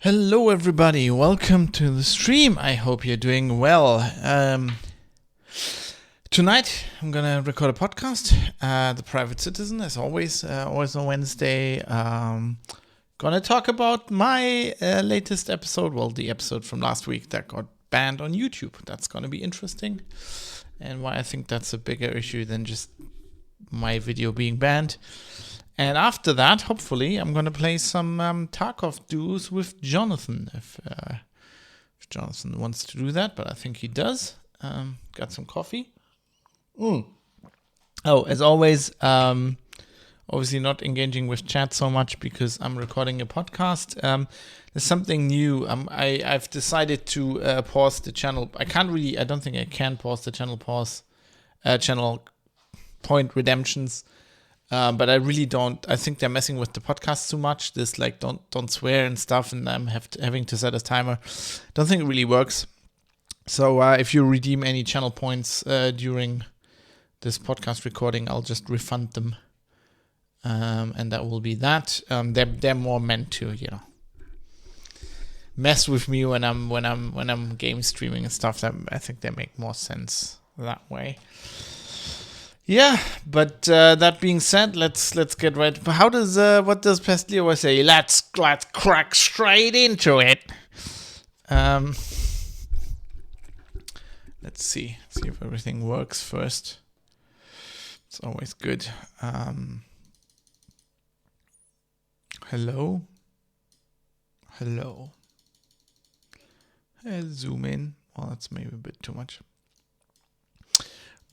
Hello everybody, welcome to the stream. I hope you're doing well. Tonight I'm gonna record a podcast, The Private Citizen, as always on Wednesday. Gonna talk about my latest episode, well, the episode from last week that got banned on YouTube. That's gonna be interesting, and why I think that's a bigger issue than just my video being banned. And after that, hopefully, I'm going to play some Tarkov duos with Jonathan, if Jonathan wants to do that, but I think he does. Got some coffee. Oh, as always, obviously not engaging with chat so much because I'm recording a podcast. There's something new. I've decided to pause the channel. I don't think I can pause the channel channel point redemptions. But I really don't. I think they're messing with the podcast too much. This like don't swear and stuff, and I'm having to set a timer. Don't think it really works. So if you redeem any channel points during this podcast recording, I'll just refund them, and that will be that. They're more meant to mess with me when I'm game streaming and stuff. That I think they make more sense that way. Yeah, but that being said, let's get right. What does Pestly always say? Let's crack straight into it. Let's see if everything works first. It's always good. Hello. Zoom in. Well, that's maybe a bit too much.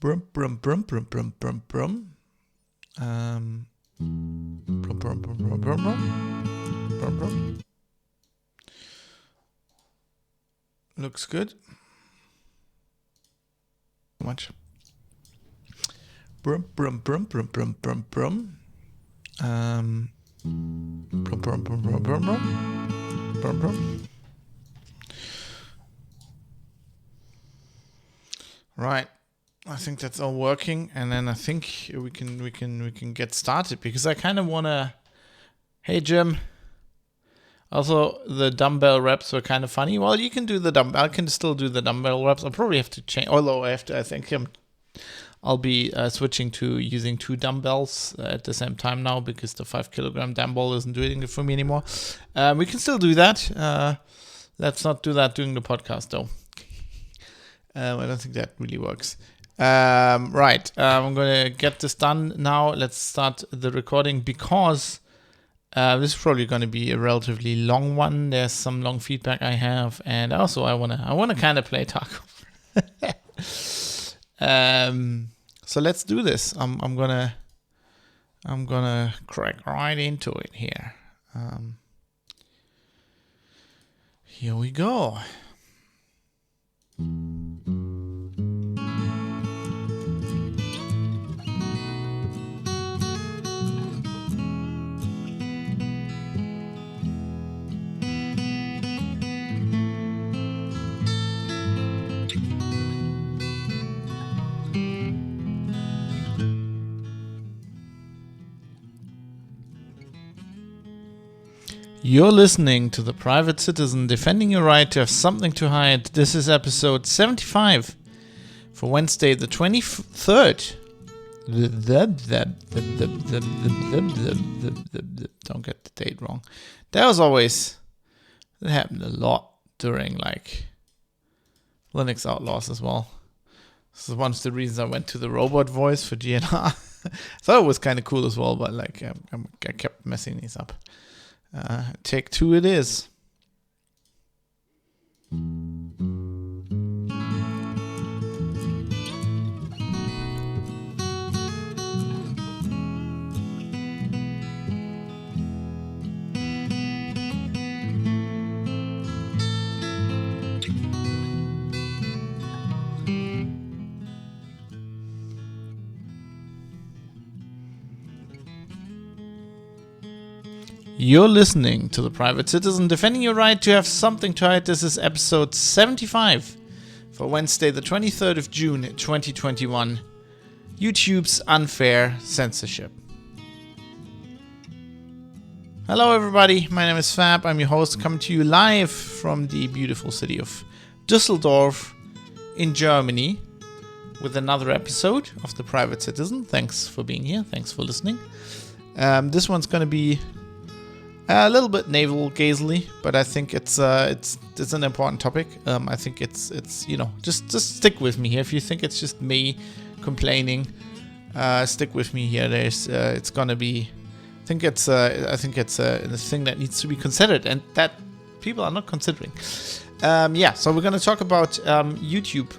Brum brum brum brum brum brum brum. Brum brum brum brum brum brum. Brum brum. Looks good. Much. Brum brum brum brum brum brum brum. Brum brum brum brum brum brum. Brum brum. Right. I think that's all working, and then I think we can get started because I kind of wanna. Hey Jim. Also, the dumbbell reps were kind of funny. Well, you can do the dumbbell. I can still do the dumbbell reps. I'll probably have to change. Although I think I'll be switching to using 2 dumbbells at the same time now because the 5 kilogram dumbbell isn't doing it for me anymore. We can still do that. Let's not do that during the podcast though. I don't think that really works. Right, I'm gonna get this done now. Let's start the recording because this is probably gonna be a relatively long one. There's some long feedback I have, and also I wanna kind of play Tarkov. So let's do this. I'm gonna crack right into it here. Here we go. You're listening to The Private Citizen, defending your right to have something to hide. This is episode 75 for Wednesday the 23rd. Don't get the date wrong. That happened a lot during like Linux Outlaws as well. This is one of the reasons I went to the robot voice for GNR. Thought it was kind of cool as well, but like I kept messing these up. Take 2 it is. You're listening to The Private Citizen, defending your right to have something to hide. This is episode 75 for Wednesday, the 23rd of June, 2021. YouTube's unfair censorship. Hello everybody, my name is Fab, I'm your host, coming to you live from the beautiful city of Düsseldorf in Germany with another episode of The Private Citizen. Thanks for being here, thanks for listening. This one's going to be a little bit navel-gazing, but I think it's an important topic. I think it's just stick with me here. If you think it's just me complaining, stick with me here. It's gonna be. I think it's a thing that needs to be considered, and that people are not considering. So we're gonna talk about YouTube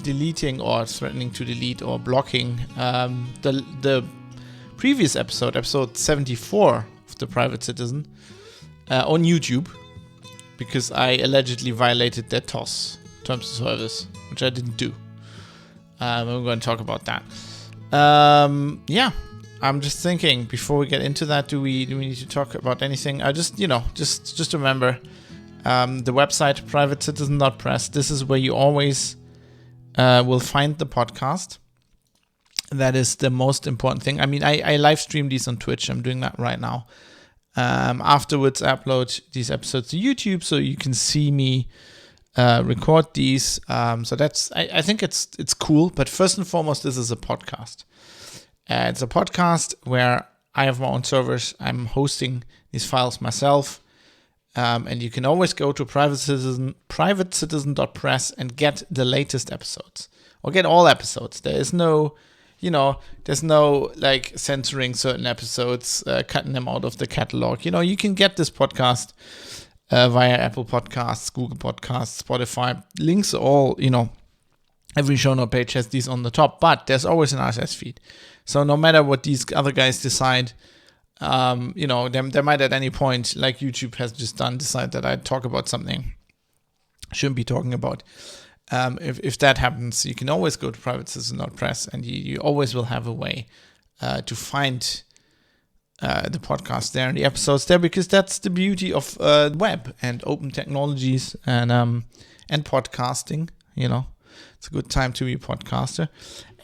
deleting or threatening to delete or blocking the previous episode 74 of The Private Citizen on YouTube, because I allegedly violated their terms of service, which I didn't do. We're going to talk about that. I'm just thinking, before we get into that, do we need to talk about anything? I just remember the website privatecitizen.press. This is where you always will find the podcast. That is the most important thing. I mean, I live stream these on Twitch. I'm doing that right now. Afterwards, I upload these episodes to YouTube, so you can see me record these. So that's I think it's cool. But first and foremost, this is a podcast. It's a podcast where I have my own servers. I'm hosting these files myself. And you can always go to privatecitizen.press and get the latest episodes, or get all episodes. There's no like censoring certain episodes, cutting them out of the catalog. You can get this podcast via Apple Podcasts, Google Podcasts, Spotify. Links are all, every show note page has these on the top, but there's always an RSS feed. So no matter what these other guys decide, they might at any point, like YouTube has just done, decide that I talk about something I shouldn't be talking about. If that happens, you can always go to privatecitizen.press, and you always will have a way to find the podcast there and the episodes there, because that's the beauty of the web and open technologies and podcasting. It's a good time to be a podcaster,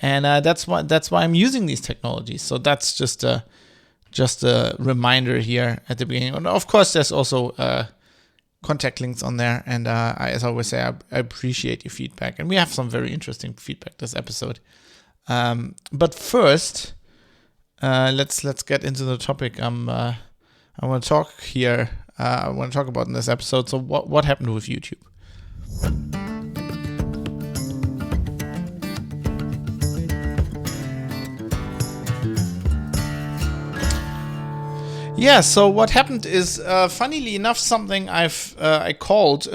and that's why I'm using these technologies. So that's just a reminder here at the beginning. And of course, there's also contact links on there, and as I always say, I appreciate your feedback, and we have some very interesting feedback this episode. But first, let's get into the topic. I want to talk here. I want to talk about in this episode. So what happened with YouTube? Yeah, so what happened is, funnily enough, something I called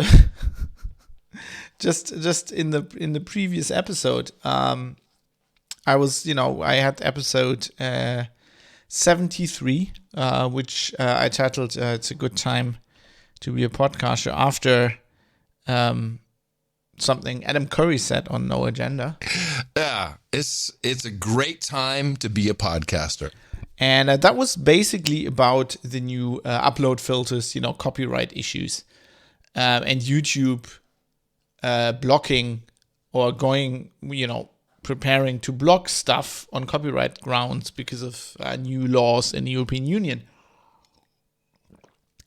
just in the previous episode. I had episode 73, which I titled "It's a Good Time to Be a Podcaster," after something Adam Curry said on No Agenda. Yeah, it's a great time to be a podcaster. And that was basically about the new upload filters, copyright issues, and YouTube blocking or going, preparing to block stuff on copyright grounds because of new laws in the European Union.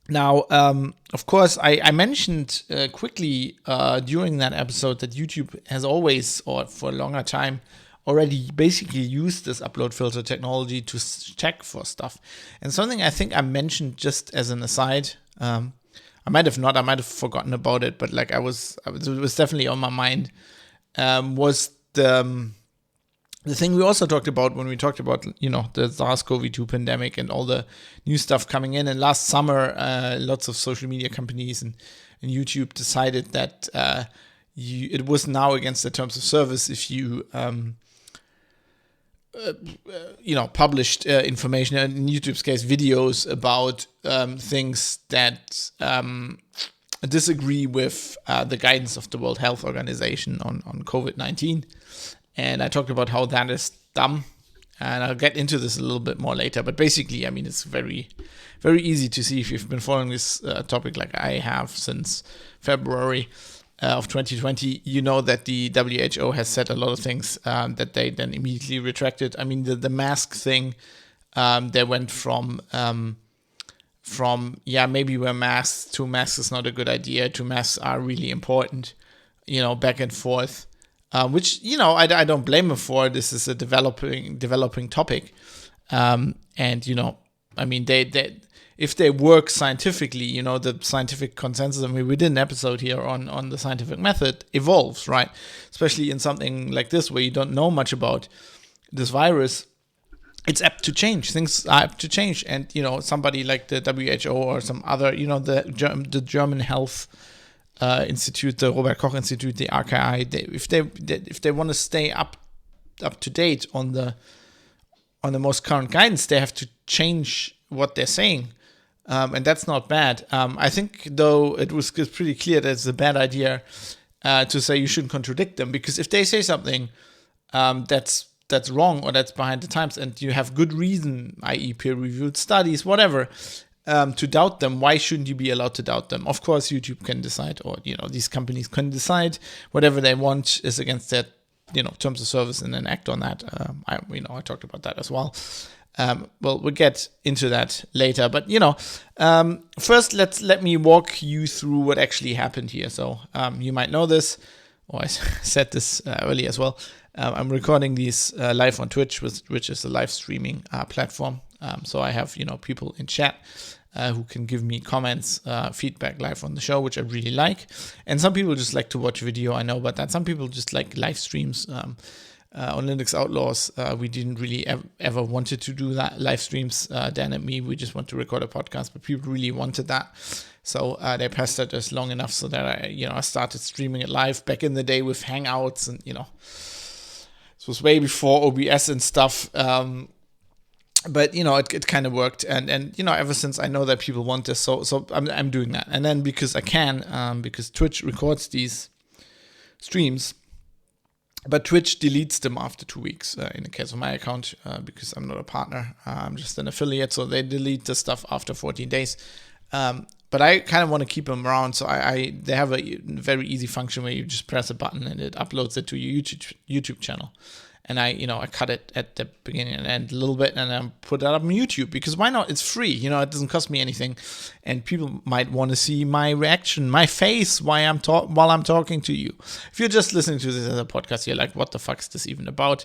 Now, of course, I mentioned quickly during that episode that YouTube has always, or for a longer time, already basically used this upload filter technology to check for stuff. And something I think I mentioned just as an aside, I might have forgotten about it, but like it was definitely on my mind, was the thing we also talked about when we talked about, the SARS-CoV-2 pandemic and all the new stuff coming in. And last summer, lots of social media companies and YouTube decided that it was now against the terms of service if you published information, in YouTube's case, videos about things that disagree with the guidance of the World Health Organization on COVID-19. And I talked about how that is dumb. And I'll get into this a little bit more later. But basically, I mean, it's very, very easy to see if you've been following this topic like I have since February of 2020. You know that the WHO has said a lot of things that they then immediately retracted. I mean, the mask thing, they went from from, maybe wear masks to masks is not a good idea to masks are really important, back and forth, which, I don't blame them for. This is a developing topic. And, I mean, they if they work scientifically, the scientific consensus, I mean, we did an episode here on the scientific method evolves, right? Especially in something like this where you don't know much about this virus. It's apt to change. Things are apt to change. And, somebody like the WHO or some other, the German Health Institute, the Robert Koch Institute, the RKI, if they want to stay up to date on the most current guidance, they have to change what they're saying. And that's not bad. I think, though, it was pretty clear that it's a bad idea to say you shouldn't contradict them, because if they say something that's wrong or that's behind the times, and you have good reason, i.e. peer-reviewed studies, whatever, to doubt them, why shouldn't you be allowed to doubt them? Of course, YouTube can decide, or these companies can decide whatever they want is against their terms of service and then act on that. I talked about that as well. Well, we'll get into that later, but first let me walk you through what actually happened here. So you might know this, or I said this earlier as well. I'm recording these live on Twitch, which is a live streaming platform. So I have people in chat who can give me comments, feedback live on the show, which I really like. And some people just like to watch video, I know about that. Some people just like live streams. On Linux Outlaws, we didn't really ever wanted to do that live streams. Dan and me, we just want to record a podcast, but people really wanted that. So they pestered us long enough so that I started streaming it live back in the day with Hangouts, and this was way before OBS and stuff. But it kind of worked, and ever since I know that people want this, so I'm doing that. And then because I can, because Twitch records these streams, but Twitch deletes them after 2 weeks. In the case of my account, because I'm not a partner, I'm just an affiliate, so they delete the stuff after 14 days. But I kind of want to keep them around, so they have a very easy function where you just press a button and it uploads it to your YouTube channel. And I cut it at the beginning and end a little bit, and then put that up on YouTube, because why not? It's free, it doesn't cost me anything, and people might want to see my reaction, my face while I'm talking to you. If you're just listening to this as a podcast, you're like, what the fuck is this even about?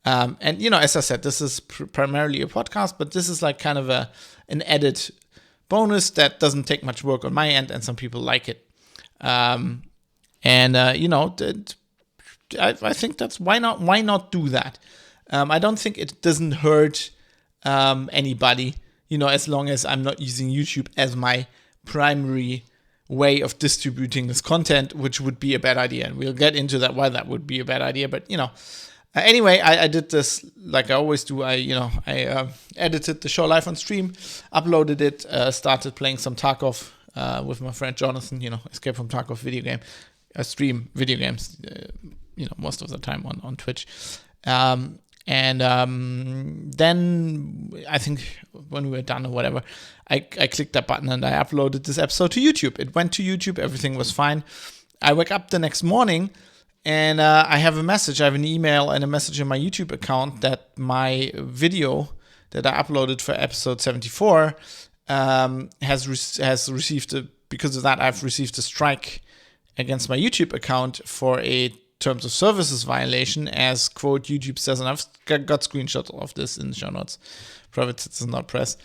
And as I said, this is primarily a podcast, but this is like kind of an added bonus that doesn't take much work on my end, and some people like it. I think that's why not do that. I don't think it doesn't hurt anybody, as long as I'm not using YouTube as my primary way of distributing this content, which would be a bad idea. And we'll get into that, why that would be a bad idea. But, anyway, I did this like I always do. I edited the show live on stream, uploaded it, started playing some Tarkov with my friend Jonathan, Escape from Tarkov video game. I stream video games, most of the time on Twitch. Then I think when we were done or whatever, I clicked that button and I uploaded this episode to YouTube. It went to YouTube. Everything was fine. I wake up the next morning and I have a message. I have an email and a message in my YouTube account that my video that I uploaded for episode 74 has received because of that, I've received a strike against my YouTube account for a terms of services violation, as quote YouTube says, and I've got screenshots of this in the show notes. Private Citizen, not press.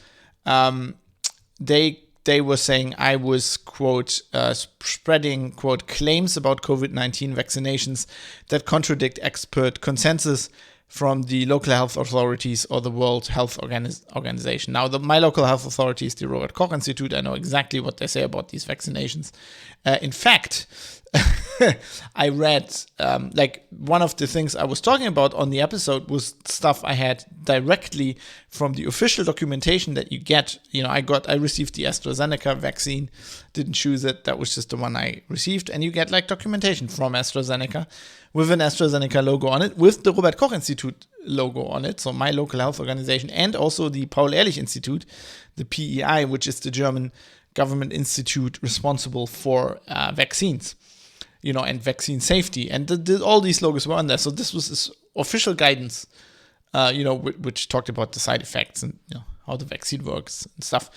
They were saying I was quote spreading quote claims about COVID-19 vaccinations that contradict expert consensus from the local health authorities or the World Health Organization. Now, my local health authority is the Robert Koch Institute. I know exactly what they say about these vaccinations. In fact, I read, one of the things I was talking about on the episode was stuff I had directly from the official documentation that you get. I received the AstraZeneca vaccine, didn't choose it. That was just the one I received. And you get documentation from AstraZeneca with an AstraZeneca logo on it, with the Robert Koch Institute logo on it. So my local health organization, and also the Paul-Ehrlich Institute, the PEI, which is the German government institute responsible for vaccines, and vaccine safety. And all these logos were on there. So this was official guidance, which talked about the side effects and how the vaccine works and stuff.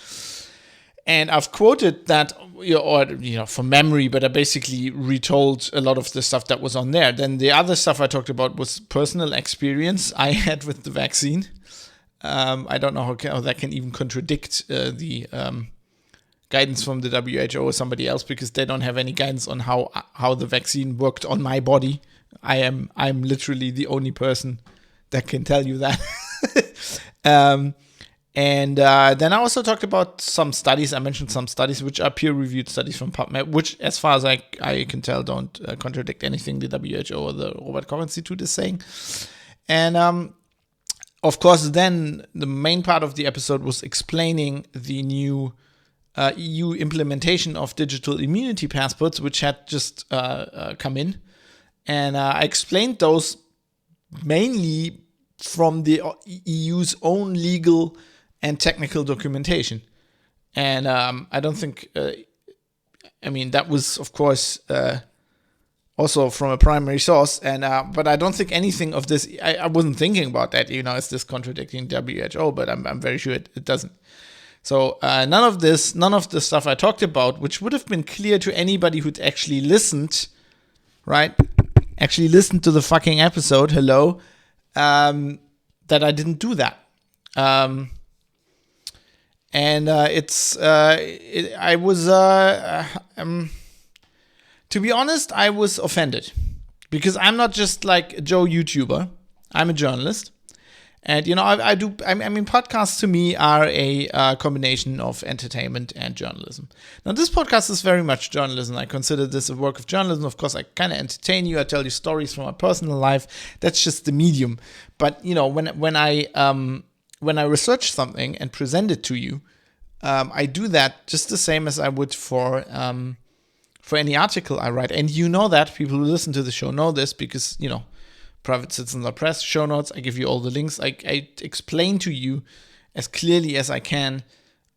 And I've quoted that, from memory, but I basically retold a lot of the stuff that was on there. Then the other stuff I talked about was personal experience I had with the vaccine. I don't know how that can even contradict the guidance from the WHO or somebody else, because they don't have any guidance on how the vaccine worked on my body. I'm literally the only person that can tell you that. And then I also talked about some studies. I mentioned some studies which are peer-reviewed studies from PubMed, which, as far as I can tell, don't contradict anything the WHO or the Robert Koch Institute is saying. And of course, then the main part of the episode was explaining the new EU implementation of digital immunity passports, which had just come in. And I explained those mainly from the EU's own legal and technical documentation. And I don't think, that was, of course, also from a primary source. And but I don't think anything of this, I wasn't thinking about that, is this contradicting WHO, but I'm very sure it doesn't. So none of the stuff I talked about, which would have been clear to anybody who'd actually listened, right? Actually listened to the fucking episode, hello, that I didn't do that. To be honest, I was offended, because I'm not just like a Joe YouTuber. I'm a journalist. And, podcasts to me are a combination of entertainment and journalism. Now, this podcast is very much journalism. I consider this a work of journalism. Of course, I kind of entertain you. I tell you stories from my personal life. That's just the medium. But, when I research something and present it to you, I do that just the same as I would for any article I write. And that people who listen to the show know this, because, Private Citizens Are Press show notes, I give you all the links. I explain to you as clearly as I can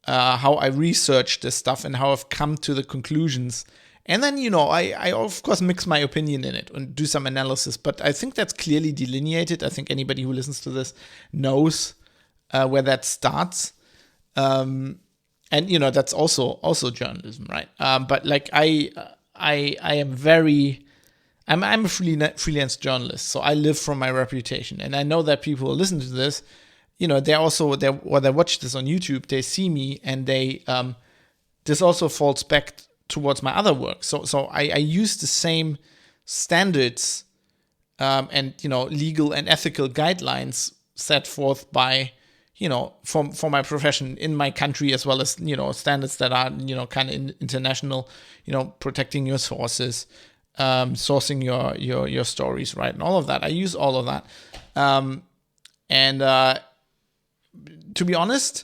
how I research this stuff and how I've come to the conclusions. And then, I of course mix my opinion in it and do some analysis. But I think that's clearly delineated. I think anybody who listens to this knows where that starts. And that's also journalism, right? But like I'm a freelance journalist, so I live from my reputation, and I know that people who listen to this, they watch this on YouTube, they see me, and they this also falls back towards my other work. So I use the same standards and legal and ethical guidelines set forth by for my profession in my country, as well as standards that are kind of international, protecting your sources, sourcing your stories, right, and all of that. I use all of that, and to be honest,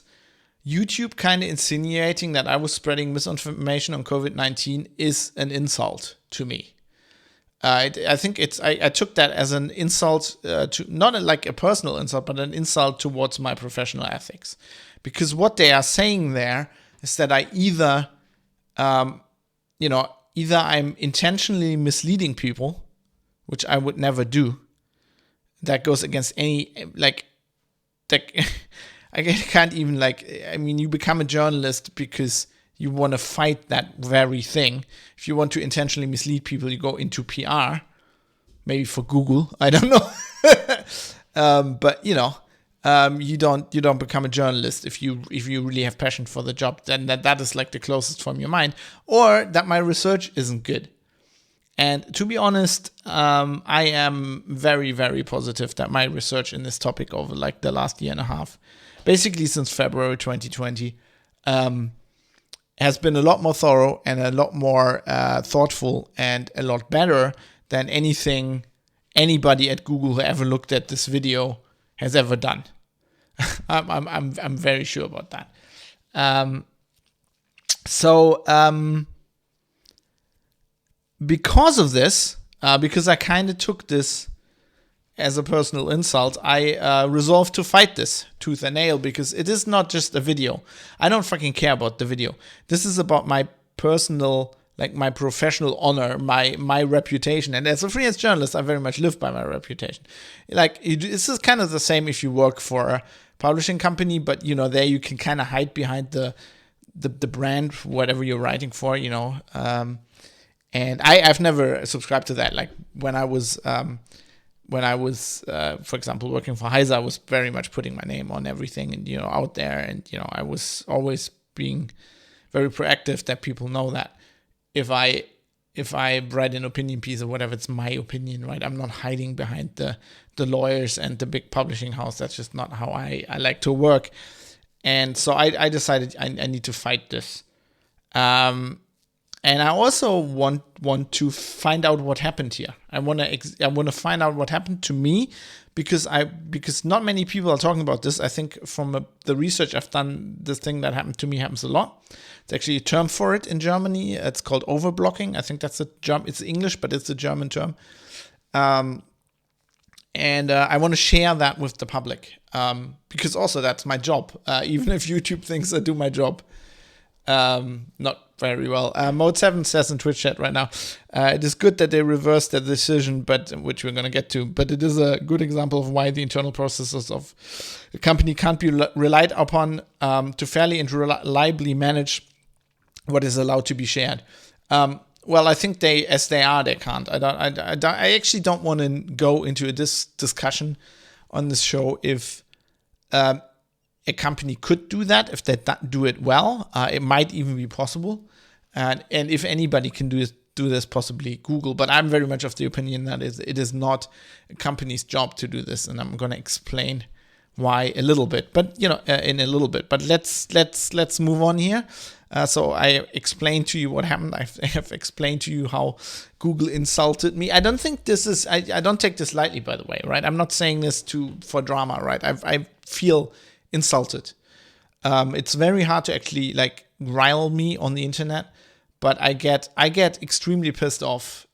YouTube kind of insinuating that I was spreading misinformation on COVID-19 is an insult to me. I think I took that as an insult to, not like a personal insult, but an insult towards my professional ethics, because what they are saying there is that I either I'm intentionally misleading people, which I would never do. That goes against any, I can't even, you become a journalist because you want to fight that very thing. If you want to intentionally mislead people, you go into PR, maybe for Google, I don't know. But you don't become a journalist if you really have passion for the job. Then that is like the closest from your mind, or that my research isn't good. And to be honest, I am very, very positive that my research in this topic over like the last year and a half, basically since February 2020, has been a lot more thorough and a lot more thoughtful and a lot better than anything anybody at Google who ever looked at this video has ever done. I'm very sure about that. Because of this, because I kind of took this as a personal insult, I resolved to fight this tooth and nail, because it is not just a video. I don't fucking care about the video. This is about my personal, like my professional honor, my reputation. And as a freelance journalist, I very much live by my reputation. This is kind of the same if you work for a publishing company, but there you can kind of hide behind the the brand, whatever you're writing for, and I've never subscribed to that. Like when I was, for example, working for Heise, I was very much putting my name on everything and, out there. And, I was always being very proactive that people know that if I write an opinion piece or whatever, it's my opinion, right? I'm not hiding behind the lawyers and the big publishing house. That's just not how I like to work. And so I decided I need to fight this. And I also want to find out what happened here. I want to find out what happened to me because not many people are talking about this. I think from the research I've done, this thing that happened to me happens a lot. It's actually a term for it in Germany. It's called overblocking. I think that's it's English, but it's a German term. And I want to share that with the public because also that's my job. Even if YouTube thinks I do my job not very well. Mode 7 says in Twitch chat right now, it is good that they reversed their decision, which we're going to get to, but it is a good example of why the internal processes of a company can't be relied upon to fairly and reliably manage what is allowed to be shared. Well, I think they can't. I actually don't want to go into this discussion on this show if a company could do that, if they do it well. It might even be possible. And if anybody can do this, possibly Google. But I'm very much of the opinion that it is not a company's job to do this. And I'm going to explain why a little bit. But, in a little bit. But let's move on here. So I explained to you what happened. I have explained to you how Google insulted me. I don't think this is, I don't take this lightly, by the way, right? I'm not saying this for drama, right? I feel insulted. It's very hard to actually rile me on the internet, but I get extremely pissed off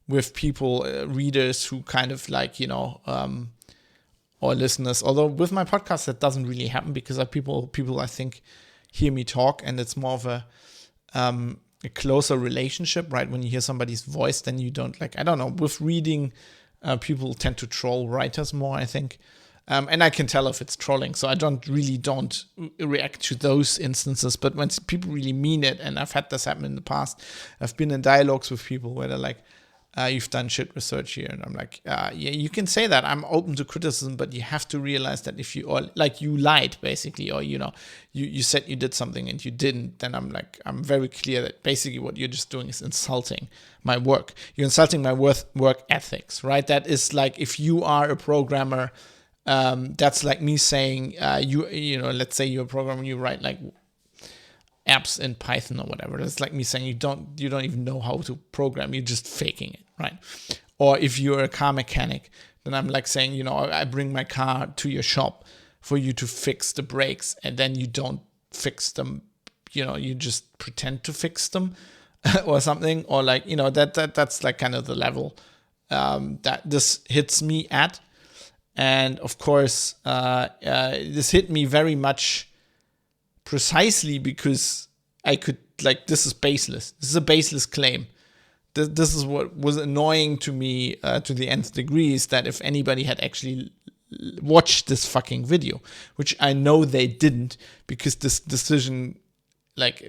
with people, readers who kind of or listeners. Although with my podcast that doesn't really happen because people I think hear me talk, and it's more of a closer relationship, right? When you hear somebody's voice, then you don't I don't know. With reading, people tend to troll writers more, I think. And I can tell if it's trolling, so I don't react to those instances. But when people really mean it, and I've had this happen in the past, I've been in dialogues with people where they're like, you've done shit research here. And I'm like, yeah, you can say that. I'm open to criticism, but you have to realize that if you lied, basically, or, you said you did something and you didn't, then I'm very clear that basically what you're just doing is insulting my work. You're insulting my work ethics, right? That is like if you are a programmer, that's like me saying, let's say you're a programmer and you write apps in Python or whatever. That's like me saying you don't even know how to program. You're just faking it, right? Or if you're a car mechanic, then I'm saying, I bring my car to your shop for you to fix the brakes, and then you don't fix them. You just pretend to fix them or something, or that's kind of the level that this hits me at. And of course, this hit me very much precisely because I could, this is baseless. This is a baseless claim. This is what was annoying to me to the nth degree, is that if anybody had actually watched this fucking video, which I know they didn't, because this decision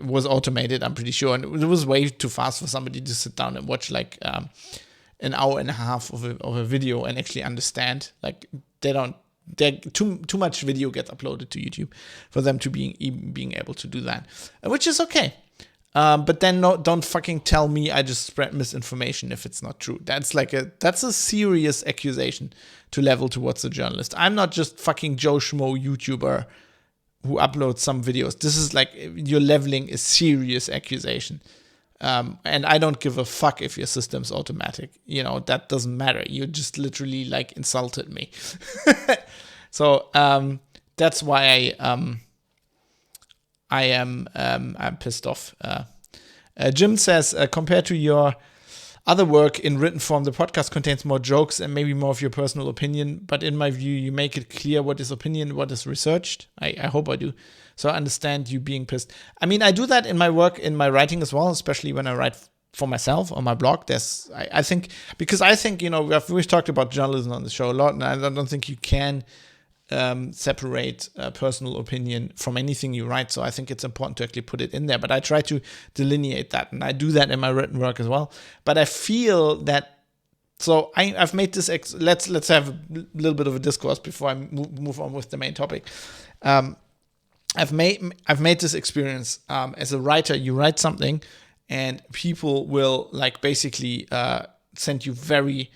was automated, I'm pretty sure. And it was way too fast for somebody to sit down and watch an hour and a half of a video and actually understand. Too much video gets uploaded to YouTube for them to being able to do that, which is okay. But then don't fucking tell me I just spread misinformation if it's not true. That's a serious accusation to level towards a journalist. I'm not just fucking Joe Schmo YouTuber who uploads some videos. This is you're leveling a serious accusation. And I don't give a fuck if your system's automatic. That doesn't matter. You just literally insulted me. So that's why I'm pissed off. Jim says, compared to your other work in written form, the podcast contains more jokes and maybe more of your personal opinion. But in my view, you make it clear what is opinion, what is researched. I hope I do. So I understand you being pissed. I mean, I do that in my work, in my writing as well, especially when I write for myself on my blog. I think we've talked about journalism on the show a lot, and I don't think you can separate personal opinion from anything you write. So I think it's important to actually put it in there. But I try to delineate that, and I do that in my written work as well. But I feel that, so I've made this. Let's have a little bit of a discourse before I move on with the main topic. I've made this experience as a writer. You write something, and people will like basically send you very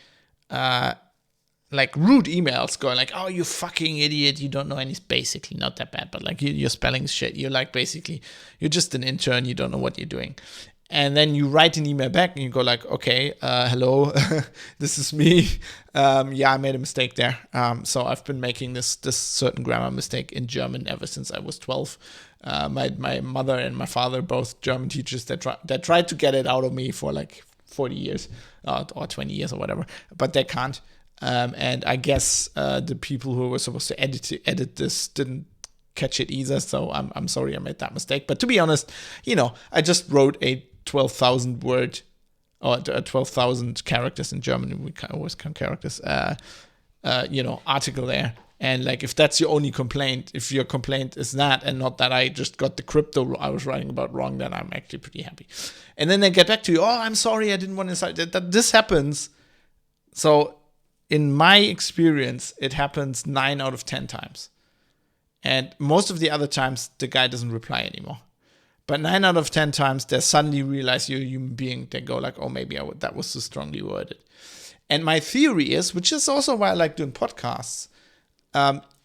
like rude emails going like, oh, you fucking idiot, you don't know any, basically not that bad, but like your spelling is shit. You're like, basically, you're just an intern, you don't know what you're doing. And then you write an email back and you go like, okay, hello, this is me. Yeah, I made a mistake there. So I've been making this certain grammar mistake in German ever since I was 12. My mother and my father, both German teachers, that tried to get it out of me for like 40 years or 20 years or whatever, but they can't. And I guess the people who were supposed to edit this didn't catch it either. So I'm sorry I made that mistake. But to be honest, I just wrote a 12,000 word or 12,000 characters in German. We always count characters. Article there. And like, if that's your only complaint, if your complaint is that and not that I just got the crypto I was writing about wrong, then I'm actually pretty happy. And then they get back to you. Oh, I'm sorry, I didn't want to cite that. This happens. So in my experience, it happens 9 out of 10 times. And most of the other times, the guy doesn't reply anymore. But 9 out of 10 times, they suddenly realize you're a human being. They go like, oh, maybe that was too strongly worded. And my theory is, which is also why I like doing podcasts,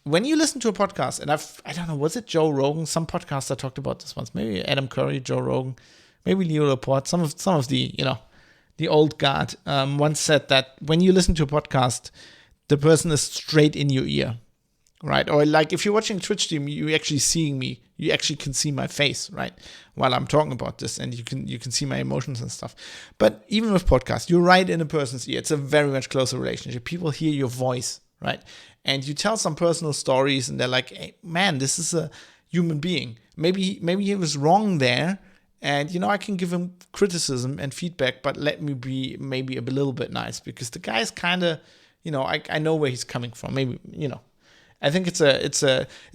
when you listen to a podcast, and I don't know, was it Joe Rogan? Some podcaster talked about this once. Maybe Adam Curry, Joe Rogan, maybe Leo Laporte. Some of the, the old guard once said that when you listen to a podcast, the person is straight in your ear, right? Or like if you're watching Twitch stream, you're actually seeing me. You actually can see my face, right, while I'm talking about this, and you can see my emotions and stuff. But even with podcasts, you're right in a person's ear. It's a very much closer relationship. People hear your voice, right? And you tell some personal stories, and they're like, hey, man, this is a human being. Maybe he was wrong there. And, I can give him criticism and feedback, but let me be maybe a little bit nice, because the guy's kind of, I know where he's coming from. Maybe, I think it's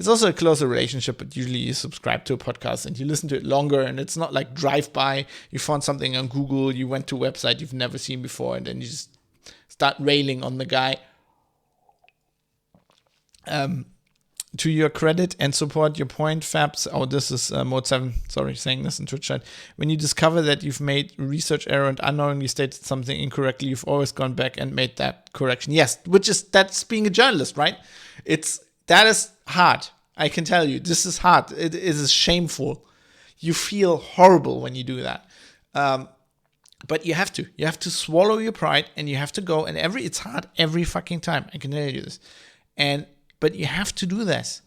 also a closer relationship, but usually you subscribe to a podcast and you listen to it longer, and it's not like drive-by. You found something on Google, you went to a website you've never seen before, and then you just start railing on the guy. To your credit and support your point, Fabs. Oh, this is Mode 7. Sorry, saying this in Twitch chat. When you discover that you've made a research error and unknowingly stated something incorrectly, you've always gone back and made that correction. Yes, that's being a journalist, right? That is hard. I can tell you, this is hard. It is shameful. You feel horrible when you do that. But you have to. You have to swallow your pride, and you have to go. And it's hard every fucking time. I can tell you this. But you have to do this.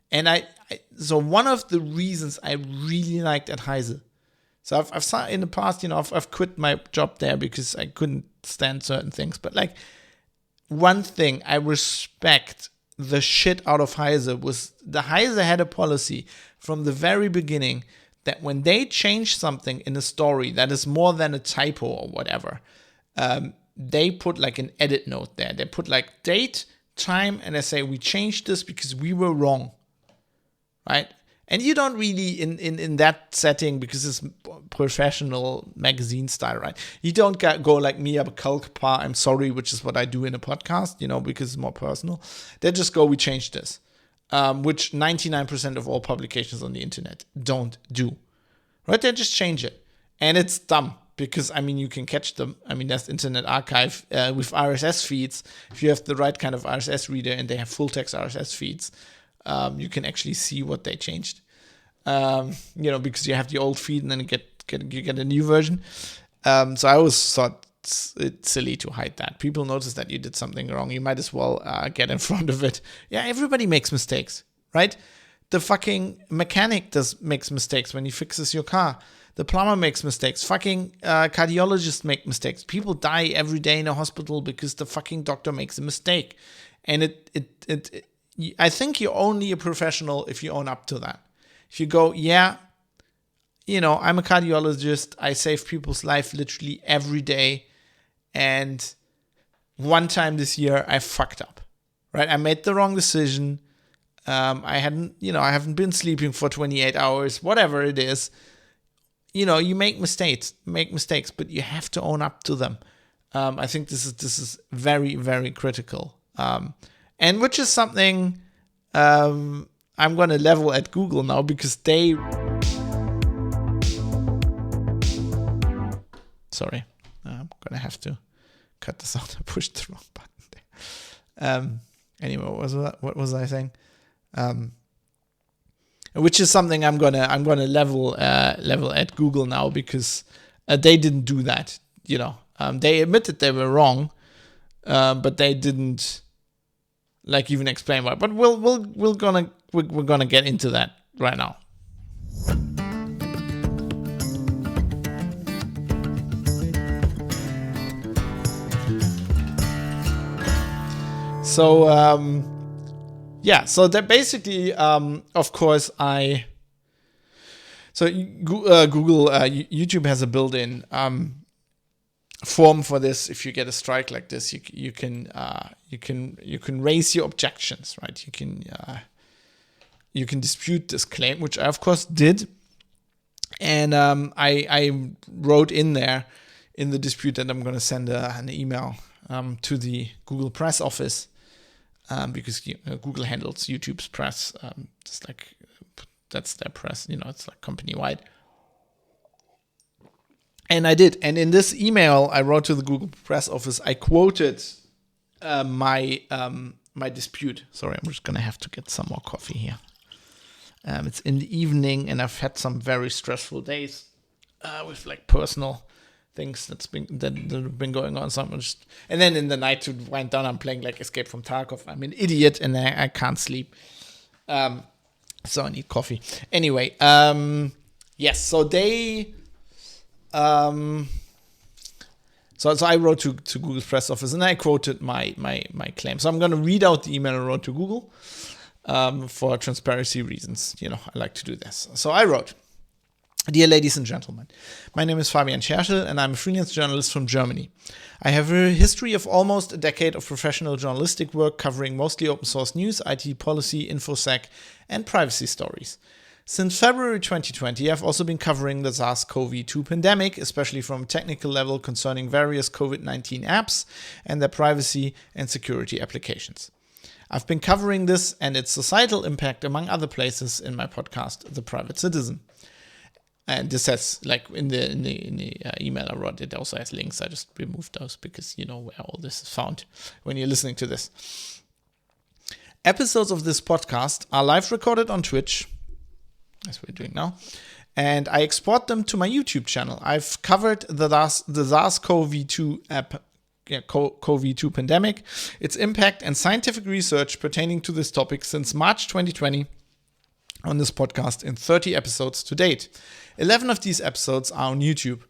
And so one of the reasons I really liked at Heise, so I've in the past, I've quit my job there because I couldn't stand certain things. But like, one thing I respect the shit out of Heise was the Heise had a policy from the very beginning that when they change something in a story that is more than a typo or whatever, they put like an edit note there. They put like date, time, and I say we changed this because we were wrong, right? And you don't really in that setting, because it's professional magazine style, right? You don't go like mea culpa, I'm sorry, which is what I do in a podcast, because it's more personal. They just go, we changed this, which 99% of all publications on the internet don't do, right? They just change it, and it's dumb. Because, you can catch them. There's Internet Archive with RSS feeds. If you have the right kind of RSS reader and they have full text RSS feeds, you can actually see what they changed. Because you have the old feed and then you get a new version. So I always thought it's silly to hide that. People notice that you did something wrong. You might as well get in front of it. Yeah, everybody makes mistakes, right? The fucking mechanic makes mistakes when he fixes your car. The plumber makes mistakes. Fucking cardiologists make mistakes. People die every day in a hospital because the fucking doctor makes a mistake. And I think you're only a professional if you own up to that. If you go, yeah, I'm a cardiologist. I save people's life literally every day. And one time this year, I fucked up, right? I made the wrong decision. I haven't been sleeping for 28 hours, whatever it is. You make mistakes, but you have to own up to them. I think this is very, very critical. And which is something I'm going to level at Google now, because sorry, I'm going to have to cut this out. I pushed the wrong button there. Anyway, what was I saying? Which is something I'm gonna level at Google now, because they didn't do that. They admitted they were wrong, but they didn't even explain why. But we're gonna get into that right now. So so that basically, of course, Google YouTube has a built-in form for this. If you get a strike like this, you can raise your objections, right? You can dispute this claim, which I of course did, and I wrote in there in the dispute that I'm going to send an email to the Google press office. Because Google handles YouTube's press, just like that's their press, it's like company wide. And I did, and in this email I wrote to the Google press office, I quoted my dispute. Sorry, I'm just gonna have to get some more coffee here. It's in the evening, and I've had some very stressful days with personal things that have been going on. And then in the night to wind down, I'm playing Escape from Tarkov. I'm an idiot, and I can't sleep. So I need coffee. Anyway, yes. So they, so I wrote to Google's press office, and I quoted my claim. So I'm going to read out the email I wrote to Google for transparency reasons. I like to do this. So I wrote. Dear ladies and gentlemen, my name is Fabian Scherschel, and I'm a freelance journalist from Germany. I have a history of almost a decade of professional journalistic work covering mostly open source news, IT policy, InfoSec, and privacy stories. Since February 2020, I've also been covering the SARS-CoV-2 pandemic, especially from a technical level concerning various COVID-19 apps and their privacy and security applications. I've been covering this and its societal impact among other places in my podcast, The Private Citizen. And this has, in the email I wrote, it also has links. I just removed those because you know where all this is found when you're listening to this. Episodes of this podcast are live recorded on Twitch, as we're doing now, and I export them to my YouTube channel. I've covered the SARS-CoV-2 COVID-2 pandemic, its impact, and scientific research pertaining to this topic since March 2020 on this podcast in 30 episodes to date. 11 of these episodes are on YouTube.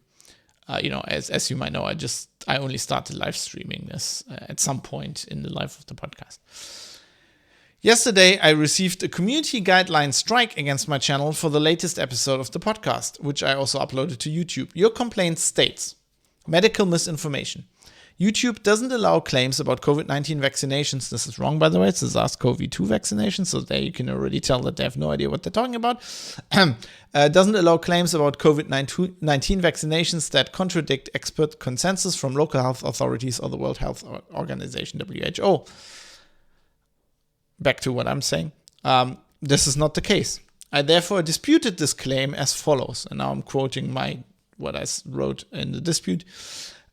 As you might know, I only started live streaming this at some point in the life of the podcast. Yesterday, I received a community guideline strike against my channel for the latest episode of the podcast, which I also uploaded to YouTube. Your complaint states, medical misinformation. YouTube doesn't allow claims about COVID-19 vaccinations. This is wrong, by the way. It's the SARS-CoV-2 vaccination, so there you can already tell that they have no idea what they're talking about. Doesn't allow claims about COVID-19 vaccinations that contradict expert consensus from local health authorities or the World Health Organization, WHO. Back to what I'm saying. This is not the case. I therefore disputed this claim as follows, and now I'm quoting what I wrote in the dispute.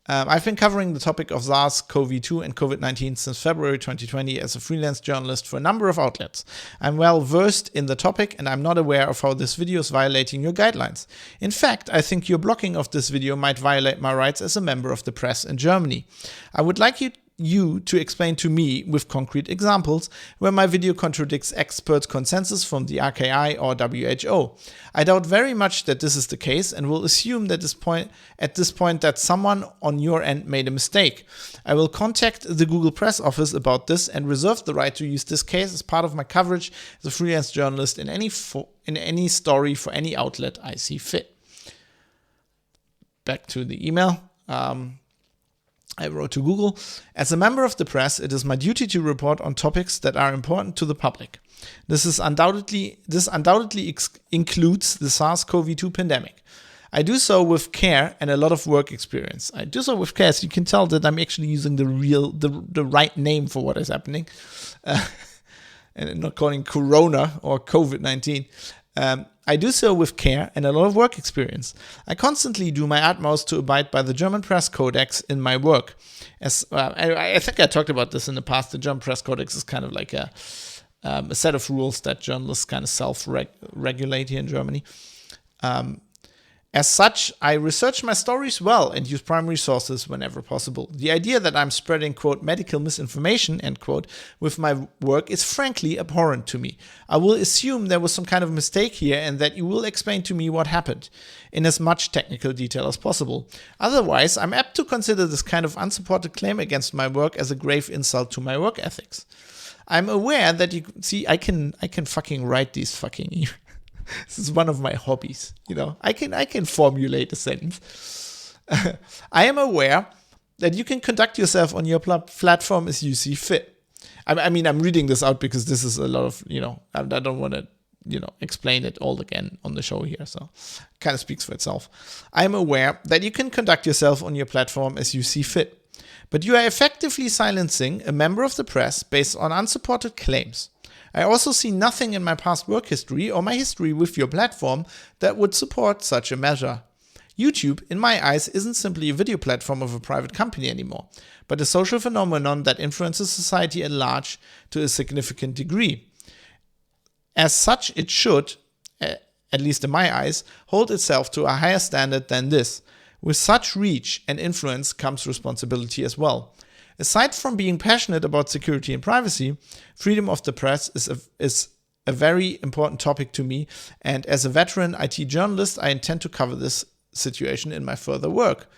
I've been covering the topic of SARS-CoV-2 and COVID-19 since February 2020 as a freelance journalist for a number of outlets. I'm well versed in the topic, and I'm not aware of how this video is violating your guidelines. In fact, I think your blocking of this video might violate my rights as a member of the press in Germany. I would like you to explain to me with concrete examples where my video contradicts expert consensus from the RKI or WHO. I doubt very much that this is the case and will assume that at this point that someone on your end made a mistake. I will contact the Google press office about this and reserve the right to use this case as part of my coverage as a freelance journalist in any story for any outlet I see fit. Back to the email. I wrote to Google, as a member of the press, it is my duty to report on topics that are important to the public. This undoubtedly includes the SARS-CoV-2 pandemic. I do so with care and a lot of work experience. I do so with care, so you can tell that I'm actually using the right name for what is happening, and not calling Corona or COVID-19. I do so with care and a lot of work experience. I constantly do my utmost to abide by the German Press Codex in my work. I think I talked about this in the past. The German Press Codex is kind of like a set of rules that journalists kind of self-regulate here in Germany. As such, I research my stories well and use primary sources whenever possible. The idea that I'm spreading, quote, medical misinformation, end quote, with my work is frankly abhorrent to me. I will assume there was some kind of mistake here and that you will explain to me what happened in as much technical detail as possible. Otherwise, I'm apt to consider this kind of unsupported claim against my work as a grave insult to my work ethics. I'm aware that you see, I can fucking write these fucking emails. This is one of my hobbies, I can formulate a sentence. I am aware that you can conduct yourself on your platform as you see fit. I mean, I'm reading this out because this is a lot of, I don't want to, explain it all again on the show here. So it kind of speaks for itself. I'm aware that you can conduct yourself on your platform as you see fit. But you are effectively silencing a member of the press based on unsupported claims. I also see nothing in my past work history or my history with your platform that would support such a measure. YouTube, in my eyes, isn't simply a video platform of a private company anymore, but a social phenomenon that influences society at large to a significant degree. As such, it should, at least in my eyes, hold itself to a higher standard than this. With such reach and influence comes responsibility as well. Aside from being passionate about security and privacy, freedom of the press is a very important topic to me, and as a veteran IT journalist, I intend to cover this situation in my further work.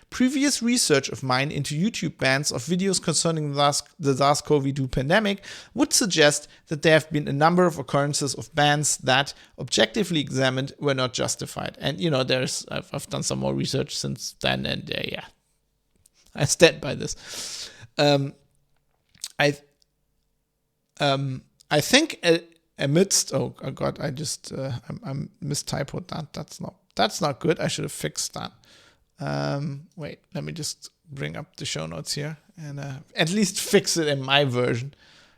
Previous research of mine into YouTube bans of videos concerning the SARS-CoV-2 pandemic would suggest that there have been a number of occurrences of bans that, objectively examined, were not justified. And, I've done some more research since then, and I stand by this. I think amidst I mistyped that. That's not good. I should have fixed that. Wait, let me just bring up the show notes here and at least fix it in my version.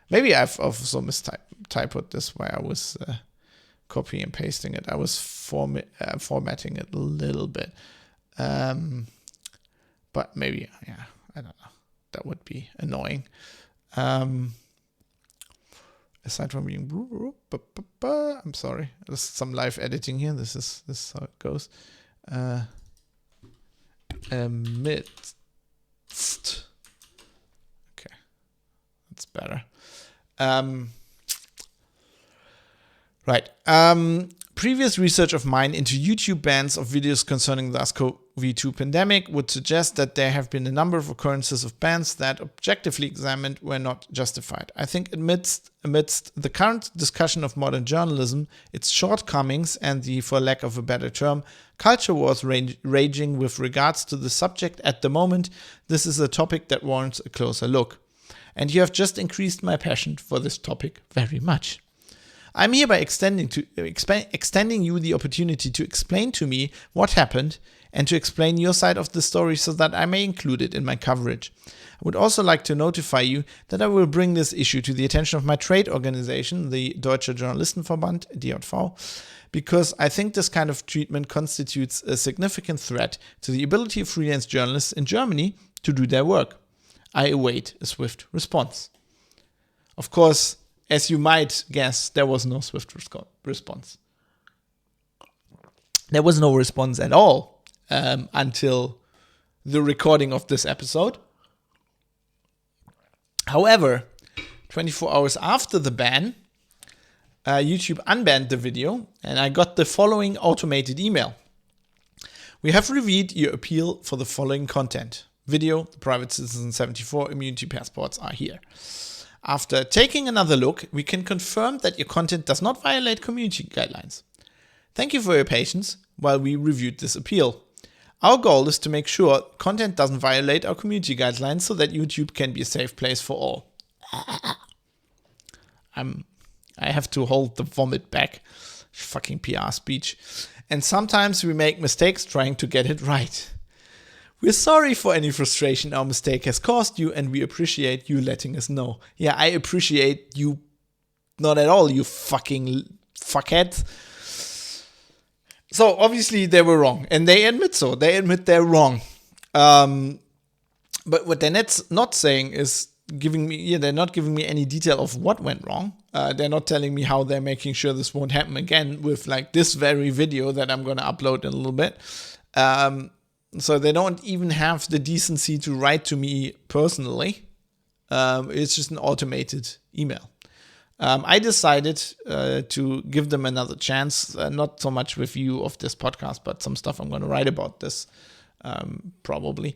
Maybe I've also mistyped this while I was copying and pasting it. I was formatting it a little bit, but maybe I don't know. That would be annoying. Aside from being, I'm sorry. There's some live editing here. This is how it goes. Amidst. Okay, that's better. Right. Previous research of mine into YouTube bans of videos concerning the SARS-CoV-2 pandemic would suggest that there have been a number of occurrences of bans that, objectively examined, were not justified. I think amidst the current discussion of modern journalism, its shortcomings, and the, for lack of a better term, culture wars raging with regards to the subject at the moment, this is a topic that warrants a closer look. And you have just increased my passion for this topic very much. I'm hereby extending you the opportunity to explain to me what happened and to explain your side of the story so that I may include it in my coverage. I would also like to notify you that I will bring this issue to the attention of my trade organization, the Deutscher Journalistenverband, DJV, because I think this kind of treatment constitutes a significant threat to the ability of freelance journalists in Germany to do their work. I await a swift response. Of course, as you might guess, there was no swift response. There was no response at all until the recording of this episode. However, 24 hours after the ban, YouTube unbanned the video, and I got the following automated email. We have reviewed your appeal for the following content. Video, the Private Citizen 74 immunity passports are here. After taking another look, we can confirm that your content does not violate community guidelines. Thank you for your patience while we reviewed this appeal. Our goal is to make sure content doesn't violate our community guidelines so that YouTube can be a safe place for all. I have to hold the vomit back. Fucking PR speech. And sometimes we make mistakes trying to get it right. We're sorry for any frustration our mistake has caused you, and we appreciate you letting us know. Yeah, I appreciate you not at all, you fucking fuckhead. So obviously they were wrong, and they admit so. They admit they're wrong. But what they're not saying is they're not giving me any detail of what went wrong. They're not telling me how they're making sure this won't happen again with like this very video that I'm going to upload in a little bit. So they don't even have the decency to write to me personally. It's just an automated email. I decided to give them another chance, not so much review of this podcast, but some stuff I'm going to write about this, probably.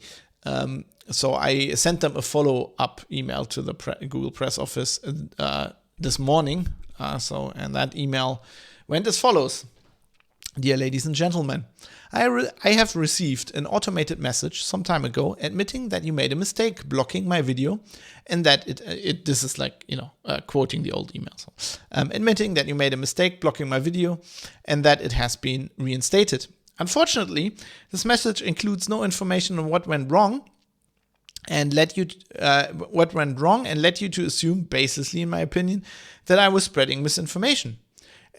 So I sent them a follow-up email to the Google Press Office this morning. And that email went as follows. Dear ladies and gentlemen, I have received an automated message some time ago admitting that you made a mistake blocking my video, and that this is like, quoting the old email. So, admitting that you made a mistake blocking my video and that it has been reinstated. Unfortunately, this message includes no information on what went wrong and led you to assume, baselessly in my opinion, that I was spreading misinformation.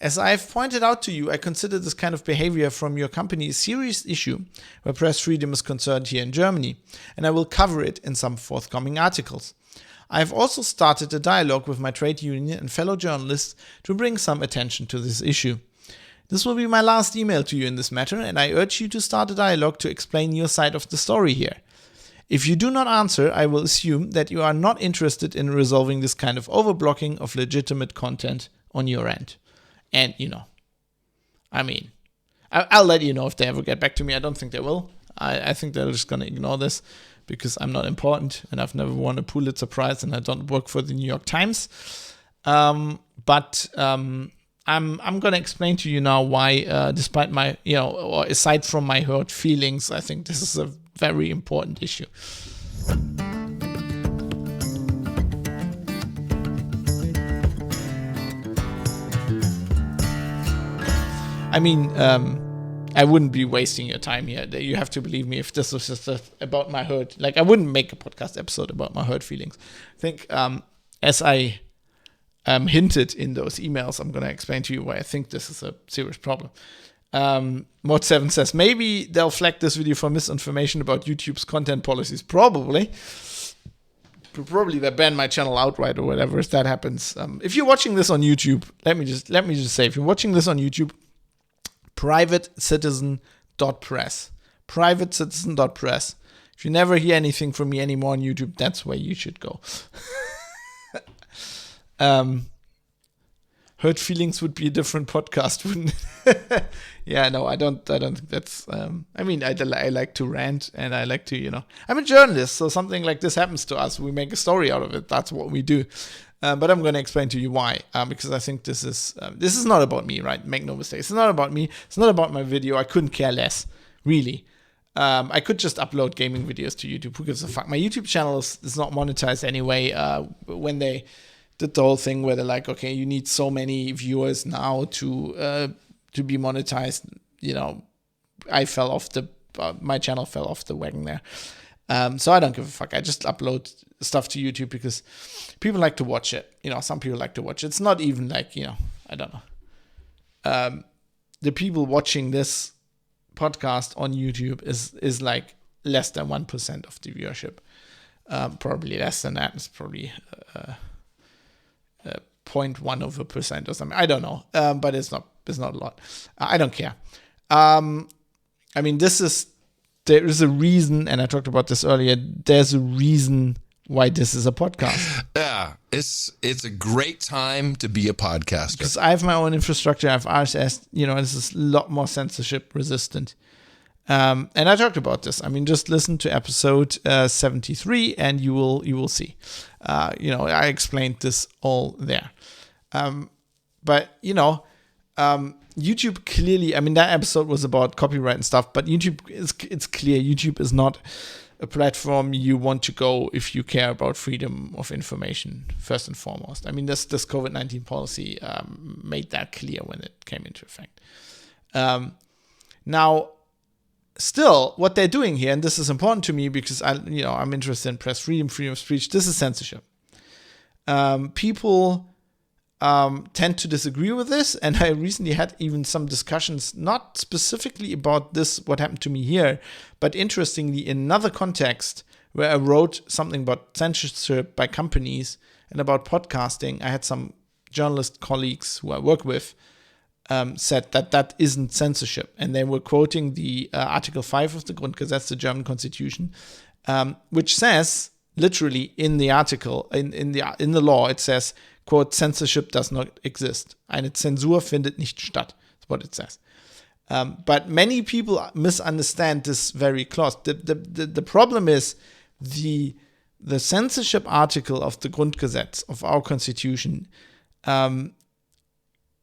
As I've pointed out to you, I consider this kind of behavior from your company a serious issue where press freedom is concerned here in Germany, and I will cover it in some forthcoming articles. I've also started a dialogue with my trade union and fellow journalists to bring some attention to this issue. This will be my last email to you in this matter, and I urge you to start a dialogue to explain your side of the story here. If you do not answer, I will assume that you are not interested in resolving this kind of overblocking of legitimate content on your end. And, I'll let you know if they ever get back to me. I don't think they will. I think they're just going to ignore this because I'm not important and I've never won a Pulitzer Prize and I don't work for the New York Times. But I'm going to explain to you now why, despite my, or aside from my hurt feelings, I think this is a very important issue. I wouldn't be wasting your time here. You have to believe me if this was just about my hurt. Like, I wouldn't make a podcast episode about my hurt feelings. I think, as I hinted in those emails, I'm going to explain to you why I think this is a serious problem. Mod7 says, maybe they'll flag this video for misinformation about YouTube's content policies. Probably they ban my channel outright or whatever if that happens. If you're watching this on YouTube, let me just say, if you're watching this on YouTube, privatecitizen.press. Privatecitizen.press. If you never hear anything from me anymore on YouTube, that's where you should go. Hurt Feelings would be a different podcast, wouldn't it? Yeah, no, I don't think that's, I like to rant and I like to, I'm a journalist, so something like this happens to us. We make a story out of it. That's what we do. But I'm going to explain to you why, because I think this is not about me, right? Make no mistake. It's not about me. It's not about my video. I couldn't care less, really. I could just upload gaming videos to YouTube. Who gives a fuck? My YouTube channel is not monetized anyway. When they did the whole thing where they're like, okay, you need so many viewers now to be monetized, my channel fell off the wagon there. So I don't give a fuck. I just upload stuff to YouTube because people like to watch it. Some people like to watch it. It's not even like, I don't know. The people watching this podcast on YouTube is like less than 1% of the viewership. Probably less than that. It's probably 0.1% or something. I don't know. But it's not a lot. I don't care. There is a reason, and I talked about this earlier, there's a reason why this is a podcast. Yeah, it's a great time to be a podcaster. Because I have my own infrastructure, I have RSS, this is a lot more censorship resistant. And I talked about this. Just listen to episode 73 and you will see. I explained this all there. But YouTube clearly, I mean, that episode was about copyright and stuff, but it's clear YouTube is not a platform you want to go if you care about freedom of information, first and foremost. I mean, this COVID-19 policy made that clear when it came into effect. Now, still, what they're doing here, and this is important to me because I'm interested in press freedom, freedom of speech, this is censorship. People tend to disagree with this, and I recently had even some discussions, not specifically about this, what happened to me here, but interestingly in another context where I wrote something about censorship by companies and about podcasting. I had some journalist colleagues who I work with said that isn't censorship, and they were quoting the Article 5 of the Grundgesetz, the German constitution, which says literally in the article, in the law, it says, quote, censorship does not exist. Eine Zensur findet nicht statt. That's what it says. But many people misunderstand this very clause. The problem is the censorship article of the Grundgesetz of our constitution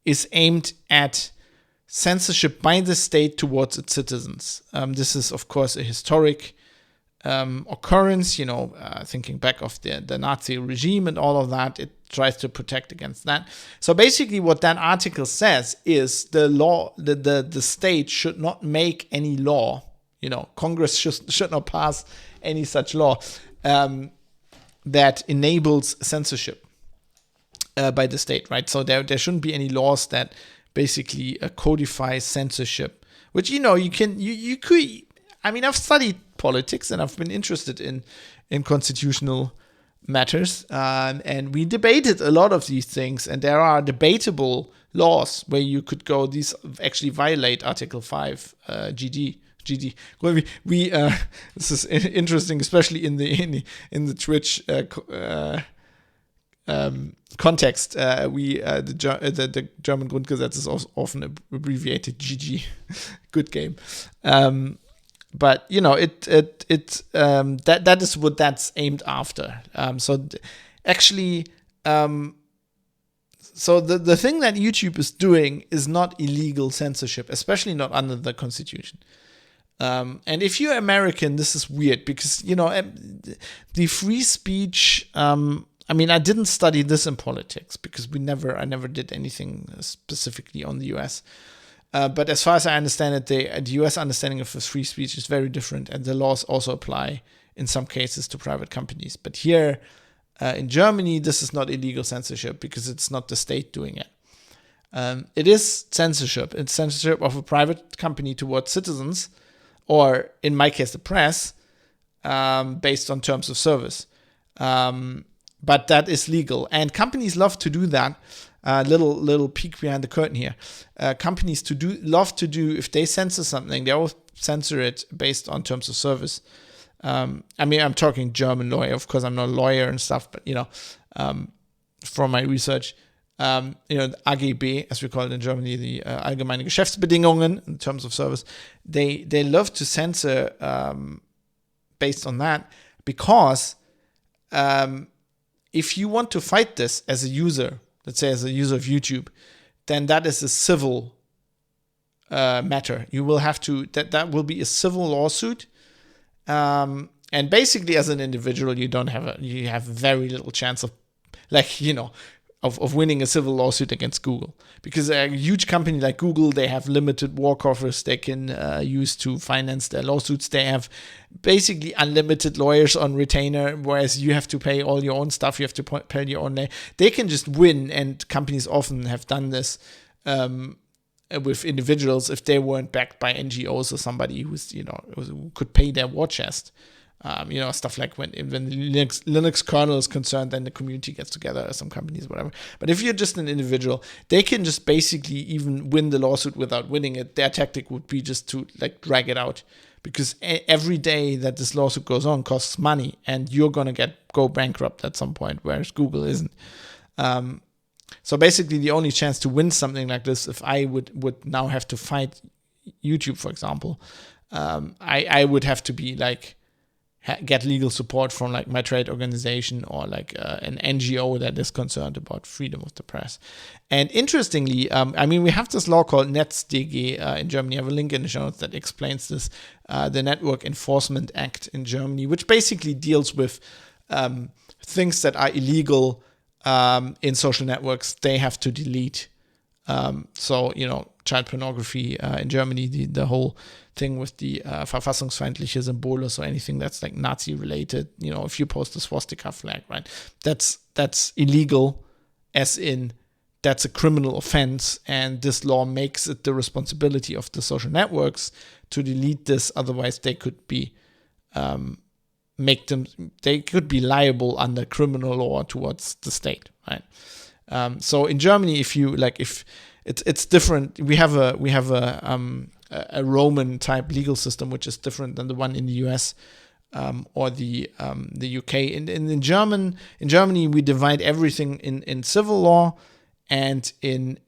is aimed at censorship by the state towards its citizens. This is, of course, a historic occurrence, thinking back of the Nazi regime and all of that. It tries to protect against that. So basically what that article says is the law, the state should not make any law, Congress should not pass any such law that enables censorship by the state, right? So there shouldn't be any laws that basically codify censorship, which, you could, I mean, I've studied politics and I've been interested in constitutional matters, and we debated a lot of these things, and there are debatable laws where you could go, these actually violate Article 5 GD. Well, we this is interesting, especially in the Twitch context. The German Grundgesetz is also often abbreviated GG. Good game. But that is what that's aimed after. So the thing that YouTube is doing is not illegal censorship, especially not under the Constitution. And if you're American, this is weird because the free speech. I mean, I didn't study this in politics because I never did anything specifically on the US. But as far as I understand it, the US understanding of free speech is very different, and the laws also apply in some cases to private companies. But here in Germany, this is not illegal censorship because it's not the state doing it. It is censorship. It's censorship of a private company towards citizens, or in my case, the press, based on terms of service. But that is legal, and companies love to do that. Little peek behind the curtain here. Companies love to do, if they censor something, they will censor it based on terms of service. I mean, I'm talking German lawyer. Of course, I'm not a lawyer and stuff, but from my research, AGB, as we call it in Germany, the Allgemeine Geschäftsbedingungen in terms of service, they love to censor based on that because if you want to fight this as a user, let's say as a user of YouTube, then that is a civil matter. You will have to, that will be a civil lawsuit. And basically as an individual, you have very little chance of of winning a civil lawsuit against Google, because a huge company like Google, they have limited war coffers they can use to finance their lawsuits. They have basically unlimited lawyers on retainer, whereas you have to pay all your own stuff. You have to pay your own name. They can just win, and companies often have done this with individuals if they weren't backed by NGOs or somebody who's who could pay their war chest. Stuff like when the Linux kernel is concerned, then the community gets together, some companies, whatever. But if you're just an individual, they can just basically even win the lawsuit without winning it. Their tactic would be just to drag it out, because every day that this lawsuit goes on costs money, and you're gonna go bankrupt at some point, whereas Google isn't. So basically, the only chance to win something like this, if I would now have to fight YouTube, for example, I would have to be get legal support from like my trade organization or like an NGO that is concerned about freedom of the press. And interestingly, we have this law called NetzDG in Germany. I have a link in the show notes that explains this, the Network Enforcement Act in Germany, which basically deals with things that are illegal in social networks. They have to delete. So, child pornography in Germany, the whole thing with the verfassungsfeindliche Symbole, so anything that's like Nazi related, if you post a swastika flag, right? That's illegal, as in that's a criminal offense, and this law makes it the responsibility of the social networks to delete this. Otherwise, they could be liable under criminal law towards the state, right? So in Germany, if it's different, we have a Roman type legal system which is different than the one in the US or the UK. In Germany, we divide everything in civil law and in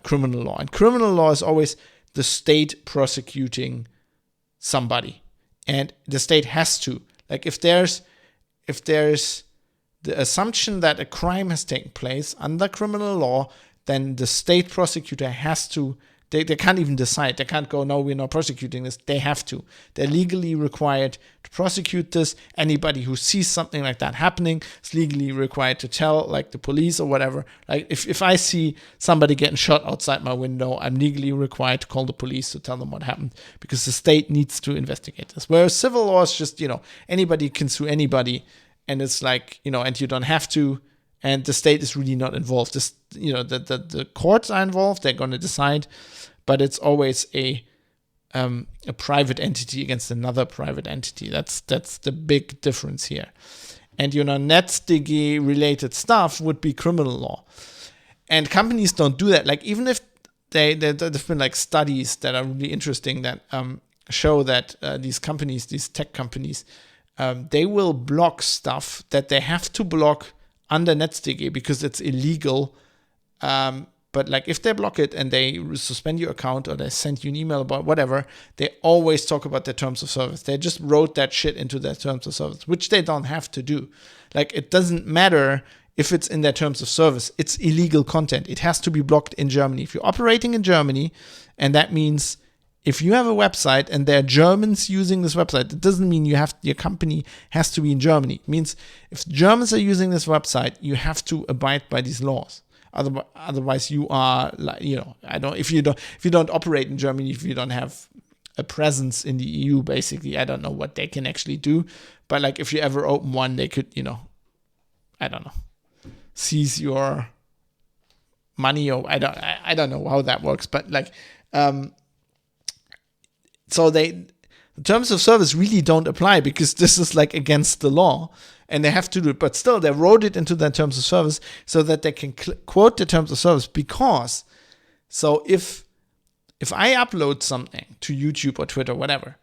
criminal law. And criminal law is always the state prosecuting somebody, and the state has to, like, if there's the assumption that a crime has taken place under criminal law, then the state prosecutor has to, they can't even decide. They can't go, no, we're not prosecuting this. They have to. They're legally required to prosecute this. Anybody who sees something like that happening is legally required to tell, like, the police or whatever. Like, if I see somebody getting shot outside my window, I'm legally required to call the police to tell them what happened, because the state needs to investigate this. Whereas civil law is just, anybody can sue anybody, and it's like, and you don't have to, and the state is really not involved. This, the courts are involved. They're going to decide, but it's always a private entity against another private entity. That's the big difference here. And NetzDG related stuff would be criminal law, and companies don't do that. Like, even if there've been like studies that are really interesting that show that these tech companies, they will block stuff that they have to block under NetzDG because it's illegal. But like, if they block it and they suspend your account or they send you an email about whatever, they always talk about their terms of service. They just wrote that shit into their terms of service, which they don't have to do. Like, it doesn't matter if it's in their terms of service. It's illegal content. It has to be blocked in Germany. If you're operating in Germany, and that means if you have a website and there are Germans using this website, it doesn't mean your company has to be in Germany. It means if Germans are using this website, you have to abide by these laws. Otherwise, you are, like, if you don't operate in Germany, if you don't have a presence in the EU, basically, I don't know what they can actually do. But like, if you ever open one, they could, I don't know, seize your money, or I don't know how that works. But like, so the terms of service really don't apply, because this is like against the law, and they have to do it. But still, they wrote it into their terms of service so that they can quote the terms of service. Because, so if I upload something to YouTube or Twitter, whatever,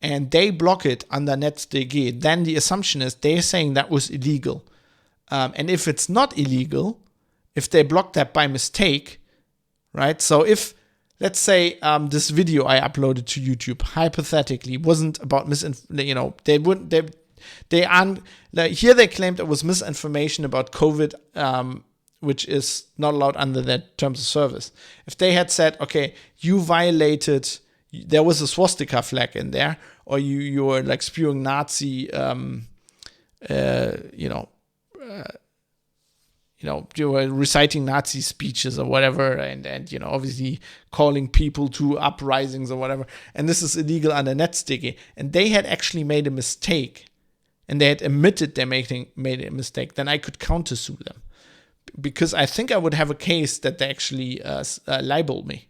and they block it under NetzDG, then the assumption is they're saying that was illegal. And if it's not illegal, if they block that by mistake, right? So if, let's say, this video I uploaded to YouTube hypothetically wasn't about here they claimed it was misinformation about COVID, which is not allowed under their terms of service. If they had said, okay, you violated, there was a swastika flag in there, or you were like spewing Nazi, you were reciting Nazi speeches or whatever, and obviously calling people to uprisings or whatever, and this is illegal under NetzDG, and they had actually made a mistake, and they had admitted they made a mistake, then I could countersue them, because I think I would have a case that they actually libel me.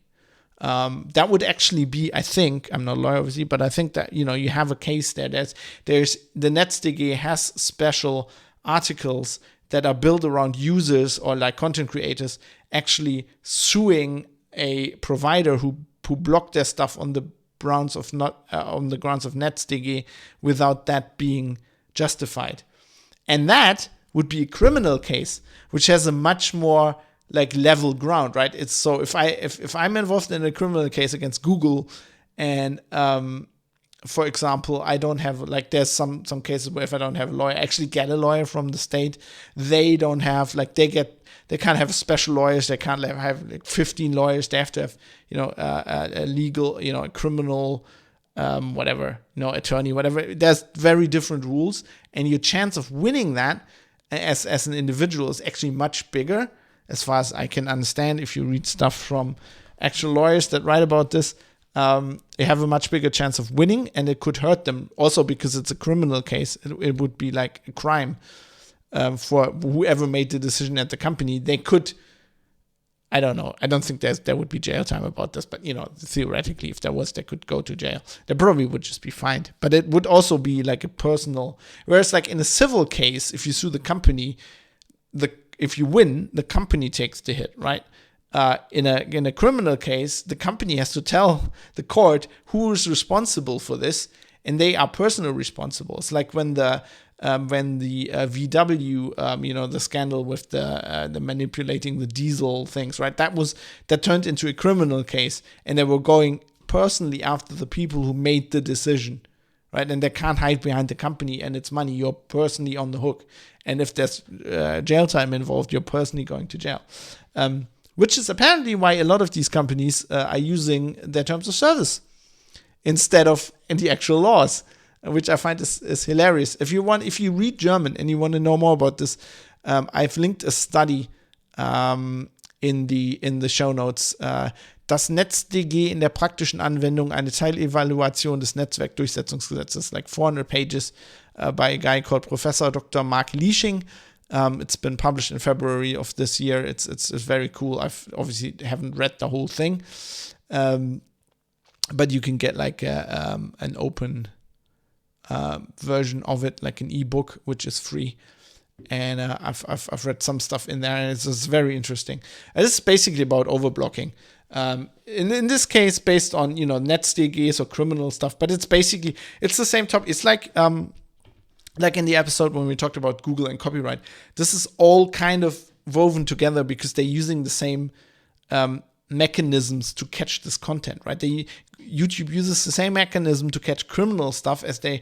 That would actually be, I think, I'm not a lawyer obviously, but I think that you have a case there. There's the NetzDG has special articles that are built around users or like content creators actually suing a provider who blocked their stuff on the grounds of NetzDG without that being justified. And that would be a criminal case, which has a much more like level ground, right? It's so if I'm involved in a criminal case against Google, and for example, I don't have, like, there's some cases where if I don't have a lawyer, I actually get a lawyer from the state. They don't have, like, they can't have special lawyers. They can't have like 15 lawyers. They have to have, a legal, a criminal, whatever, attorney, whatever. There's very different rules, and your chance of winning that as an individual is actually much bigger, as far as I can understand. If you read stuff from actual lawyers that write about this, they have a much bigger chance of winning, and it could hurt them also because it's a criminal case. It would be like a crime for whoever made the decision at the company. They could, I don't know. I don't think there would be jail time about this, but theoretically, if there was, they could go to jail. They probably would just be fined. But it would also be like a personal. Whereas, like in a civil case, if you sue the company, if you win, the company takes the hit, right? In a criminal case, the company has to tell the court who is responsible for this, and they are personally responsible. It's like when the VW, the scandal with the manipulating the diesel things, right? That turned into a criminal case, and they were going personally after the people who made the decision, right? And they can't hide behind the company and its money. You're personally on the hook, and if there's jail time involved, you're personally going to jail. Which is apparently why a lot of these companies are using their terms of service instead of in the actual laws, which I find is hilarious. If you read German and you want to know more about this, I've linked a study in the show notes. Das NetzDG in der praktischen Anwendung, eine Teilevaluation des Netzwerkdurchsetzungsgesetzes, like 400 pages by a guy called Professor Dr. Mark Liesching. It's been published in February of this year. It's very cool. I've obviously haven't read the whole thing, but you can get like an open version of it, like an ebook, which is free. And I've read some stuff in there, and it's very interesting. And this is basically about overblocking. In this case, based on NetzDGs or criminal stuff, but it's the same topic. It's like in the episode when we talked about Google and copyright, this is all kind of woven together because they're using the same mechanisms to catch this content, right? YouTube uses the same mechanism to catch criminal stuff as they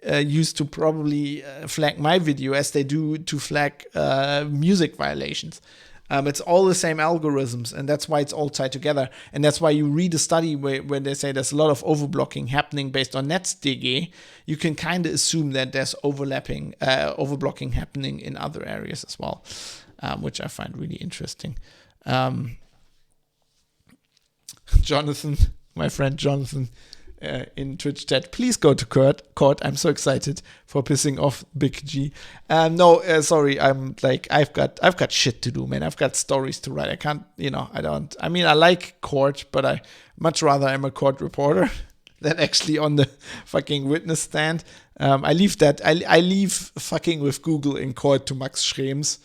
use to probably flag my video, as they do to flag music violations. It's all the same algorithms, and that's why it's all tied together. And that's why you read a study where they say there's a lot of overblocking happening based on NetzDG. You can kind of assume that there's overblocking happening in other areas as well, which I find really interesting. Jonathan, my friend Jonathan, in Twitch chat, please go to court. I'm so excited for pissing off Big G. Sorry. I've got shit to do, man. I've got stories to write. I can't, I like court, but I much rather am a court reporter than actually on the fucking witness stand. I leave fucking with Google in court to Max Schrems.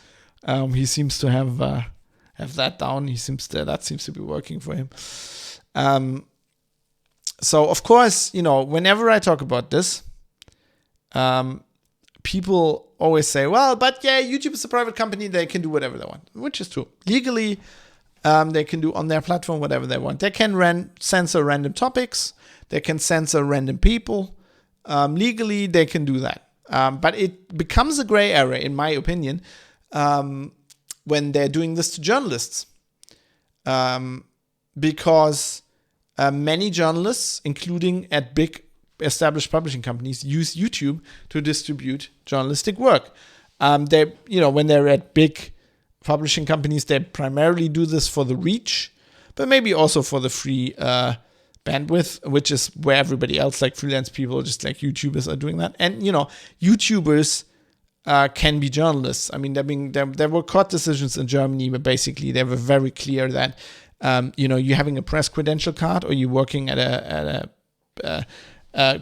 He seems to have that down. That seems to be working for him. So, of course, whenever I talk about this, people always say, well, but yeah, YouTube is a private company. They can do whatever they want, which is true. Legally, they can do on their platform whatever they want. They can censor random topics. They can censor random people. Legally, they can do that. But it becomes a gray area, in my opinion, when they're doing this to journalists. Because many journalists, including at big established publishing companies, use YouTube to distribute journalistic work. When they're at big publishing companies, they primarily do this for the reach, but maybe also for the free bandwidth, which is where everybody else, like freelance people, just like YouTubers, are doing that. And YouTubers can be journalists. I mean, there were court decisions in Germany, but basically they were very clear that you're having a press credential card or you're working at a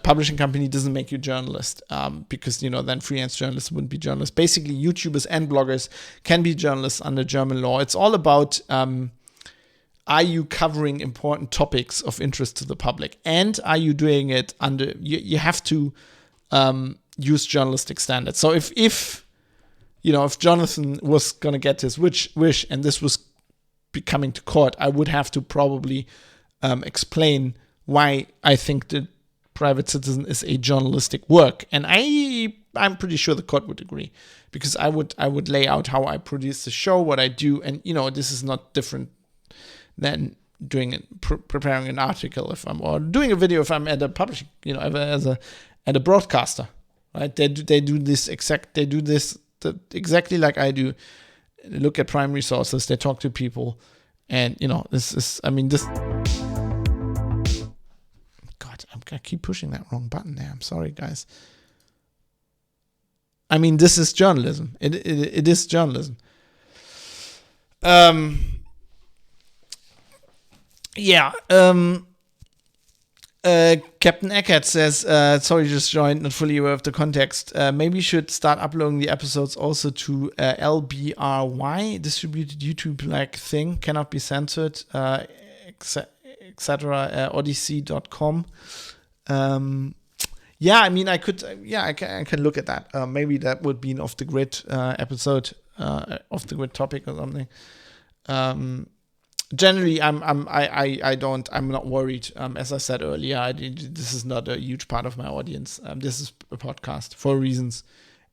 publishing company doesn't make you a journalist, because then freelance journalists wouldn't be journalists. Basically, YouTubers and bloggers can be journalists under German law. It's all about are you covering important topics of interest to the public, and are you doing it under? You have to use journalistic standards. So if Jonathan was gonna get his wish and this was coming to court, I would have to probably explain why I think that Private Citizen is a journalistic work, and I'm pretty sure the court would agree, because I would lay out how I produce the show, what I do, and this is not different than preparing an article or doing a video if I'm at a publishing, at a broadcaster, right? They do this exactly like I do. They look at primary sources, they talk to people, and this. God, I keep pushing that wrong button there. I'm sorry, guys. This is journalism. It is journalism. Captain Eckert says, sorry, just joined, not fully aware of the context. Maybe you should start uploading the episodes also to LBRY, distributed YouTube-like thing, cannot be censored, etc. Odyssey.com. I can look at that. Maybe that would be an off-the-grid episode, off-the-grid topic or something. Generally, I'm not worried. As I said earlier, this is not a huge part of my audience. This is a podcast for reasons,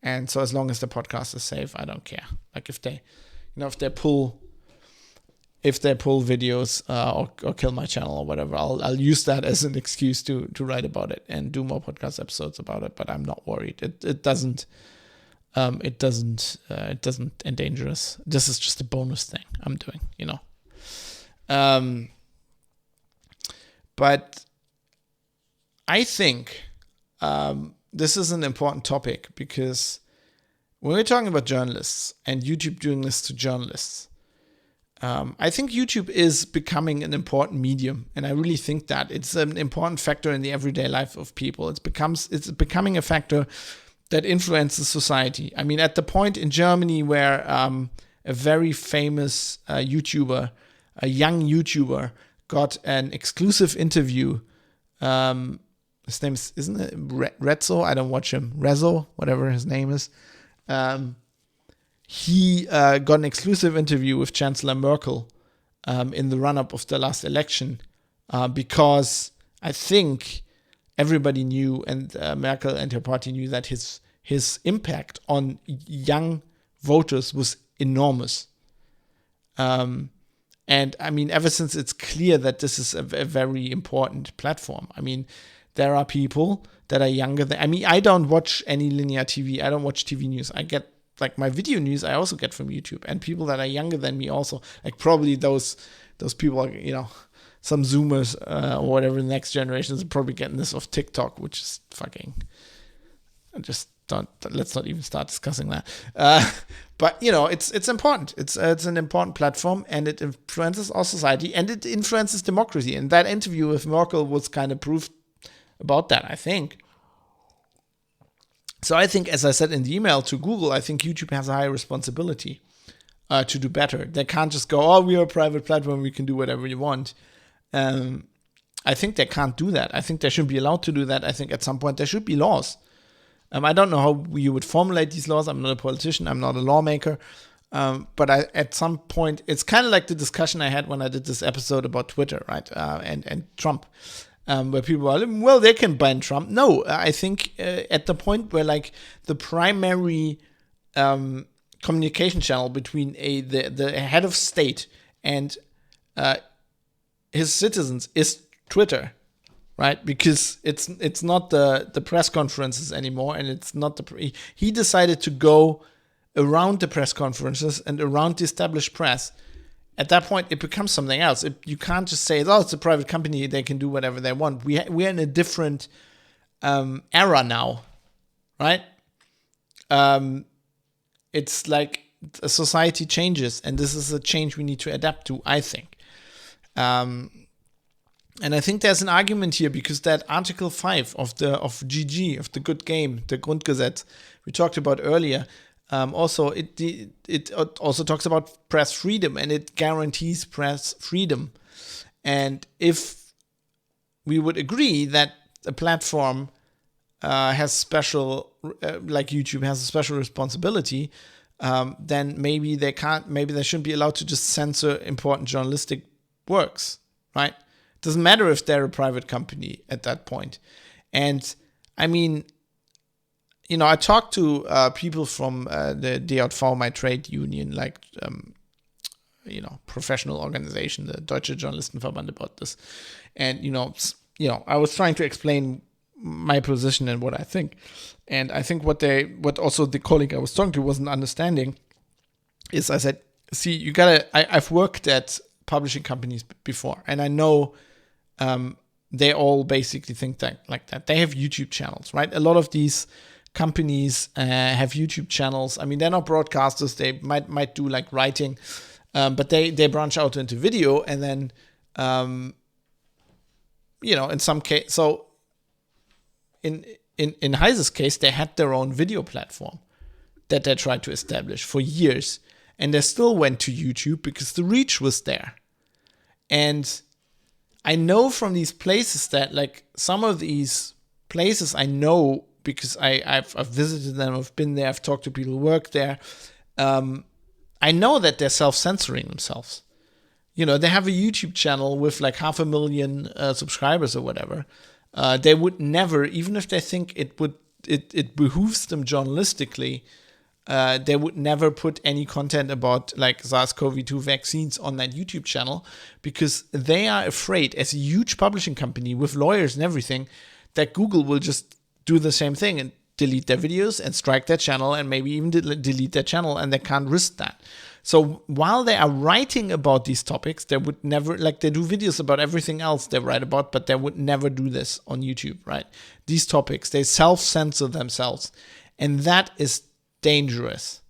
and so as long as the podcast is safe, I don't care. Like if they pull videos or kill my channel or whatever, I'll use that as an excuse to write about it and do more podcast episodes about it. But I'm not worried. It doesn't endanger us. This is just a bonus thing I'm doing, But I think this is an important topic, because when we're talking about journalists and YouTube doing this to journalists, I think YouTube is becoming an important medium, and I really think that it's an important factor in the everyday life of people. It's becoming a factor that influences society. At the point in Germany where a very famous YouTuber, a young YouTuber, got an exclusive interview. His name isn't it Rezzo? I don't watch him. Rezzo, whatever his name is. He got an exclusive interview with Chancellor Merkel in the run-up of the last election, because I think everybody knew, and Merkel and her party knew, that his impact on young voters was enormous. And ever since it's clear that this is a very important platform. There are people that are younger than, I don't watch any linear TV. I don't watch TV news. I get, my video news I also get from YouTube, and people that are younger than me also, probably those people are, some Zoomers or whatever, the next generations are probably getting this off TikTok, which is fucking, let's not even start discussing that. But it's important. It's an important platform, and it influences our society, and it influences democracy. And that interview with Merkel was kind of proof about that, I think. So I think, as I said in the email to Google, I think YouTube has a high responsibility to do better. They can't just go, we are a private platform, we can do whatever you want. I think they can't do that. I think they shouldn't be allowed to do that. I think at some point there should be laws. I don't know how you would formulate these laws. I'm not a politician. I'm not a lawmaker. But at some point, it's kind of like the discussion I had when I did this episode about Twitter, right? And Trump, where people are, well, they can ban Trump. No, I think at the point where the primary communication channel between the head of state and his citizens is Twitter. Right, because it's not the press conferences anymore, and it's not he decided to go around the press conferences and around the established press. At that point, it becomes something else. You can't just say, it's a private company, they can do whatever they want. We're in a different era now, right? It's like a society changes, and this is a change we need to adapt to, I think. And I think there's an argument here, because that Article 5 of GG, of the good game, the Grundgesetz, we talked about earlier, also it also talks about press freedom, and it guarantees press freedom. And if we would agree that a platform has special, like YouTube has a special responsibility, then maybe they shouldn't be allowed to just censor important journalistic works, right? Doesn't matter if they're a private company at that point. And I mean, I talked to people from the DJV, my trade union, like, professional organization, the Deutsche Journalistenverband, about this. And, I was trying to explain my position and what I think. And I think what also the colleague I was talking to wasn't understanding is, I said, see, I've worked at publishing companies before, and I know they all basically think that like that. They have YouTube channels, right? A lot of these companies have YouTube channels. I mean, they're not broadcasters. They might do like writing, but they branch out into video, and then in some case, so in Heise's case, they had their own video platform that they tried to establish for years, and they still went to YouTube because the reach was there. And I know from these places that, like, some of these places I know because I've visited them, I've been there, I've talked to people who work there. I know that they're self-censoring themselves. They have a YouTube channel with like 500,000 subscribers or whatever. They would never, even if they think it behooves them journalistically, they would never put any content about like SARS-CoV-2 vaccines on that YouTube channel, because they are afraid, as a huge publishing company with lawyers and everything, that Google will just do the same thing and delete their videos and strike their channel, and maybe even delete their channel, and they can't risk that. So while they are writing about these topics, they would never, like, they do videos about everything else they write about, but they would never do this on YouTube, right? These topics, they self-censor themselves. And that is dangerous.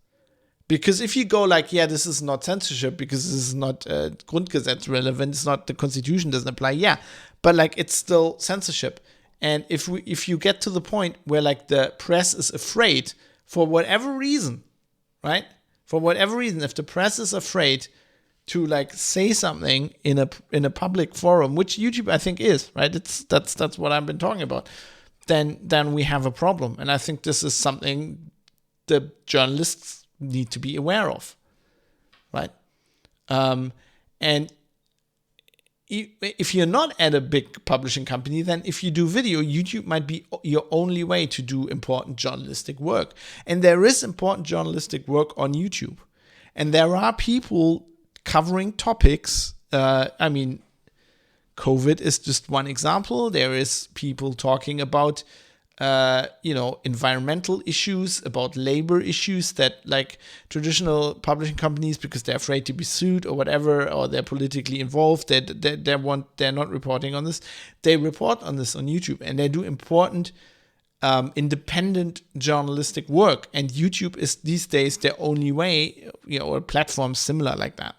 Because if you go like, yeah, this is not censorship because this is not Grundgesetz relevant, it's not, the Constitution doesn't apply, yeah, but like it's still censorship. And if you get to the point where like the press is afraid for whatever reason, right? For whatever reason, if the press is afraid to like say something in a public forum, which YouTube I think is, right? That's what I've been talking about. Then we have a problem, and I think this is something the journalists need to be aware of, right? And if you're not at a big publishing company, then if you do video, YouTube might be your only way to do important journalistic work. And there is important journalistic work on YouTube. And there are people covering topics. COVID is just one example. There is people talking about environmental issues, about labor issues that like traditional publishing companies, because they're afraid to be sued or whatever, or they're politically involved, they're not reporting on this. They report on this on YouTube, and they do important independent journalistic work. And YouTube is these days their only way, or platforms similar like that,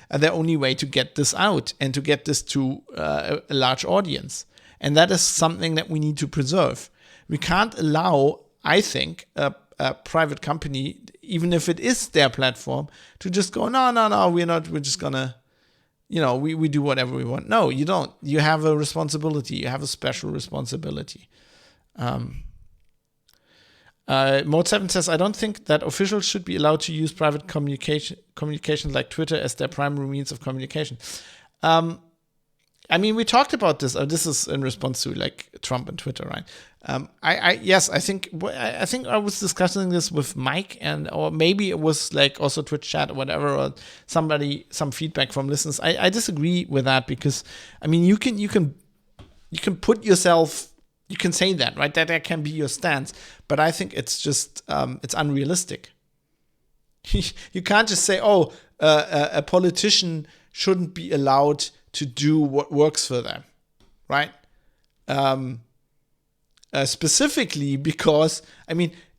their only way to get this out and to get this to a large audience. And that is something that we need to preserve. We can't allow, I think, a private company, even if it is their platform, to just go, no, we're not, we're just gonna, we do whatever we want. No, you don't. You have a responsibility. You have a special responsibility. Mode 7 says, I don't think that officials should be allowed to use private communication like Twitter as their primary means of communication. We talked about this. This is in response to like Trump and Twitter, right? I think I was discussing this with Mike, or maybe it was like also Twitch chat or whatever, or some feedback from listeners. I disagree with that, because you can put yourself, you can say that, right? That can be your stance, but I think it's just it's unrealistic. You can't just say, a politician shouldn't be allowed to do what works for them, right? Specifically because,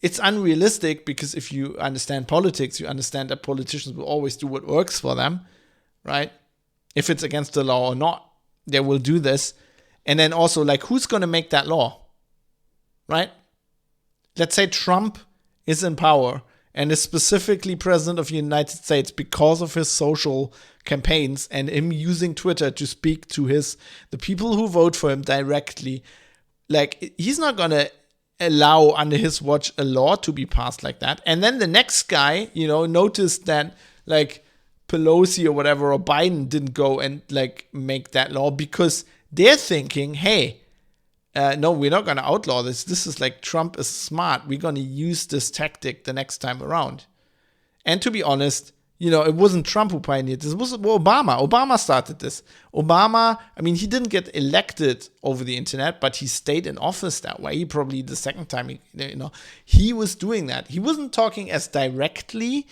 it's unrealistic, because if you understand politics, you understand that politicians will always do what works for them, right? If it's against the law or not, they will do this. And then also, like, who's going to make that law, right? Let's say Trump is in power and is specifically president of the United States because of his social campaigns and him using Twitter to speak to the people who vote for him directly. Like, he's not going to allow under his watch a law to be passed like that. And then the next guy, noticed that like Pelosi or whatever, or Biden didn't go and like make that law, because they're thinking, hey, no, we're not going to outlaw this. This is like, Trump is smart. We're going to use this tactic the next time around. And to be honest, it wasn't Trump who pioneered this. It was Obama. Obama started this. Obama, he didn't get elected over the internet, but he stayed in office that way. He probably the second time, he was doing that. He wasn't talking as directly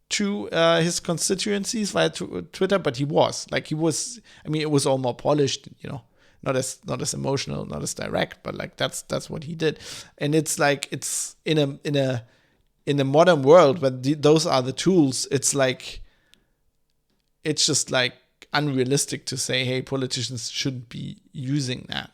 to his constituencies via Twitter, but he was. It was all more polished, not as emotional, not as direct, but like that's what he did. And it's like, it's in a modern world where those are the tools, it's just like unrealistic to say, hey, politicians shouldn't be using that,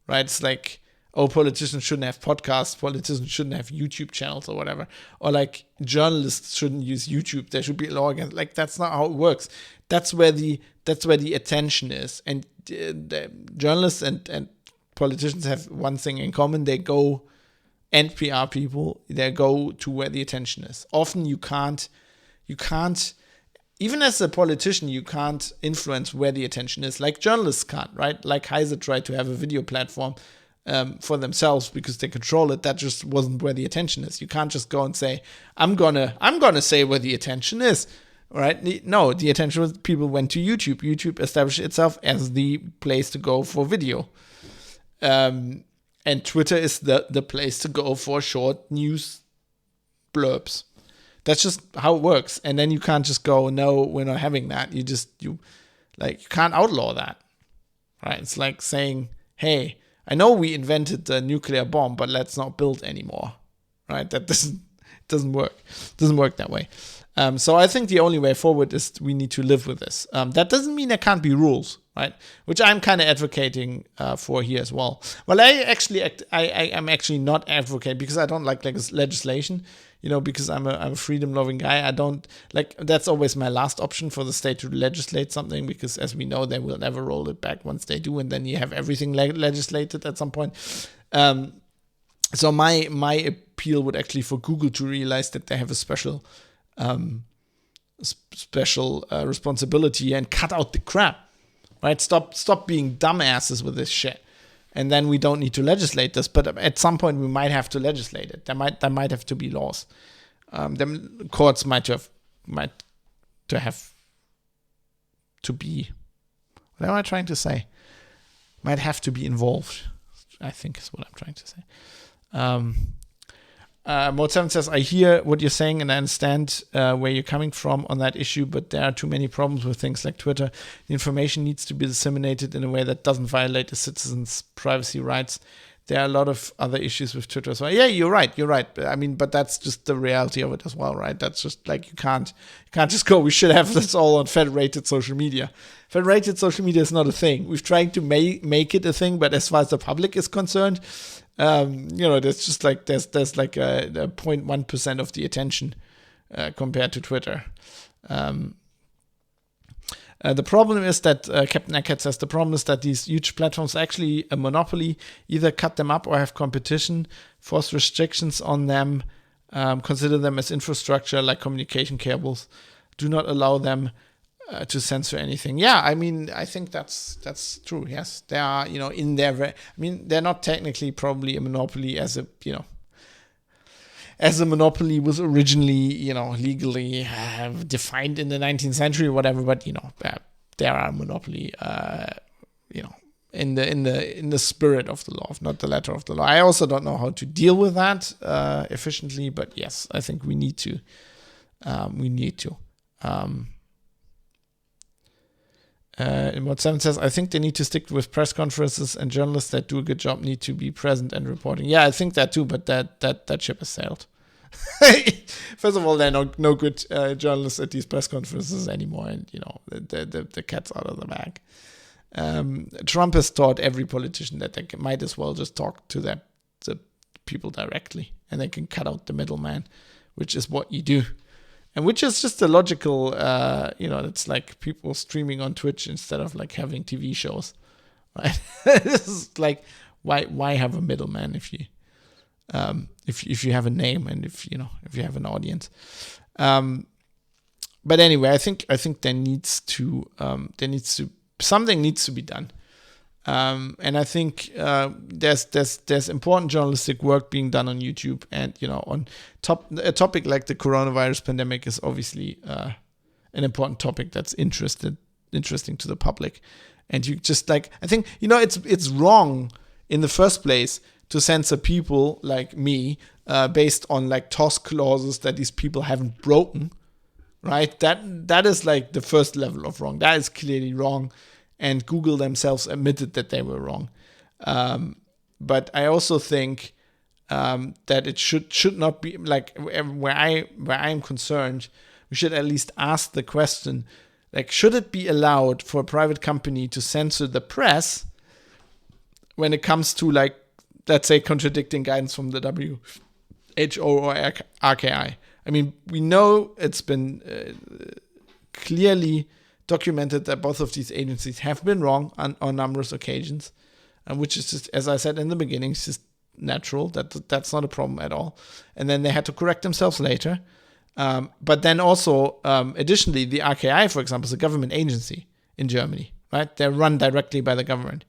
right? It's like, oh, politicians shouldn't have podcasts, politicians shouldn't have YouTube channels or whatever, or like journalists shouldn't use YouTube. There should be a law against. Like, that's not how it works. That's where the attention is, and the journalists and politicians have one thing in common: they go. And PR people, they go to where the attention is. Often you can't, even as a politician, you can't influence where the attention is. Like journalists can't, right? Like Heise tried to have a video platform for themselves because they control it. That just wasn't where the attention is. You can't just go and say, I'm gonna say where the attention is, right? No, the attention was, people went to YouTube. YouTube established itself as the place to go for video. And Twitter is the place to go for short news blurbs. That's just how it works. And then you can't just go, no, we're not having that. You can't outlaw that, right? It's like saying, hey, I know we invented the nuclear bomb, but let's not build anymore, right? That doesn't work. It doesn't work that way. So I think the only way forward is we need to live with this. That doesn't mean there can't be rules, right? Which I'm kind of advocating for here as well. Well, I'm actually not advocating because I don't like legislation, because I'm a freedom-loving guy. I don't like, that's always my last option, for the state to legislate something, because as we know, they will never roll it back once they do, and then you have everything legislated at some point. So my appeal would actually for Google to realize that they have a special responsibility and cut out the crap, right? Stop being dumbasses with this shit, and then we don't need to legislate this. But at some point, we might have to legislate it. There might have to be laws. The courts might have to be. What am I trying to say? Might have to be involved, I think is what I'm trying to say. Mode 7 says, I hear what you're saying and I understand where you're coming from on that issue, but there are too many problems with things like Twitter. The information needs to be disseminated in a way that doesn't violate the citizens' privacy rights. There are a lot of other issues with Twitter as well. Yeah, you're right. But that's just the reality of it as well, right? That's just like, you can't just go, we should have this all on federated social media. Federated social media is not a thing. We've tried to make it a thing, but as far as the public is concerned, there's just like there's like a 0.1% of the attention compared to Twitter. The problem is that Captain Eckert says the problem is that these huge platforms are actually a monopoly. Either cut them up or have competition, force restrictions on them, consider them as infrastructure like communication cables. Do not allow them to censor anything. Yeah, I think that's true. Yes, they are, in their. They're not technically probably a monopoly as a monopoly was originally, legally defined in the 19th century or whatever. But they are a monopoly. In the spirit of the law, not the letter of the law. I also don't know how to deal with that efficiently, but yes, I think we need to. What 7 says, I think they need to stick with press conferences, and journalists that do a good job need to be present and reporting. Yeah, I think that too, but that ship has sailed. First of all, there are no good journalists at these press conferences anymore, and the cat's out of the bag. Trump has taught every politician that they might as well just talk to the people directly, and they can cut out the middleman, which is what you do. And which is just a logical, it's like people streaming on Twitch instead of like having TV shows, right? This is like, why have a middleman if you have a name and if you have an audience. But anyway, I think something needs to be done. And I think there's important journalistic work being done on YouTube, and on a topic like the coronavirus pandemic is obviously an important topic that's interesting to the public. And you just I think it's wrong in the first place to censor people like me based on TOS clauses that these people haven't broken, right? That is the first level of wrong. That is clearly wrong. And Google themselves admitted that they were wrong. But I also think that it should not be where I am concerned. We should at least ask the question: should it be allowed for a private company to censor the press when it comes to let's say contradicting guidance from the WHO or RKI? I mean, we know it's been clearly documented that both of these agencies have been wrong on numerous occasions, which is just, as I said in the beginning, it's just natural. That's not a problem at all. And then they had to correct themselves later. But then also, additionally, the RKI, for example, is a government agency in Germany, right? They're run directly by the government.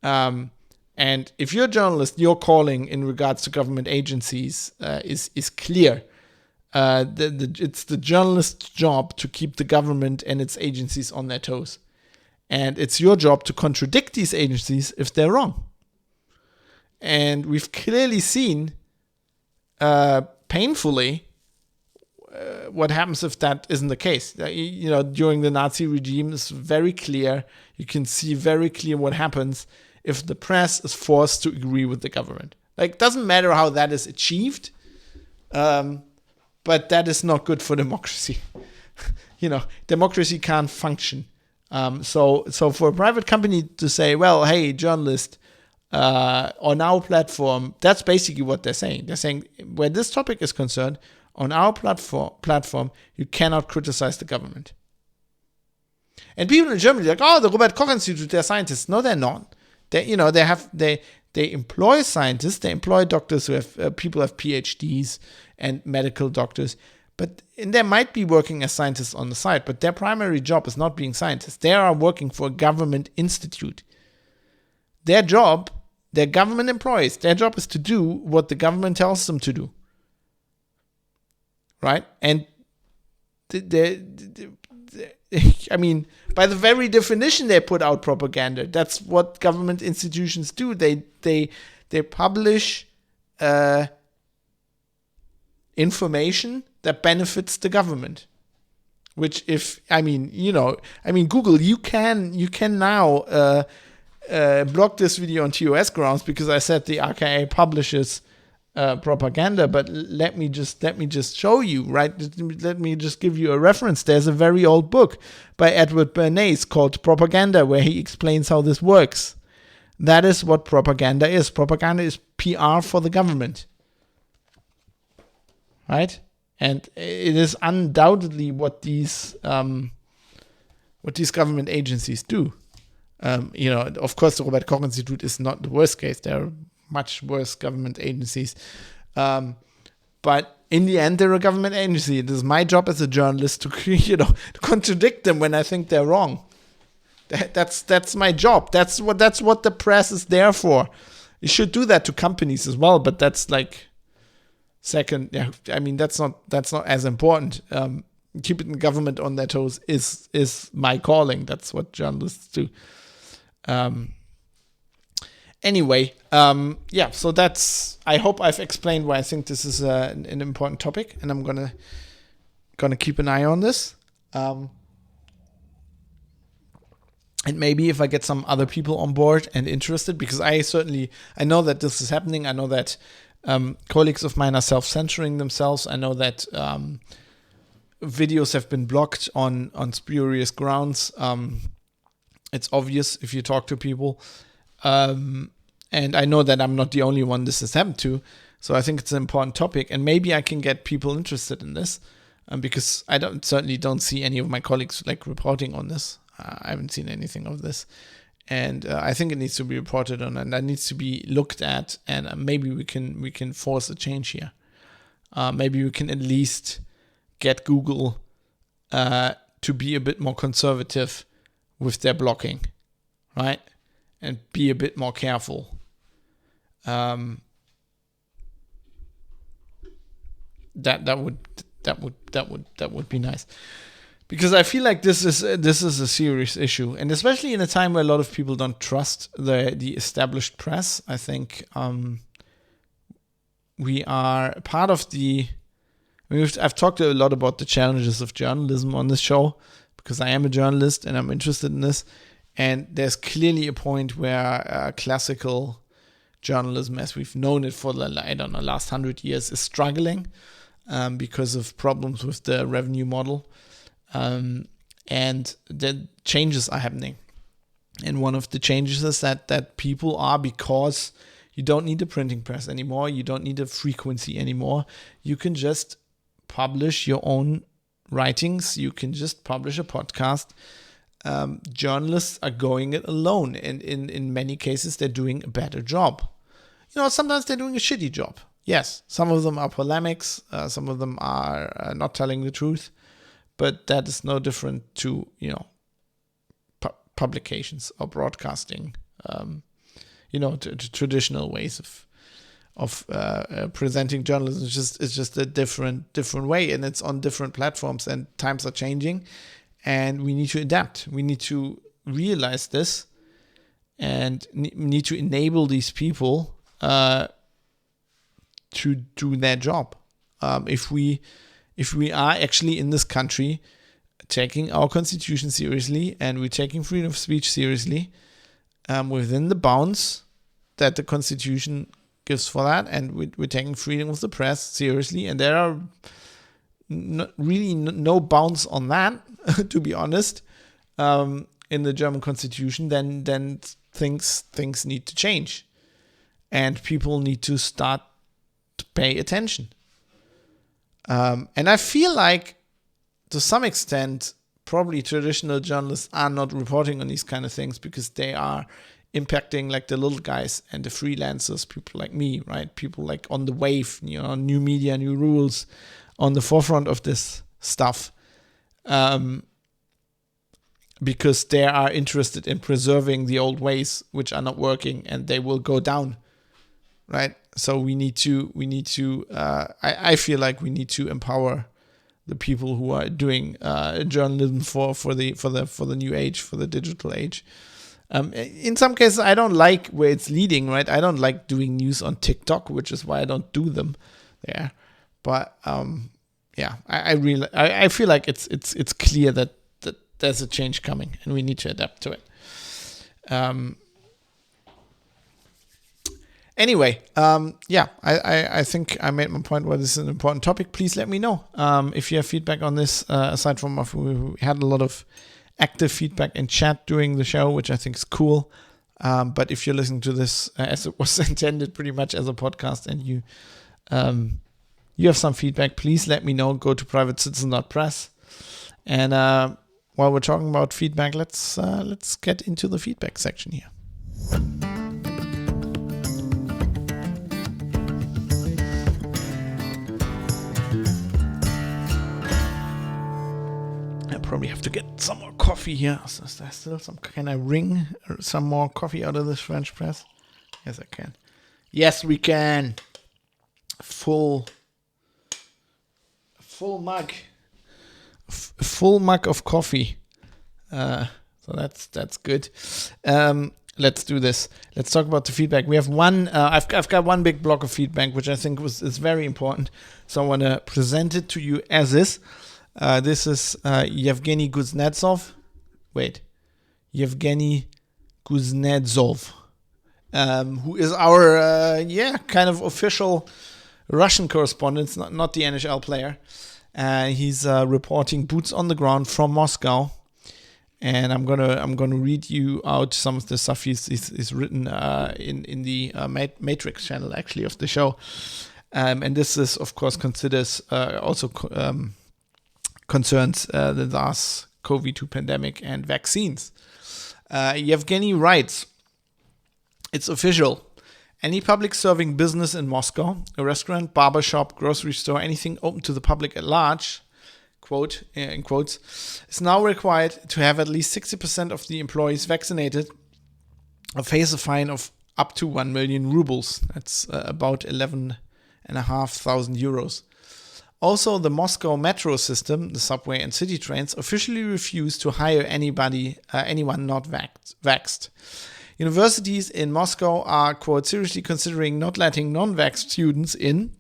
And if you're a journalist, your calling in regards to government agencies is clear. It's the journalist's job to keep the government and its agencies on their toes. And it's your job to contradict these agencies if they're wrong. And we've clearly seen, painfully, what happens if that isn't the case. During the Nazi regime, it's very clear. You can see very clear what happens if the press is forced to agree with the government. It doesn't matter how that is achieved. But that is not good for democracy. Democracy can't function. So for a private company to say, well, hey, journalist, on our platform, that's basically what they're saying. They're saying, where this topic is concerned, on our platform, you cannot criticize the government. And people in Germany are like, the Robert Koch Institute, they're scientists. No, they're not. They employ scientists, they employ doctors who have people have PhDs and medical doctors, and they might be working as scientists on the side, but their primary job is not being scientists. They are working for a government institute. Their job, they're government employees. Their job is to do what the government tells them to do, right? And I mean, by the very definition, they put out propaganda. That's what government institutions do. They publish information that benefits the government. Which, Google, you can now block this video on TOS grounds because I said the RKA publishes propaganda, but let me just show you, right? Let me just give you a reference. There's a very old book by Edward Bernays called Propaganda, where he explains how this works. That is what propaganda is. Propaganda is PR for the government, right? And it is undoubtedly what these government agencies do. Of course, the Robert Koch Institute is not the worst case. There are much worse government agencies. But in the end, they're a government agency. It is my job as a journalist to contradict them when I think they're wrong. That's my job. That's what the press is there for. You should do that to companies as well, but that's second. Yeah, I mean that's not as important. Keeping the government on their toes is my calling. That's what journalists do. Anyway, so that's. I hope I've explained why I think this is an important topic, and I'm gonna keep an eye on this. And maybe if I get some other people on board and interested, because I know that this is happening. I know that colleagues of mine are self-censoring themselves. I know that videos have been blocked on spurious grounds. It's obvious if you talk to people. And I know that I'm not the only one this has happened to. So I think it's an important topic. And maybe I can get people interested in this. Because I certainly don't see any of my colleagues reporting on this. I haven't seen anything of this. And I think it needs to be reported on, and that needs to be looked at. And maybe we can force a change here. Maybe we can at least get Google to be a bit more conservative with their blocking, right? and be a bit more careful. That would be nice, because I feel like this is a serious issue, and especially in a time where a lot of people don't trust the established press. I think we are part of the. I've talked a lot about the challenges of journalism on this show, because I am a journalist and I'm interested in this. And there's clearly a point where classical journalism, as we've known it for the last 100 years, is struggling because of problems with the revenue model, and the changes are happening. And one of the changes is that people are, because you don't need a printing press anymore, you don't need a frequency anymore. You can just publish your own writings. You can just publish a podcast. Journalists are going it alone, and in many cases they're doing a better job. Sometimes they're doing a shitty job. Yes, some of them are polemics, some of them are not telling the truth, but that is no different to publications or broadcasting. To traditional ways of presenting journalism. It's just a different way, and it's on different platforms, and times are changing, and we need to adapt. We need to realize this, and need to enable these people to do their job. If we are actually in this country taking our constitution seriously, and we're taking freedom of speech seriously, within the bounds that the constitution gives for that, and we're taking freedom of the press seriously, and there are no bounds on that, to be honest, in the German constitution, then things need to change, and people need to start to pay attention. And I feel like, to some extent, probably traditional journalists are not reporting on these kind of things because they are impacting like the little guys and the freelancers, people like me, right? People like on the wave, new media, new rules, on the forefront of this stuff, because they are interested in preserving the old ways, which are not working, and they will go down, right? So we need to. I feel like we need to empower the people who are doing journalism for the new age, for the digital age. In some cases, I don't like where it's leading, right? I don't like doing news on TikTok, which is why I don't do them there. But I feel like it's clear that there's a change coming, and we need to adapt to it. Anyway, I think I made my point why this is an important topic. Please let me know if you have feedback on this. Aside from we had a lot of active feedback in chat during the show, which I think is cool. But if you're listening to this as it was intended, pretty much as a podcast, and you have some feedback, please let me know. Go to privatecitizen.press. And while we're talking about feedback, let's get into the feedback section here. Probably have to get some more coffee here. Is there still some? Can I wring some more coffee out of this French press? Yes, I can. Yes, we can. Full mug. Full mug of coffee. So that's good. Let's do this. Let's talk about the feedback. We have one. I've got one big block of feedback, which I think is very important. So I want to present it to you as is. This is Yevgeny Kuznetsov. Yevgeny Kuznetsov, who is our kind of official Russian correspondent, not the NHL player. He's reporting boots on the ground from Moscow, and I'm gonna read you out some of the stuff he's written in the Matrix channel, actually, of the show. And this is, of course, considers also concerns the SARS-CoV-2 pandemic and vaccines. Yevgeny writes, "It's official. Any public serving business in Moscow, a restaurant, barber shop, grocery store, anything open to the public at large, quote, in quotes, is now required to have at least 60% of the employees vaccinated face a fine of up to 1 million rubles. That's about 11,500 euros. Also, the Moscow metro system, the subway and city trains, officially refused to hire anyone not vaxxed. Universities in Moscow are, quote, seriously considering not letting non-vaxxed students in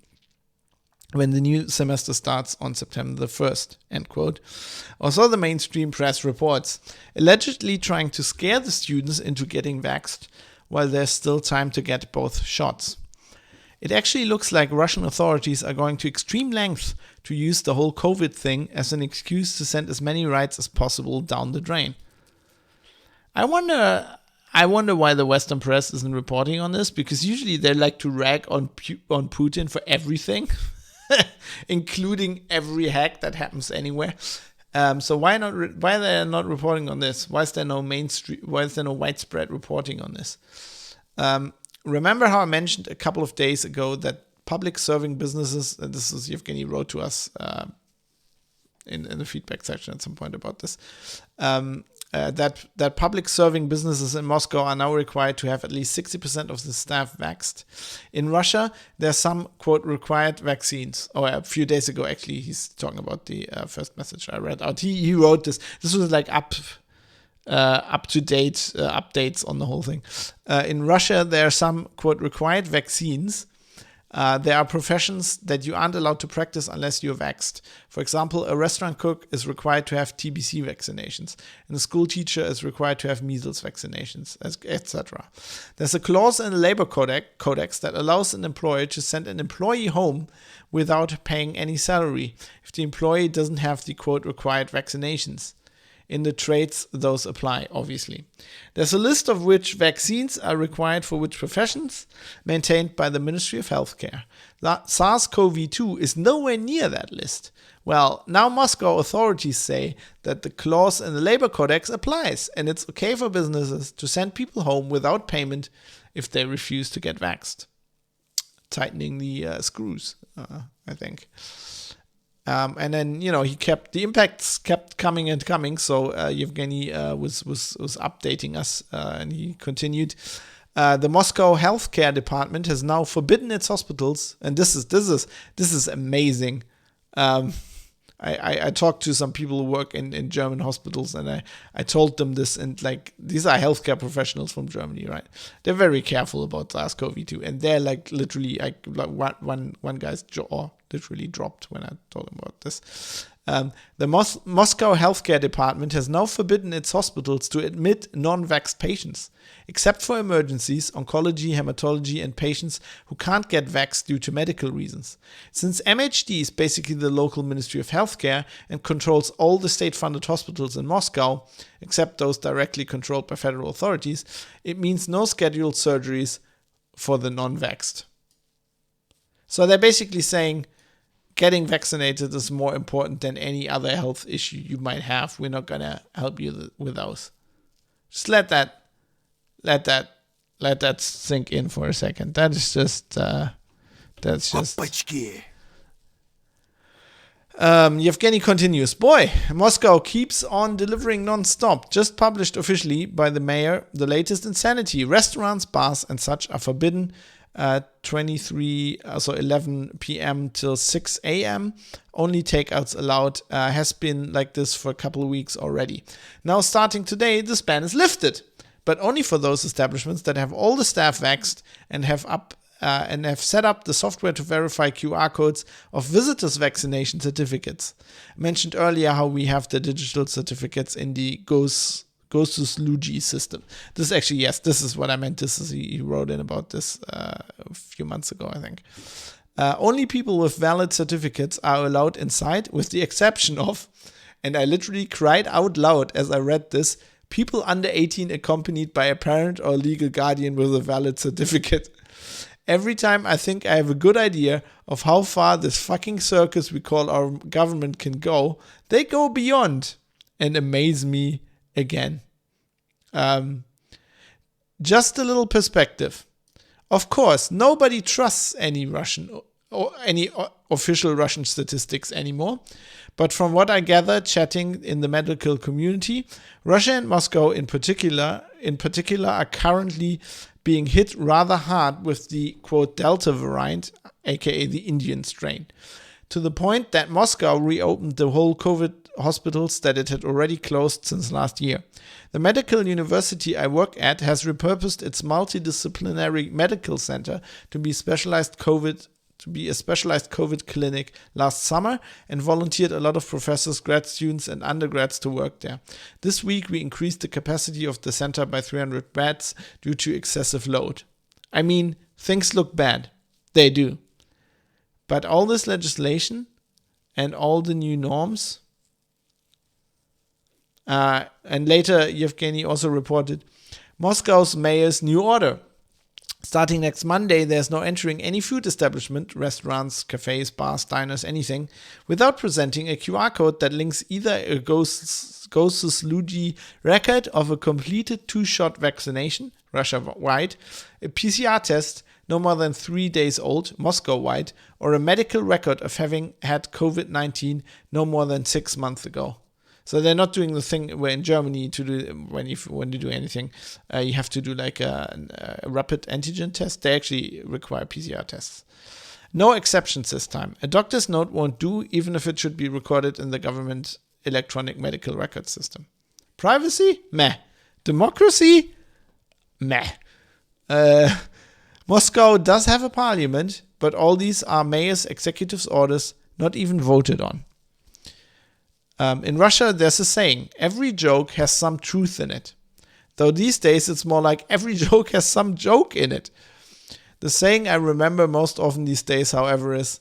when the new semester starts on September the 1st, end quote. Also, the mainstream press reports, allegedly trying to scare the students into getting vaxxed while there's still time to get both shots. It actually looks like Russian authorities are going to extreme lengths to use the whole COVID thing as an excuse to send as many rights as possible down the drain. I wonder why the Western press isn't reporting on this, because usually they like to rag on Putin for everything, including every hack that happens anywhere. So why they not reporting on this? Why is there no widespread reporting on this? Remember how I mentioned a couple of days ago that public serving businesses, and this is Yevgeny wrote to us in the feedback section at some point about this, that public serving businesses in Moscow are now required to have at least 60% of the staff vaxxed. In Russia, there's some, quote, required vaccines. Or a few days ago, actually, he's talking about the first message I read out. He wrote this. This was like up-to-date updates on the whole thing. In Russia, there are some, quote, required vaccines. There are professions that you aren't allowed to practice unless you're vaxxed. For example, a restaurant cook is required to have TBC vaccinations, and a school teacher is required to have measles vaccinations, etc. There's a clause in the labor codex that allows an employer to send an employee home without paying any salary if the employee doesn't have the, quote, required vaccinations. In the trades, those apply, obviously. There's a list of which vaccines are required for which professions, maintained by the Ministry of Healthcare. SARS-CoV-2 is nowhere near that list. Well, now Moscow authorities say that the clause in the labor codex applies, and it's okay for businesses to send people home without payment if they refuse to get vaxxed. Tightening the screws, I think. And then, the impacts kept coming and coming. So Yevgeny was updating us, and he continued. The Moscow healthcare department has now forbidden its hospitals, and this is amazing. I talked to some people who work in German hospitals, and I told them this, and like, these are healthcare professionals from Germany, right? They're very careful about SARS-CoV-2, and they're like literally, one guy's jaw literally dropped when I told him about this. The Moscow healthcare department has now forbidden its hospitals to admit non-vaxxed patients, except for emergencies, oncology, hematology, and patients who can't get vaxxed due to medical reasons. Since MHD is basically the local Ministry of Healthcare and controls all the state-funded hospitals in Moscow, except those directly controlled by federal authorities, it means no scheduled surgeries for the non-vaxxed. So they're basically saying, getting vaccinated is more important than any other health issue you might have. We're not gonna help you with those. Just let that sink in for a second. That is just Yevgeny continues. Boy, Moscow keeps on delivering non-stop. Just published officially by the mayor, the latest insanity. Restaurants, bars, and such are forbidden 11 p.m. till 6 a.m. Only takeouts allowed. Has been like this for a couple of weeks already. Now, starting today, this ban is lifted, but only for those establishments that have all the staff vaxxed and have set up the software to verify QR codes of visitors' vaccination certificates. I mentioned earlier how we have the digital certificates in the goes to Sluji system. This is actually, yes, this is what I meant. He wrote in about this a few months ago, I think. Only people with valid certificates are allowed inside, with the exception of, and I literally cried out loud as I read this, people under 18 accompanied by a parent or legal guardian with a valid certificate. Every time I think I have a good idea of how far this fucking circus we call our government can go, they go beyond and amaze me again. Just a little perspective. Of course, nobody trusts any Russian or any official Russian statistics anymore. But from what I gather, chatting in the medical community, Russia and Moscow in particular are currently being hit rather hard with the, quote, Delta variant, aka the Indian strain, to the point that Moscow reopened the whole COVID hospitals that it had already closed since last year. The medical university I work at has repurposed its multidisciplinary medical center to be a specialized COVID clinic last summer and volunteered a lot of professors, grad students, and undergrads to work there. This week, we increased the capacity of the center by 300 beds due to excessive load. I mean, things look bad. They do. But all this legislation and all the new norms, and later Yevgeny also reported Moscow's mayor's new order. Starting next Monday, there's no entering any food establishment, restaurants, cafes, bars, diners, anything, without presenting a QR code that links either a Gosluji record of a completed 2-shot vaccination, Russia-wide, a PCR test no more than 3 days old, Moscow-wide, or a medical record of having had COVID-19 no more than 6 months ago. So they're not doing the thing where in Germany to do when you do anything, you have to do like a rapid antigen test. They actually require PCR tests. No exceptions this time. A doctor's note won't do, even if it should be recorded in the government electronic medical record system. Privacy? Meh. Democracy? Meh. Moscow does have a parliament, but all these are mayor's executive orders, not even voted on. In Russia, there's a saying, every joke has some truth in it. Though these days, it's more like every joke has some joke in it. The saying I remember most often these days, however, is,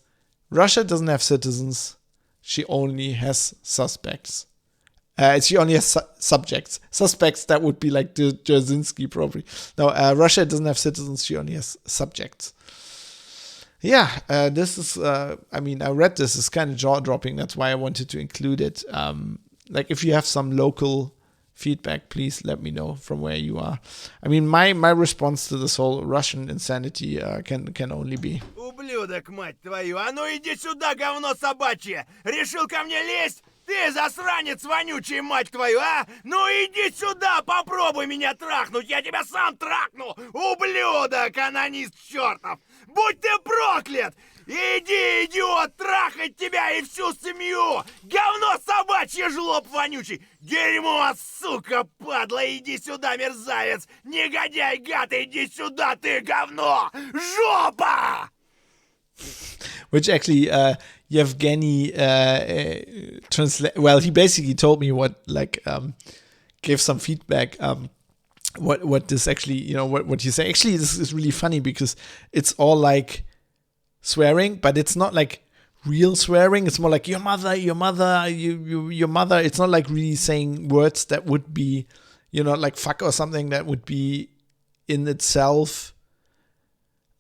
Russia doesn't have citizens, she only has suspects. She only has subjects. Suspects, that would be like Dzerzhinsky probably. No, Russia doesn't have citizens, she only has subjects. Yeah, this is, I read this, it's kind of jaw-dropping, that's why I wanted to include it. Like, if you have some local feedback, please let me know from where you are. I mean, my response to this whole Russian insanity can only be... Ублюдок, мать твою, а ну иди сюда, говно собачье! Решил ко мне лезть? Ты засранец вонючий, мать твою, а? Ну иди сюда, попробуй меня трахнуть, я тебя сам трахну! Ублюдок, анонист чертов! Будь ты проклят! Иди, идиот, трахать тебя и всю семью! Говно собачье, жлоб вонючий! Дерьмо, сука, падла, иди сюда, мерзавец! Негодяй, гад, иди сюда, ты говно! Жопа! Which actually, Yevgeny he basically told me gave some feedback, what this actually, what you say. Actually, this is really funny because it's all like swearing, but it's not like real swearing. It's more like your mother, your mother. It's not like really saying words that would be, like fuck or something that would be in itself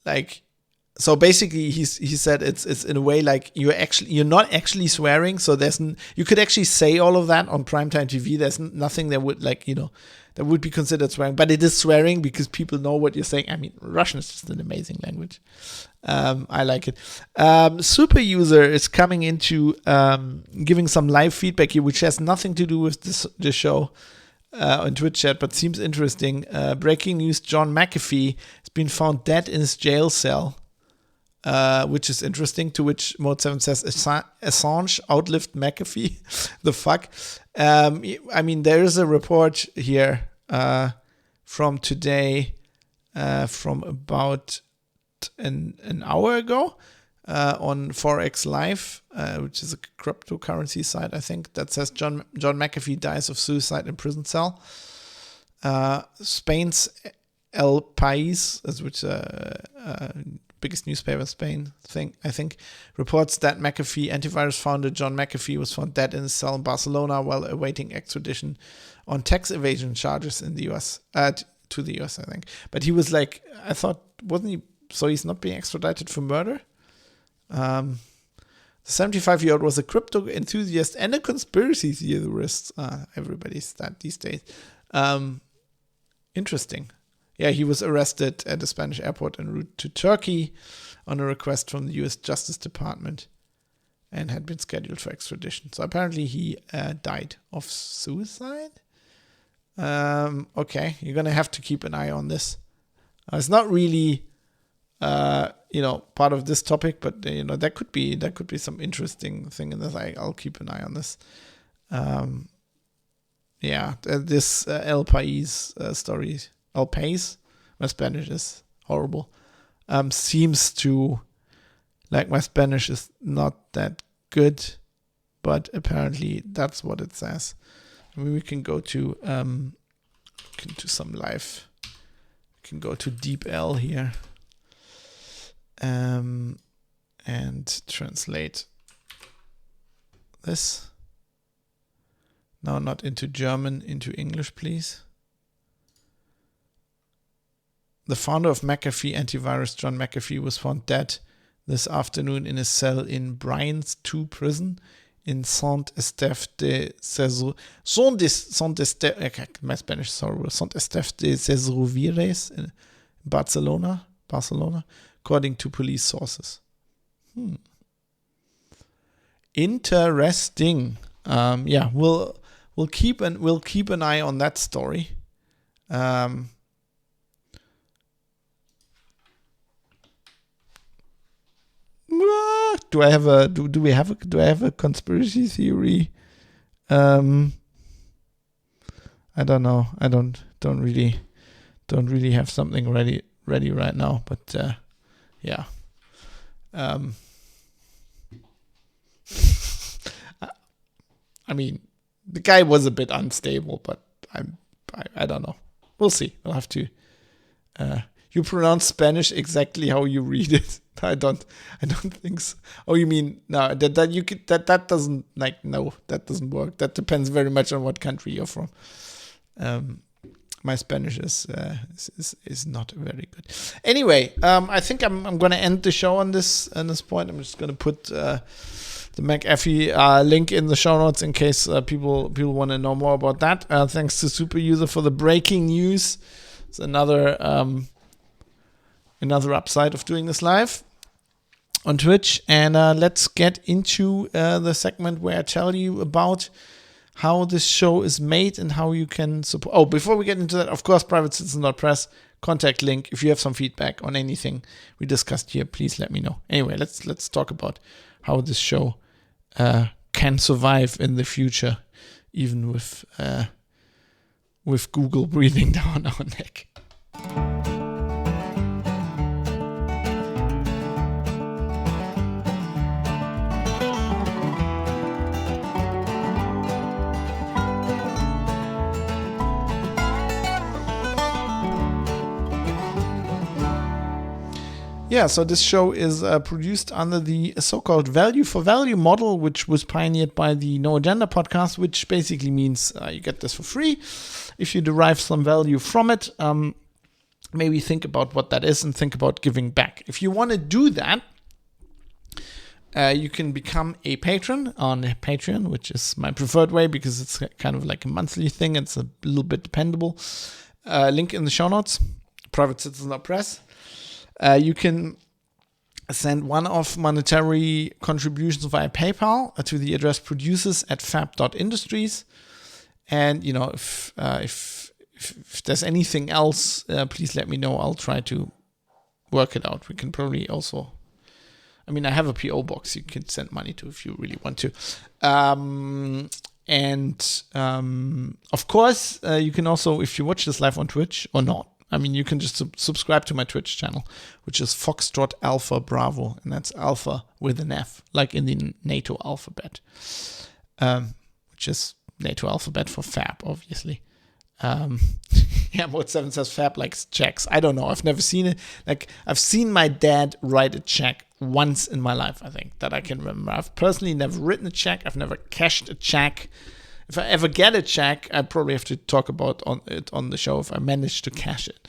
like. So basically, he said it's in a way like you're not actually swearing. So you could actually say all of that on primetime TV. There's nothing that would that would be considered swearing, but it is swearing because people know what you're saying. I mean, Russian is just an amazing language. I like it. Super User is coming into giving some live feedback here, which has nothing to do with this show on Twitch chat, but seems interesting. Breaking news: John McAfee has been found dead in his jail cell. Which is interesting, to which Mode 7 says Assange outlived McAfee. The fuck? There is a report here from today, from about an hour ago, on Forex Live, which is a cryptocurrency site, I think, that says John McAfee dies of suicide in prison cell. Spain's El País, which biggest newspaper in Spain, I think, reports that McAfee antivirus founder John McAfee was found dead in his cell in Barcelona while awaiting extradition on tax evasion charges in the US, to the US, I think. But he was like, I thought, wasn't he? So he's not being extradited for murder? The 75-year-old was a crypto enthusiast and a conspiracy theorist. Everybody's that these days. Interesting. Yeah, he was arrested at a Spanish airport en route to Turkey on a request from the U.S. Justice Department. and had been scheduled for extradition. So apparently he died of suicide. Okay, you're gonna have to keep an eye on this. It's not really, part of this topic, but that could be some interesting thing in this. I'll keep an eye on this. This El País story, El País, my Spanish is horrible. Seems to, like, my Spanish is not that good, but apparently that's what it says. I mean, we can go to some live. We can go to Deep L here, and translate this. No, not into German, into English, please. The founder of McAfee antivirus, John McAfee, was found dead this afternoon in a cell in Bryans 2 prison in Saint-Estèphe de Cesrovires in Barcelona, according to police sources. Interesting. We'll keep an eye on that story. Do I have a conspiracy theory? I don't know. I don't really have something ready right now, but yeah. I mean, the guy was a bit unstable, but I don't know. We'll see. We'll have to. You pronounce Spanish exactly how you read it. I don't think so. Oh, you mean no? That doesn't that doesn't work. That depends very much on what country you're from. My Spanish is not very good. Anyway, I think I'm gonna end the show on this point. I'm just gonna put the McAfee link in the show notes in case people want to know more about that. Thanks to Super User for the breaking news. It's another upside of doing this live on Twitch. And let's get into the segment where I tell you about how this show is made and how you can support. Oh, before we get into that, of course, privatecitizen.press, contact link. If you have some feedback on anything we discussed here, please let me know. Anyway, let's talk about how this show can survive in the future, even with Google breathing down our neck. Yeah, so this show is produced under the so-called value for value model, which was pioneered by the No Agenda podcast, which basically means you get this for free if you derive some value from it. Maybe think about what that is and think about giving back. If you want to do that, you can become a patron on Patreon, which is my preferred way because it's kind of like a monthly thing. It's a little bit dependable. Link in the show notes, privatecitizen.press. You can send one-off monetary contributions via PayPal to the address producers@fab.industries. And, if there's anything else, please let me know. I'll try to work it out. We can probably also, I have a PO box you can send money to if you really want to. Of course, you can also, if you watch this live on Twitch or not, you can just subscribe to my Twitch channel, which is Foxtrot Alpha Bravo, and that's Alpha with an F, like in the NATO alphabet, which is NATO alphabet for Fab, obviously. Mode 7 says Fab likes checks. I don't know. I've never seen it. Like, I've seen my dad write a check once in my life, I think, that I can remember. I've personally never written a check. I've never cashed a check. If I ever get a check, I probably have to talk about it on the show if I manage to cash it,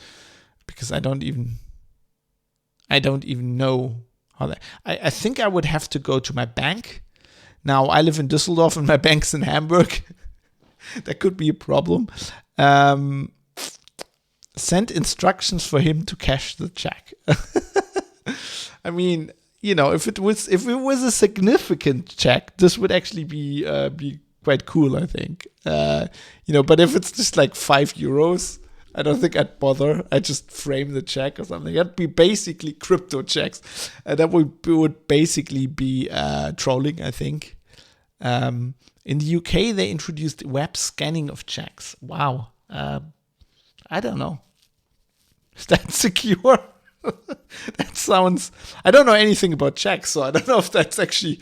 because I don't even know how that. I think I would have to go to my bank. Now I live in Düsseldorf and my bank's in Hamburg. That could be a problem. Send instructions for him to cash the check. if it was a significant check, this would actually be quite cool, I think. But if it's just like €5, I don't think I'd bother. I'd just frame the check or something. That'd be basically crypto checks. That would basically be trolling, I think. In the UK, they introduced web scanning of checks. Wow. I don't know. Is that secure? That sounds... I don't know anything about checks, so I don't know if that's actually...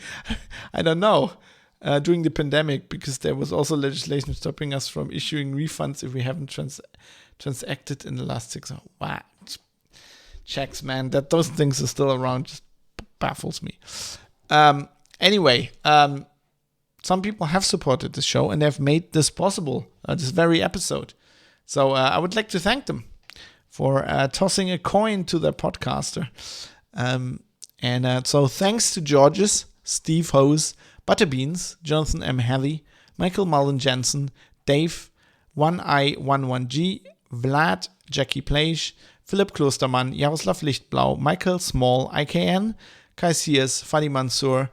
I don't know. During the pandemic, because there was also legislation stopping us from issuing refunds if we haven't transacted in the last 6 hours. Wow. Checks, man. That those things are still around just baffles me. Anyway, some people have supported the show and have made this possible, this very episode. So I would like to thank them for tossing a coin to their podcaster. So thanks to Georges, Steve Hose, Butterbeans, Jonathan M. Heathy, Michael Mullen Jensen, Dave, 1i11g, Vlad, Jackie Plage, Philipp Klostermann, Jaroslav Lichtblau, Michael Small, IKN, Kai Sears, Fadi Mansour,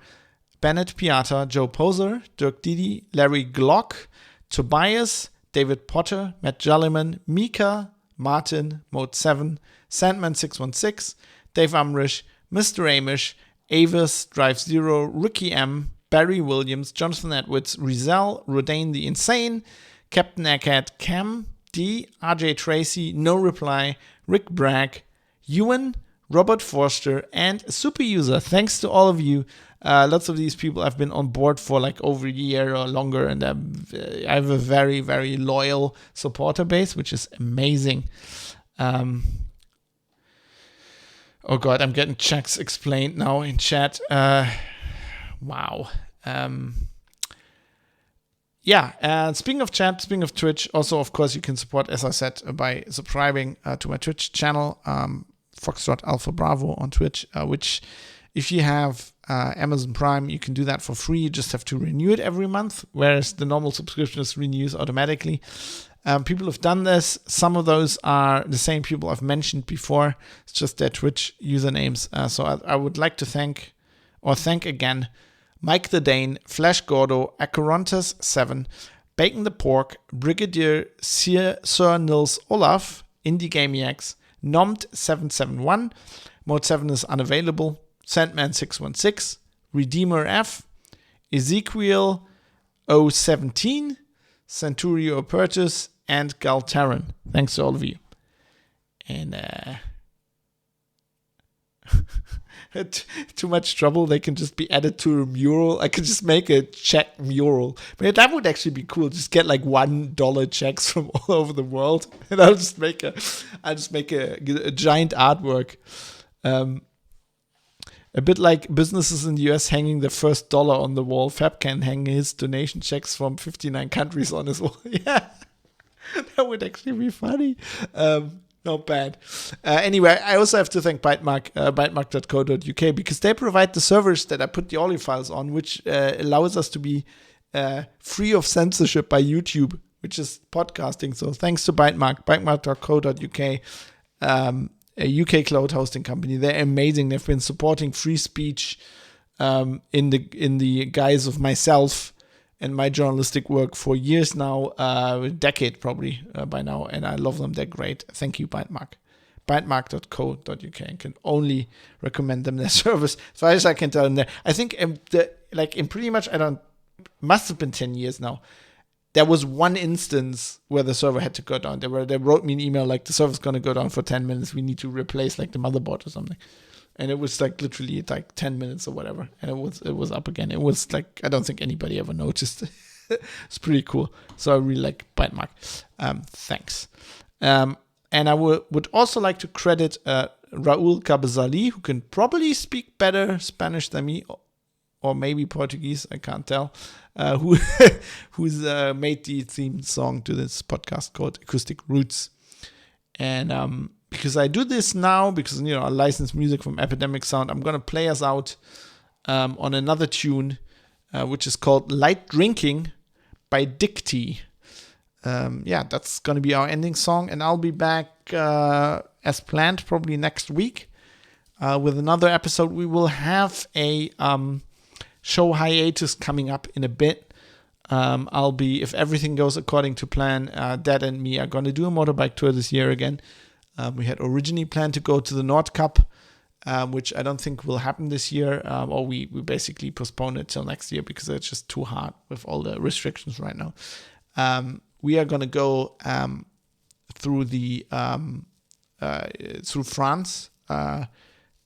Bennett Piata, Joe Poser, Dirk Didi, Larry Glock, Tobias, David Potter, Matt Jolliman, Mika, Martin, Mode 7, Sandman616, Dave Umrish, Mr. Amish, Avis, Drive Zero, Ricky M, Barry Williams, Jonathan Edwards, Rizal, Rodane the Insane, Captain Eckhead, Cam, D, RJ Tracy, No Reply, Rick Bragg, Ewan, Robert Forster, and Super User. Thanks to all of you. Lots of these people have been on board for like over a year or longer, and I have a very, very loyal supporter base, which is amazing. Oh God, I'm getting checks explained now in chat. Wow. Speaking of chat, speaking of Twitch, also, of course, you can support, as I said, by subscribing to my Twitch channel, Foxtrot Alpha Bravo on Twitch, which if you have Amazon Prime, you can do that for free. You just have to renew it every month, whereas the normal subscription renews automatically. People have done this. Some of those are the same people I've mentioned before. It's just their Twitch usernames. So I would like to thank again Mike the Dane, Flash Gordo, Acarontas7, Bacon the Pork, Brigadier Sir Nils Olaf, Indie Gamiacs, Nomt771, Mode 7 is unavailable, Sandman616, Redeemer F, Ezekiel 017, Centurio Apertus, and Galtaran. Thanks to all of you. And too much trouble, they can just be added to a mural. I could just make a check mural. But that would actually be cool. Just get like $1 checks from all over the world, and I'll just make a giant artwork. A bit like businesses in the US hanging the first dollar on the wall. Fab can hang his donation checks from 59 countries on his wall. Yeah, that would actually be funny. Not bad. Anyway, I also have to thank Bytemark, bytemark.co.uk, because they provide the servers that I put the audio files on, which allows us to be free of censorship by YouTube, which is podcasting. So thanks to Bytemark, bytemark.co.uk, a UK cloud hosting company. They're amazing. They've been supporting free speech in the guise of myself and my journalistic work for years now, a decade probably by now, and I love them. They're great. Thank you, Bytemark. Bytemark.co.uk. I can only recommend them their service as far as I can tell them there. I think in pretty much, must have been 10 years now, there was one instance where the server had to go down. They wrote me an email like, the server's going to go down for 10 minutes. We need to replace like the motherboard or something. And it was like literally like 10 minutes or whatever. And it was up again. It was like, I don't think anybody ever noticed. It's pretty cool. So I really like Bytemark. Thanks. And I would also like to credit Raul Cabezali, who can probably speak better Spanish than me, or maybe Portuguese, I can't tell, who's made the theme song to this podcast called Acoustic Roots. And because I do this now, because I license music from Epidemic Sound, I'm going to play us out on another tune, which is called Light Drinking by Dicty. That's going to be our ending song, and I'll be back as planned probably next week. with another episode. We will have a show hiatus coming up in a bit. I'll be, if everything goes according to plan, Dad and me are going to do a motorbike tour this year again. We had originally planned to go to the Nord Cup, which I don't think will happen this year, or we basically postponed it till next year because it's just too hard with all the restrictions right now. We are going to go through through France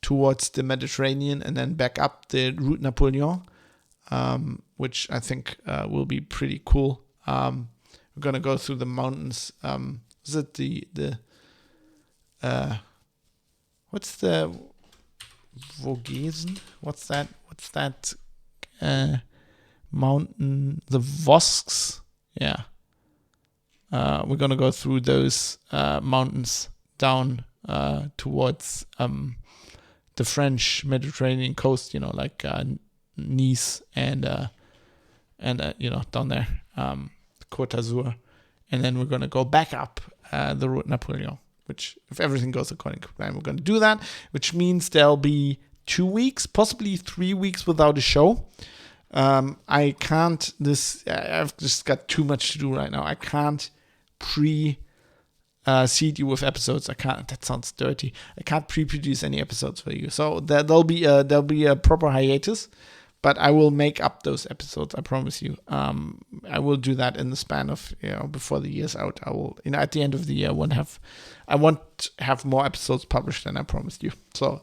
towards the Mediterranean and then back up the Route Napoleon, which I think will be pretty cool. We're going to go through the mountains. Is it the what's the Vogesen? What's that mountain? The Vosges? Yeah. We're gonna go through those mountains down towards the French Mediterranean coast. Like Nice and down there, Côte d'Azur, and then we're gonna go back up the Route Napoleon. Which, if everything goes according to plan, we're going to do that, which means there'll be 2 weeks, possibly 3 weeks without a show. I've just got too much to do right now. I can't seed you with episodes. That sounds dirty. I can't pre-produce any episodes for you. So there'll be a proper hiatus, but I will make up those episodes. I promise you. I will do that in the span of, before the year's out. I will, at the end of the year, I won't have more episodes published than I promised you. So,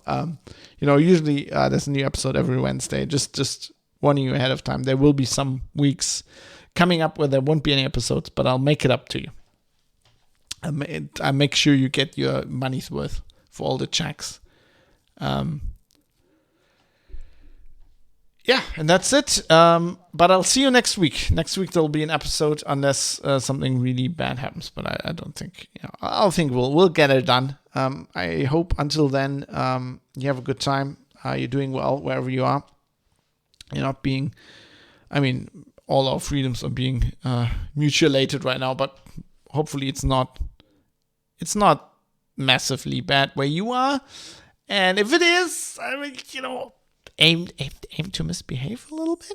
usually there's a new episode every Wednesday. Just warning you ahead of time. There will be some weeks coming up where there won't be any episodes, but I'll make it up to you. I make sure you get your money's worth for all the checks. Yeah, and that's it. But I'll see you next week. Next week there'll be an episode unless something really bad happens. But I don't think. I think we'll get it done. I hope until then you have a good time. You're doing well wherever you are. You're not being. All our freedoms are being mutilated right now. But hopefully it's not. It's not massively bad where you are. And if it is, aim to misbehave a little bit.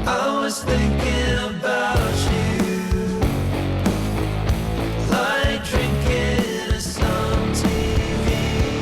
I was thinking about you, like drinking some TV.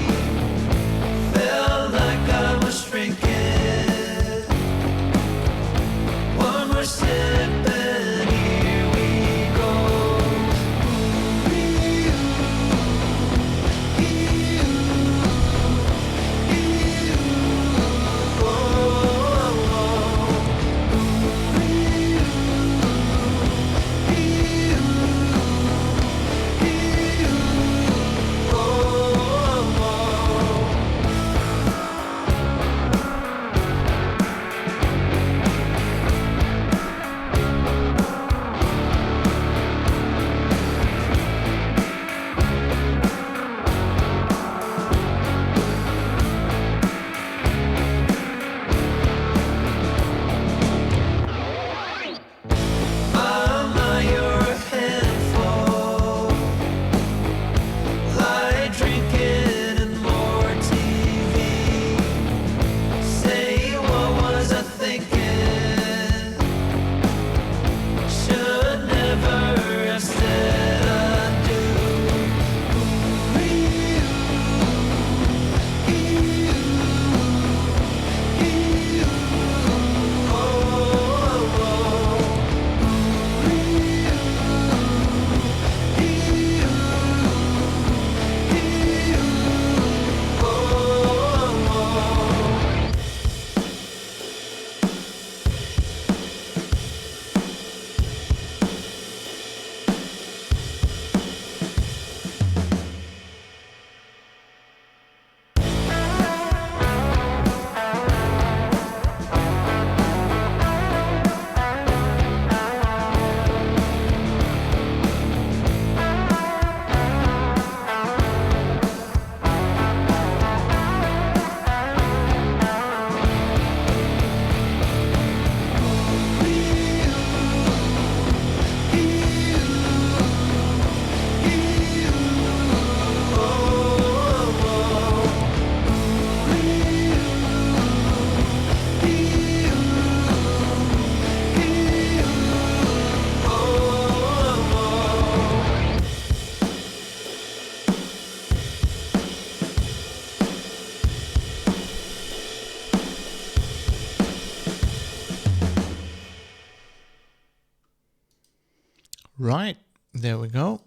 Right, there we go.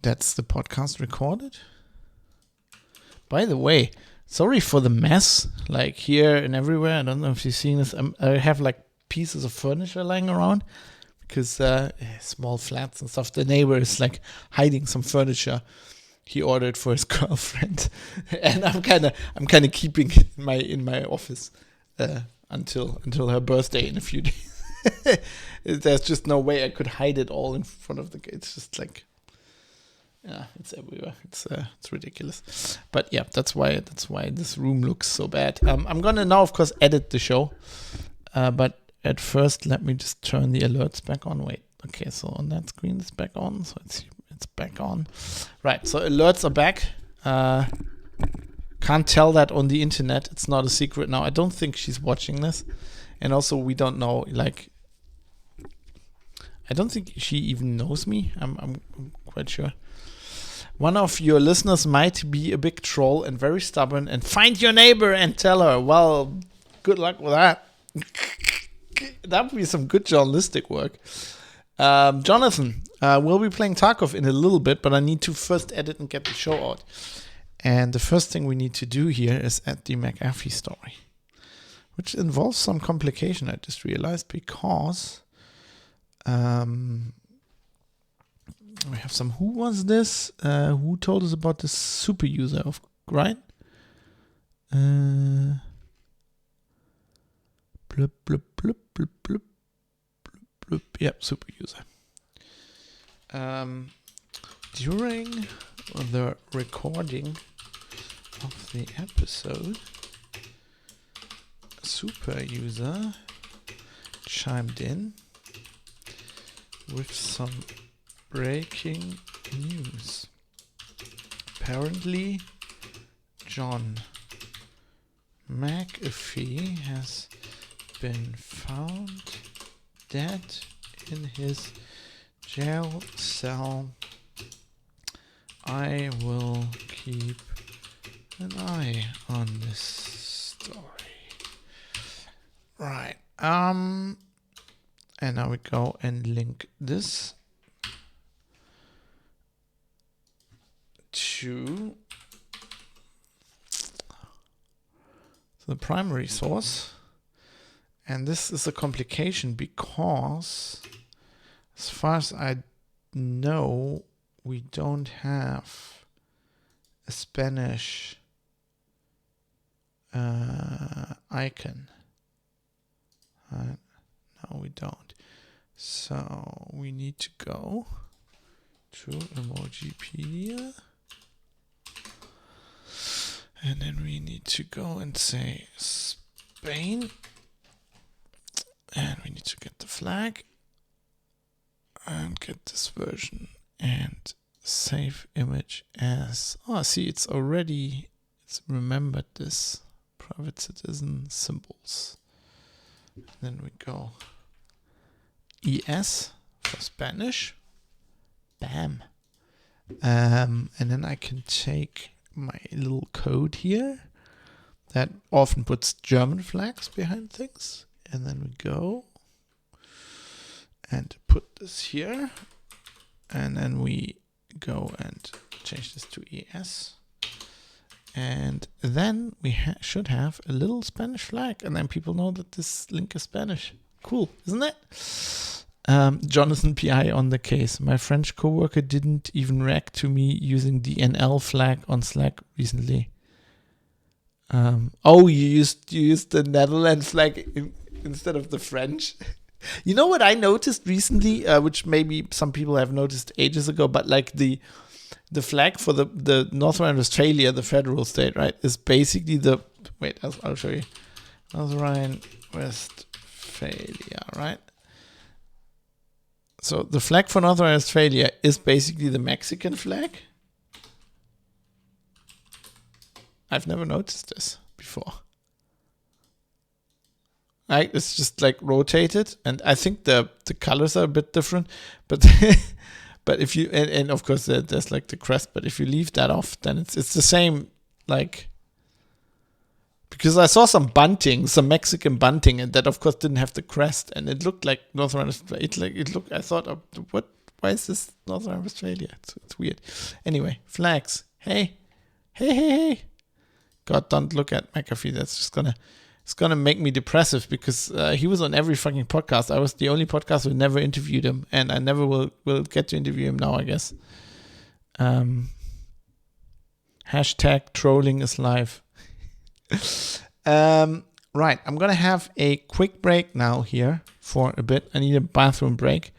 That's the podcast recorded. By the way, sorry for the mess, like here and everywhere. I don't know if you've seen this. I have like pieces of furniture lying around because small flats and stuff. The neighbor is like hiding some furniture he ordered for his girlfriend, and I'm kind of keeping it in my office until her birthday in a few days. There's just no way I could hide it all in front of the gate. It's just like, yeah, it's everywhere. It's ridiculous. But yeah, that's why this room looks so bad. I'm gonna now, of course, edit the show. But at first, let me just turn the alerts back on. Wait, okay, so on that screen it's back on. So it's back on. Right, so alerts are back. Can't tell that on the internet. It's not a secret now. I don't think she's watching this, and also we don't know. Like, I don't think she even knows me. I'm quite sure. One of your listeners might be a big troll and very stubborn and find your neighbor and tell her. Well, good luck with that. That would be some good journalistic work. Jonathan, we'll be playing Tarkov in a little bit, but I need to first edit and get the show out. And the first thing we need to do here is add the McAfee story, which involves some complication, I just realized, because we have some. Who was this? Who told us about this super user? Right? Blup, blup, blup, blup, blup, blup, blup. Yep, super user. During the recording of the episode, super user chimed in with some breaking news. Apparently, John McAfee has been found dead in his jail cell. I will keep an eye on this story. Right. And now we go and link this to the primary source. And this is a complication because, as far as I know, we don't have a Spanish icon. No, we don't. So we need to go to Emojipedia. And then we need to go and say Spain. And we need to get the flag. And get this version. And save image as... Oh, see, it's remembered this. Private citizen symbols. And then we go ES for Spanish. Bam. And then I can take my little code here that often puts German flags behind things. And then we go and put this here. And then we go and change this to ES. And then we should have a little Spanish flag. And then people know that this link is Spanish. Cool, isn't it? Jonathan PI on the case. My French coworker didn't even react to me using the NL flag on Slack recently. You used the Netherlands flag instead of the French. You know what I noticed recently, which maybe some people have noticed ages ago, but like the flag for the North Rhine-Westphalia, the federal state, right, is basically I'll show you. North Rhine-Westphalia, right? So the flag for North Rhine-Westphalia is basically the Mexican flag. I've never noticed this before. Right, it's just like rotated, and I think the colors are a bit different, but but if you and of course there's like the crest, but if you leave that off, then it's the same. Like Because I saw some bunting, some Mexican bunting, and that of course didn't have the crest, and it looked like Northern Australia. I thought, what? Why is this Northern Australia? It's weird. Anyway, flags. Hey. God, don't look at McAfee. That's just it's gonna make me depressive because he was on every fucking podcast. I was the only podcast who never interviewed him, and I never will get to interview him now, I guess. Hashtag trolling is live. Right, I'm gonna have a quick break now here for a bit. I need a bathroom break,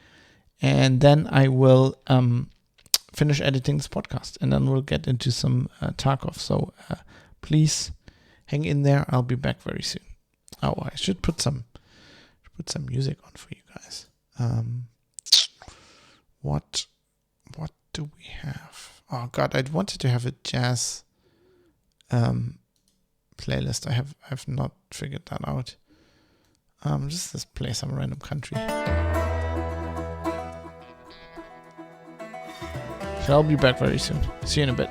and then I will finish editing this podcast, and then we'll get into some Tarkov. So please hang in there. I'll be back very soon. Oh, I should put some music on for you guys. What do we have? Oh God, I wanted to have a jazz playlist. I've not figured that out. Just let's play some random country. So I'll be back very soon. See you in a bit.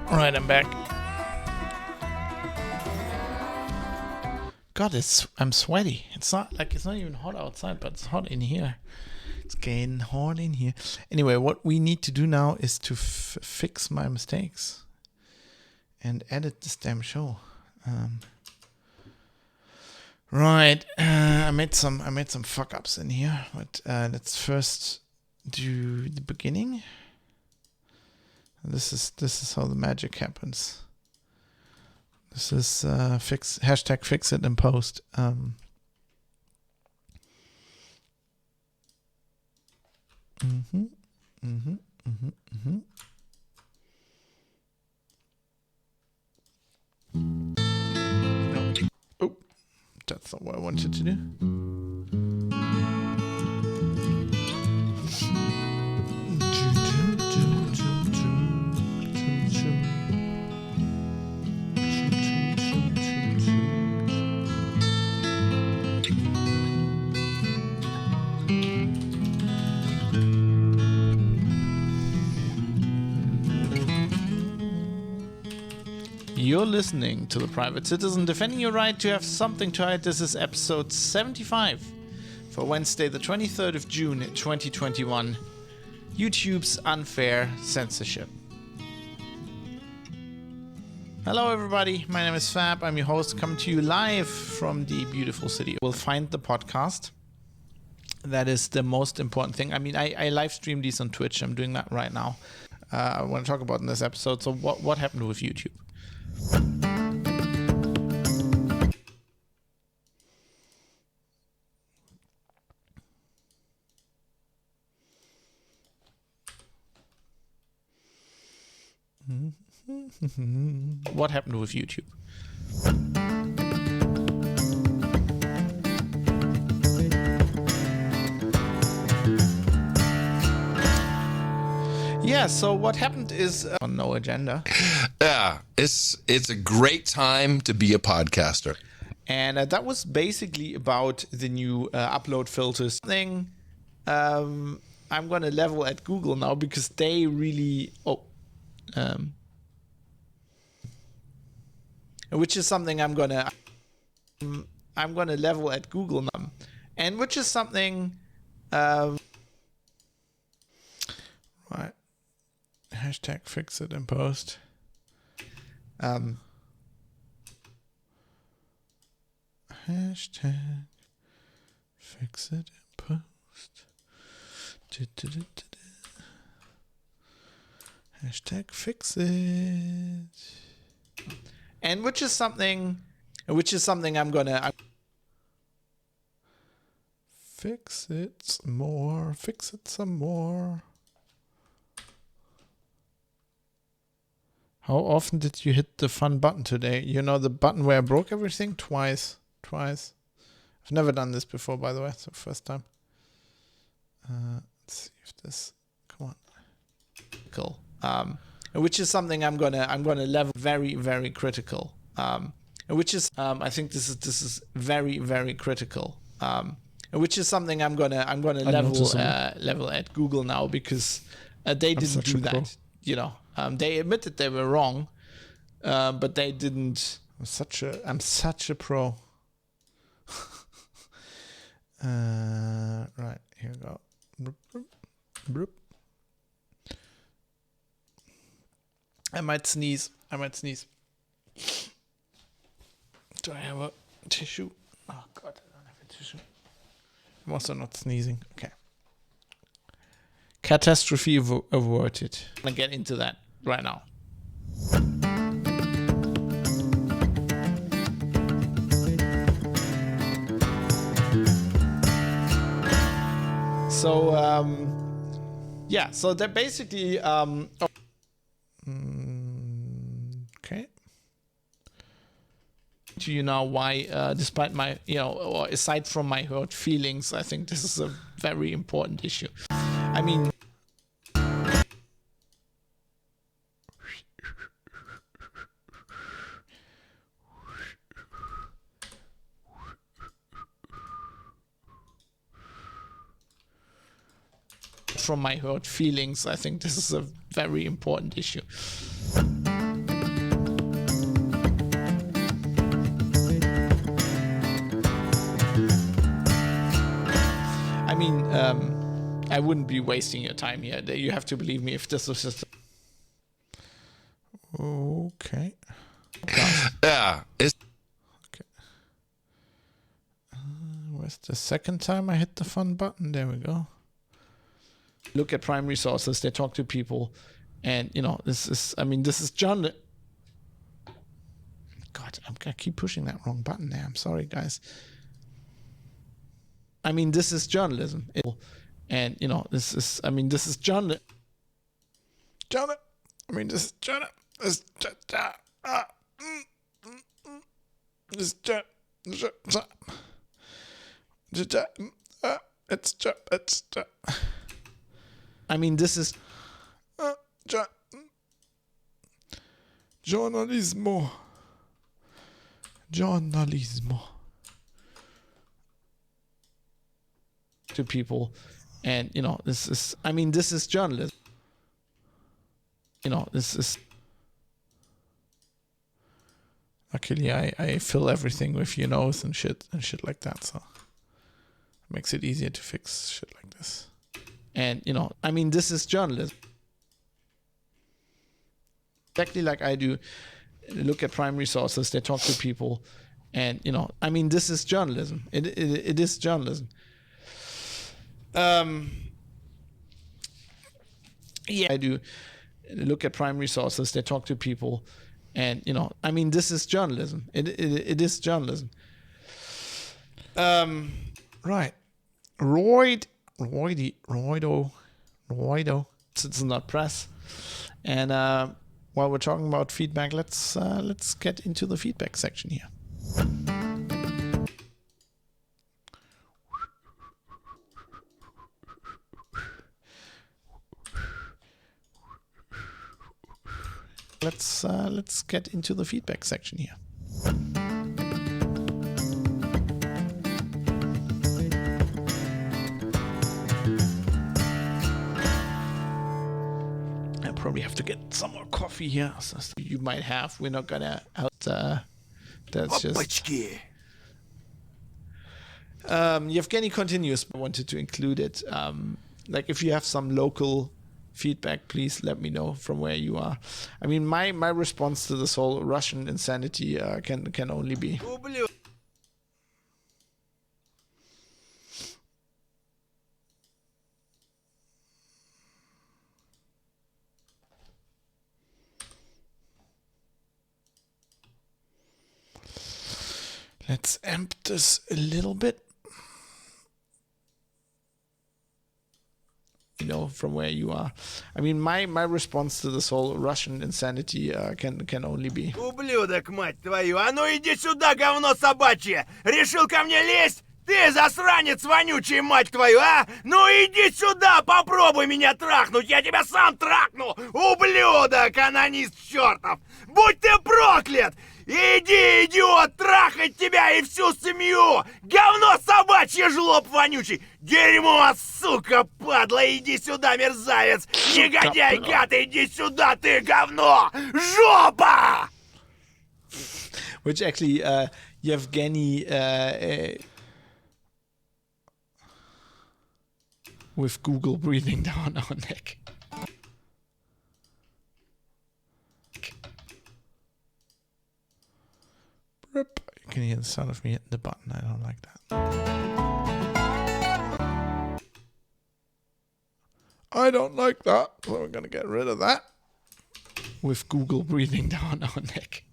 All right, I'm back. God, I'm sweaty. It's not even hot outside, but it's hot in here. It's getting hot in here. Anyway, what we need to do now is to fix my mistakes and edit this damn show. Right, I made some fuck ups in here, but let's first do the beginning. This is how the magic happens. This is hashtag fix it in post. Oh, that's not what I wanted to do. You're listening to The Private Citizen, defending your right to have something to hide. This is episode 75 for Wednesday, the 23rd of June, 2021. YouTube's unfair censorship. Hello everybody, my name is Fab, I'm your host, coming to you live from the beautiful city. We'll find the podcast. That is the most important thing. I mean, I live stream these on Twitch, I'm doing that right now. I want to talk about in this episode. So what happened with YouTube? What happened with YouTube? Yeah, so what happened is on no agenda. Yeah, it's a great time to be a podcaster. And that was basically about the new upload filters thing. I'm going to level at Google now because they really... which is something I'm going to level at Google now. And which is something... right. Hashtag fix it in post. Hashtag fix it in post. Hashtag fix it. And which is something I'm gonna fix it some more. Fix it some more. How often did you hit the fun button today? You know, the button where I broke everything? Twice. I've never done this before, by the way. It's the first time. Let's see if this... Come on. Cool. Which is something I'm gonna level very, very critical. Which is I think this is very, very critical. Which is something I'm gonna level at Google now because they didn't do that. You know, they admitted they were wrong, but they didn't. I'm such a pro. Right, here we go. Broop. I might sneeze. Do I have a tissue? Oh God, I don't have a tissue. I'm also not sneezing. Okay. Catastrophe averted. I'm gonna get into that right now. So, yeah, so they're basically, okay. To you now why, despite my, or aside from my hurt feelings, I think this is a very important issue. I mean, from my hurt feelings, I think this is a very important issue. I mean, I wouldn't be wasting your time here. You have to believe me if this was just... Okay. Yeah, it's... Okay. Where's the second time I hit the fun button? There we go. Look at primary sources. They talk to people. And, this is journalism. God, I keep pushing that wrong button there. I'm sorry, guys. I mean, this is journalism. And, this is journalism. This is journalism. Journalismo. To people. And, this is journalism. This is... Luckily, I fill everything with and shit like that, so it makes it easier to fix shit like this. And, this is journalism. Exactly like I do. Look at primary sources. They talk to people. And, this is journalism. It is journalism. Yeah, I do. Look at primary sources. They talk to people. And, this is journalism. It is journalism. Right. Roido. Citizen.press. And while we're talking about feedback, let's get into the feedback section here. Let's get into the feedback section here. I probably have to get some more coffee here. So you might have. We're not gonna out. That's just. Опачки! Yevgeny continues. I wanted to include it. Like if you have some local feedback, please let me know from where you are. I mean, my response to this whole Russian insanity can only be. Ублюдок! Let's amp this a little bit. You know, from where you are. I mean, my response to this whole Russian insanity can only be. Ублюдок, мать твою! А ну иди сюда, говно собачье! Решил ко мне лезть? Ты засранец вонючий, мать твою, а? Ну иди сюда, попробуй меня трахнуть, я тебя сам трахну! Ублюдок, анонист чертов! Будь ты проклят! Иди, идиот, трахать тебя и всю семью! Говно собачье, жлоб вонючий! Дерьмо, сука, падла, иди сюда, мерзавец! Негодяй, гад, иди сюда, ты говно! Жопа! Which actually, Yevgeny with Google breathing down our neck. You can hear the sound of me hitting the button. I don't like that. I don't like that. So we're going to get rid of that. With Google breathing down our neck.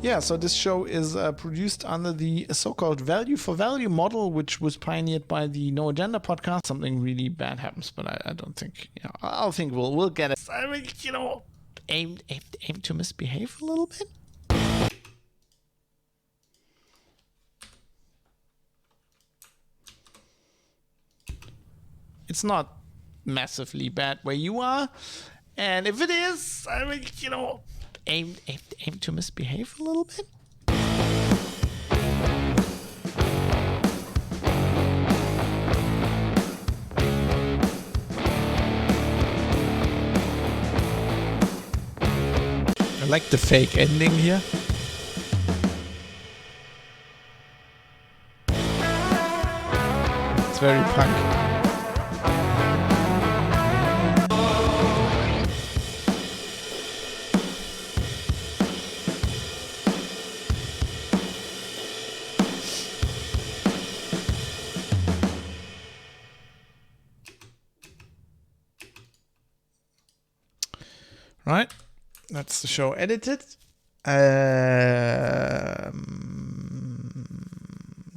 Yeah, so this show is produced under the so-called value for value model, which was pioneered by the No Agenda podcast. Something really bad happens, but I don't think, you know, I think we'll get it. I mean, you know, aim to misbehave a little bit. It's not massively bad where you are, and if it is, I mean, you know, aim to misbehave a little bit. I like the fake ending here. It's very punk. Right, that's the show edited.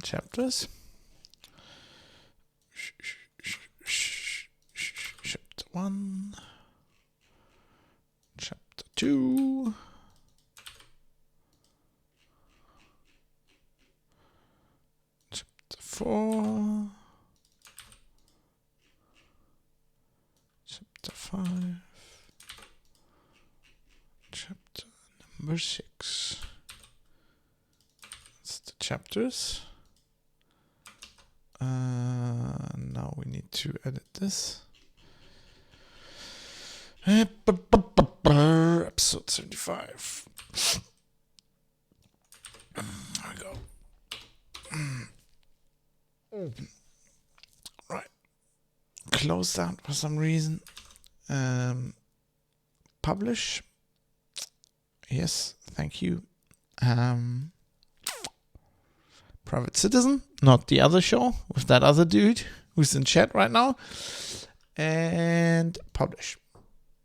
Chapters. Chapter 1. Chapter 2. Chapter 4. Chapter 5. Chapter number 6. That's the chapters. Now we need to edit this. Episode 75. There we go. Right. Close that for some reason. Publish. Yes, thank you. Private Citizen, not the other show with that other dude who's in chat right now. And publish.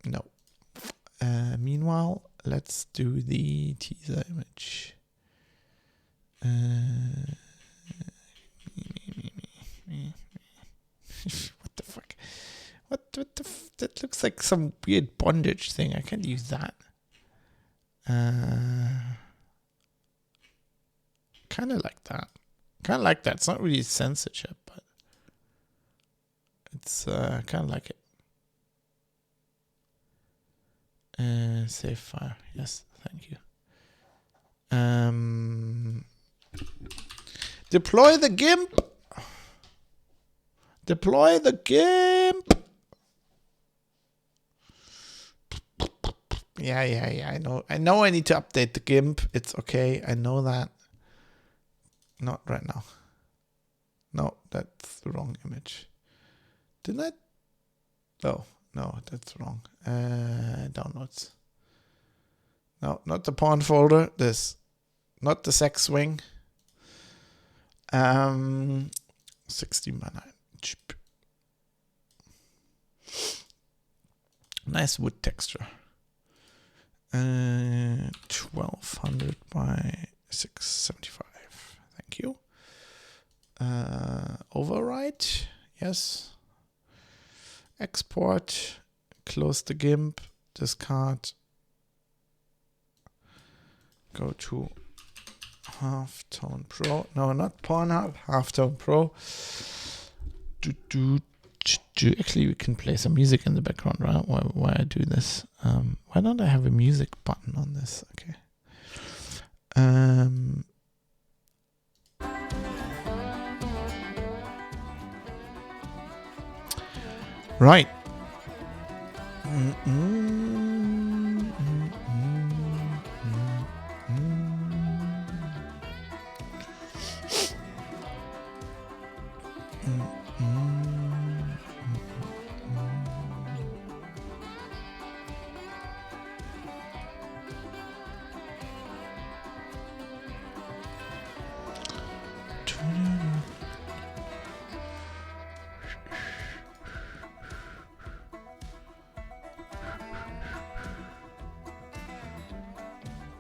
No. Meanwhile, let's do the teaser image. What the fuck? What the that looks like some weird bondage thing. I can't use that. Kind of like that. Kind of like that. It's not really censorship, but it's kind of like it. Save file. Yes, thank you. Deploy the GIMP. Deploy the GIMP. Yeah. I know I need to update the GIMP. It's okay. I know that. Not right now. No, that's the wrong image. Didn't I? Oh, no, that's wrong. Downloads. No, not the porn folder. This. Not the sex swing. 16 by 9. Cheap. Nice wood texture. 1200 by 675. Thank you. Overwrite. Yes. Export. Close the GIMP. Discard. Go to Halftone Pro. No, not Pornhub. Halftone Pro. Actually, we can play some music in the background, right? Why I do this? Why don't I have a music button on this? Okay. Right.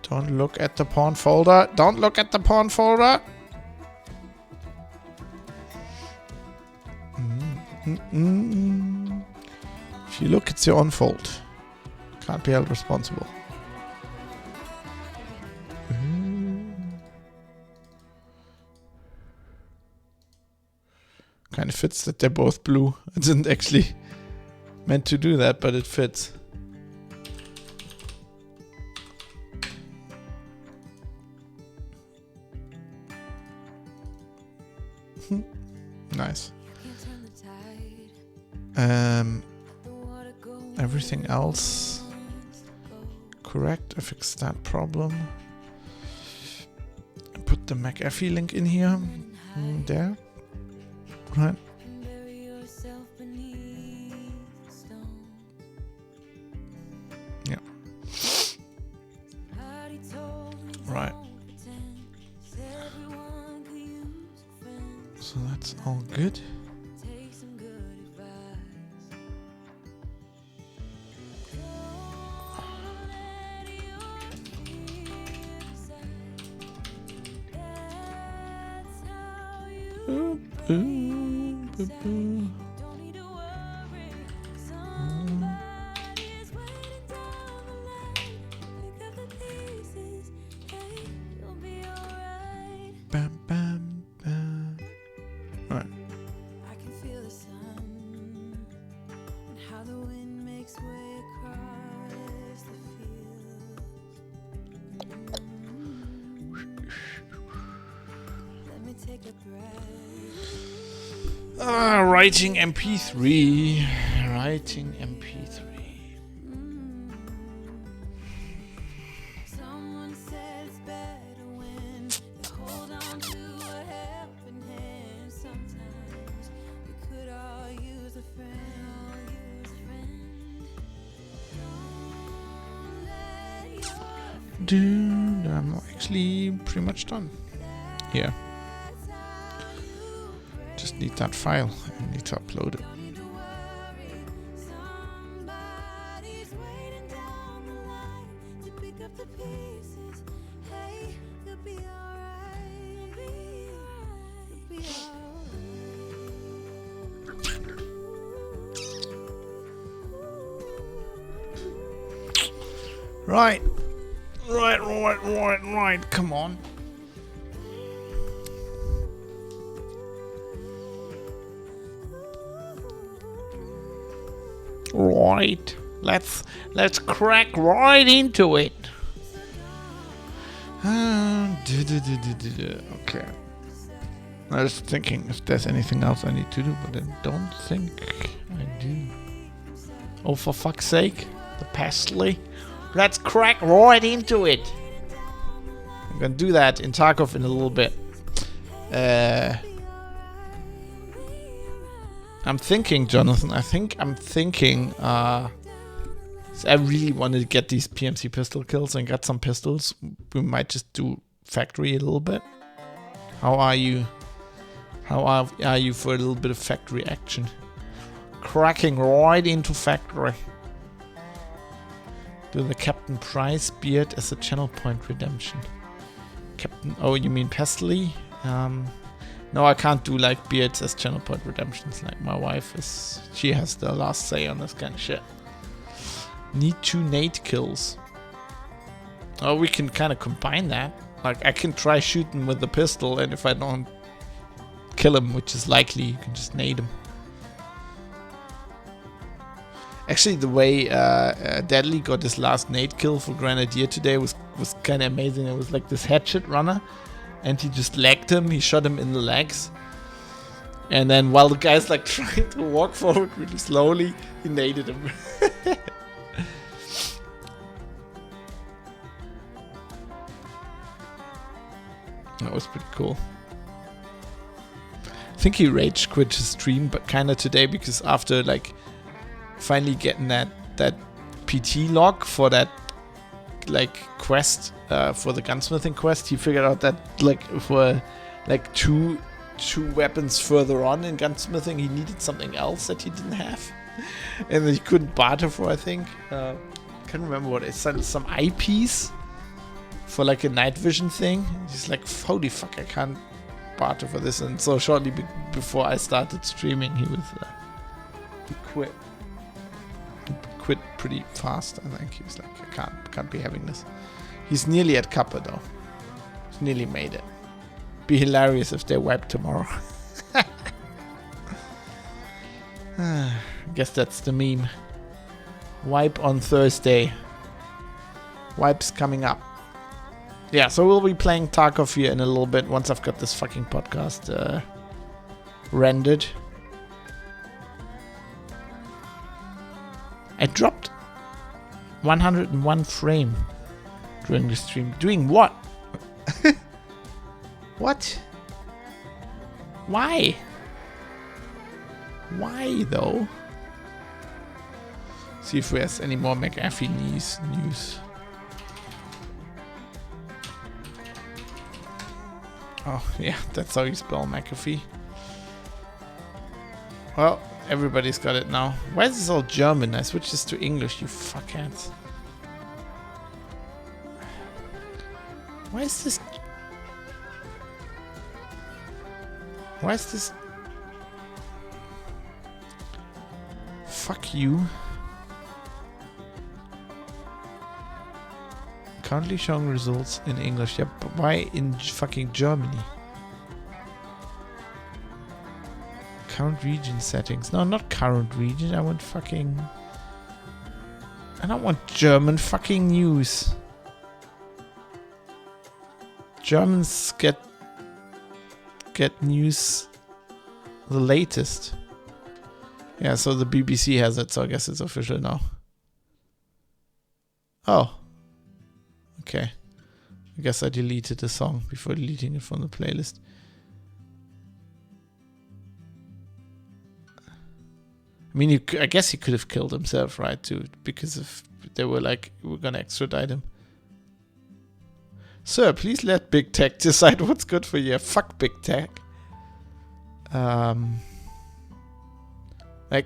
Don't look at the porn folder. Don't look at the porn folder. If you look, it's your own fault. Can't be held responsible. Kind of fits that they're both blue. I didn't actually meant to do that, but it fits. Nice. Everything else correct. I fixed that problem. Put the McAfee link in here. There. Right. Yeah. Right. So that's all good. Bam, bam, bam. All right. I can feel the sun and how the wind makes way across the fields. Let me take a breath. Writing MP3. Writing MP3. Someone said it's better when you hold on to a helping hand. Sometimes we could all use a friend. Don't let your Dude, I'm actually pretty much done here. just need that file. I need to upload it. Don't need to worry. Somebody's waiting down the line to pick up the pieces. Hey, you'll be alright. You'll be Right. Come on. Right. Let's crack right into it. Okay. I was thinking if there's anything else I need to do, but I don't think I do. Oh, for fuck's sake. The pastry. Let's crack right into it. I'm gonna do that in Tarkov in a little bit. I'm thinking, Jonathan. I'm thinking. So I really wanted to get these PMC pistol kills and get some pistols. We might just do factory a little bit. How are you? How are you for a little bit of factory action? Cracking right into factory. Do the Captain Price beard as a channel point redemption. Captain, oh, you mean Pestily? No, I can't do like beards as channel point redemptions. Like my wife she has the last say on this kind of shit. Need 2 nade kills. Oh, we can kind of combine that. Like I can try shooting with the pistol, and if I don't kill him, which is likely, you can just nade him. Actually, the way Deadly got his last nade kill for Grenadier today was kind of amazing. It was like this hatchet runner, and he just legged him. He shot him in the legs, and then while the guy's like trying to walk forward really slowly, he naded him. That was pretty cool. I think he rage quit his stream, but kind of today, because after like finally getting that PT log for that like quest for the gunsmithing quest, he figured out that like for like two weapons further on in gunsmithing, he needed something else that he didn't have, and he couldn't barter for. I think can't remember what it's some eyepiece for like a night vision thing. He's like, holy fuck, I can't barter for this. And so shortly before I started streaming, he quit. He quit pretty fast. I think he was like, I can't be having this. He's nearly at Kappa though. He's nearly made it. Be hilarious if they wipe tomorrow. I guess that's the meme. Wipe on Thursday. Wipe's coming up. Yeah, so we'll be playing Tarkov here in a little bit once I've got this fucking podcast rendered. I dropped 101 frame during the stream. Doing what? What? Why? Why though? See if there's any more McAfee news. Oh, yeah, that's how you spell McAfee. Well, everybody's got it now. Why is this all German? I switched this to English, you fuckheads. Why is this... Fuck you. Currently showing results in English. Yeah, but why in fucking Germany? Current region settings. No, not current region. I want fucking... I don't want German fucking news. Germans get news the latest. Yeah, so the BBC has it, so I guess it's official now. Oh. Okay. I guess I deleted the song before deleting it from the playlist. I mean, I guess he could have killed himself, right? Too, because if they were like, we're gonna extradite him. Sir, please let Big Tech decide what's good for you. Fuck Big Tech. Like,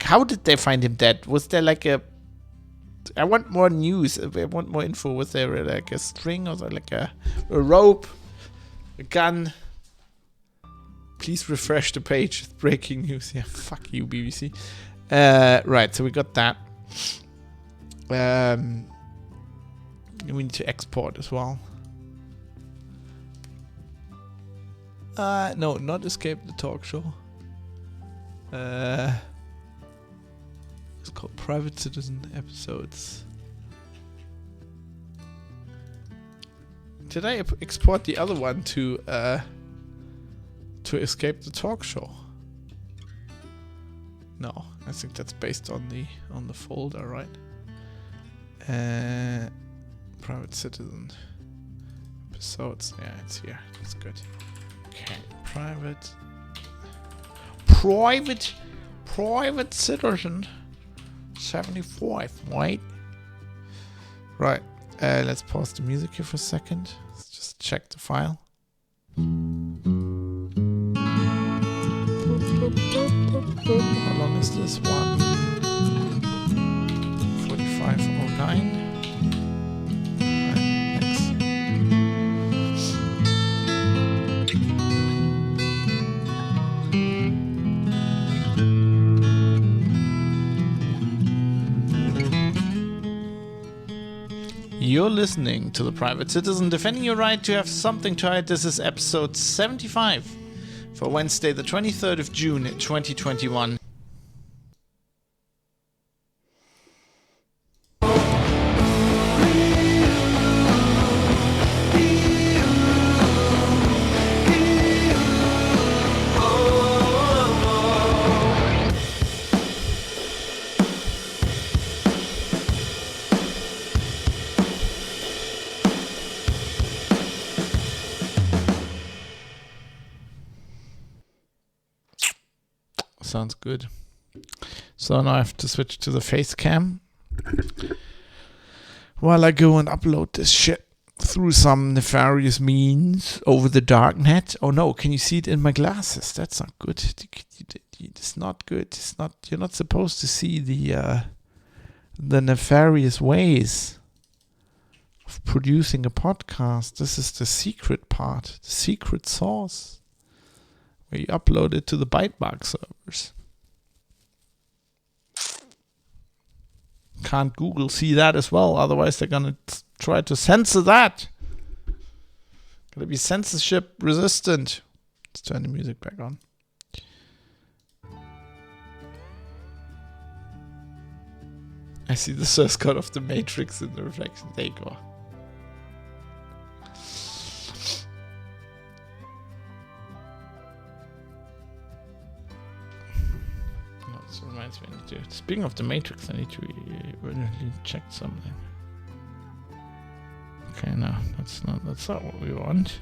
how did they find him dead? Was there like a... I want more news. I want more info. Was there like a string or like a rope? A gun? Please refresh the page. Breaking news. Yeah, fuck you, BBC. Right, so we got that. We need to export as well. No, not escape the talk show. It's called Private Citizen Episodes. Did I export the other one to escape the talk show? No, I think that's based on the folder, right? Private Citizen Episodes. Yeah, it's here. That's good. Okay, private Citizen 75, right? Right. Let's pause the music here for a second. Let's just check the file. How long is this one? 4509. You're listening to The Private Citizen, defending your right to have something to hide. This is episode 75 for Wednesday, the 23rd of June, 2021. Sounds good. So now I have to switch to the face cam while I go and upload this shit through some nefarious means over the dark net. Oh no, can you see it in my glasses? That's not good. It's not good. It's not. You're not supposed to see the nefarious ways of producing a podcast. This is the secret part, the secret sauce, where you upload it to the Bytebox servers. Can't Google see that as well? Otherwise, they're gonna try to censor that. Gotta be censorship resistant. Let's turn the music back on. I see the source code of the Matrix in the reflection. There you go. Reminds me, I need to, speaking of the Matrix, I need to urgently check something. Okay, no, that's not what we want.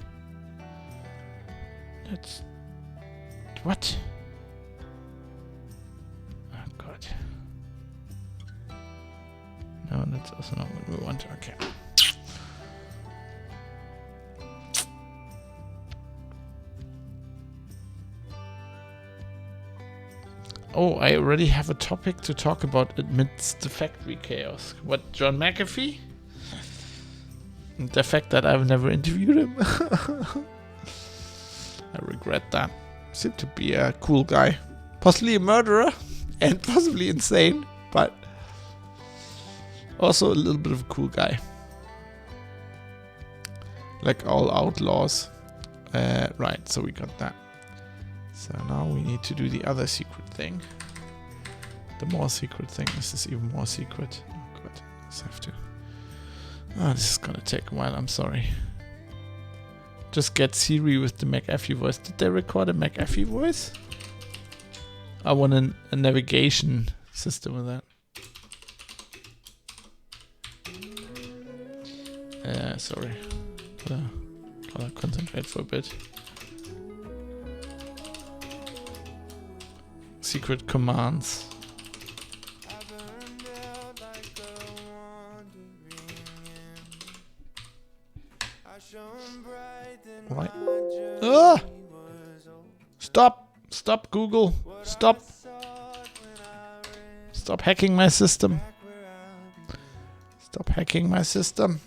That's what? Oh god. No, that's also not what we want. Okay. Oh, I already have a topic to talk about amidst the factory chaos. What, John McAfee? The fact that I've never interviewed him. I regret that. Seemed to be a cool guy. Possibly a murderer and possibly insane, but also a little bit of a cool guy. Like all outlaws. Right, so we got that. So now we need to do the other secret thing. The more secret thing. This is even more secret. Oh god, let's have to. Oh, this is gonna take a while, I'm sorry. Just get Siri with the McAfee voice. Did they record a McAfee voice? I want a navigation system with that. Sorry. Gotta concentrate for a bit. Secret commands. Right. Ah! Stop Stop, Google. Stop. Stop hacking my system. Stop hacking my system.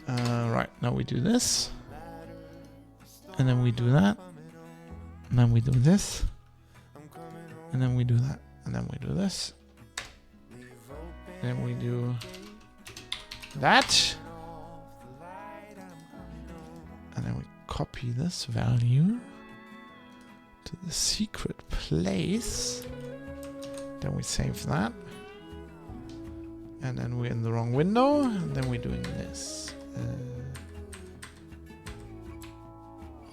Right, now we do this. And then we do that. And then we do this. And then we do that. And then we do this. And then we do that. And then we copy this value to the secret place. Then we save that. And then we're in the wrong window. And then we're doing this.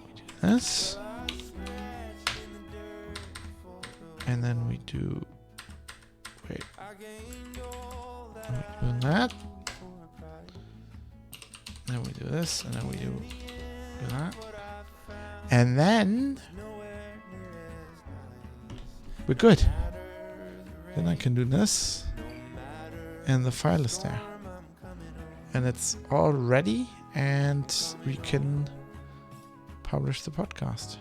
We do this. And then we do... Wait. And we're doing that. And then we do this. And then we do that. And then... we're good. Then I can do this. And the file is there. And it's all ready. And we can publish the podcast.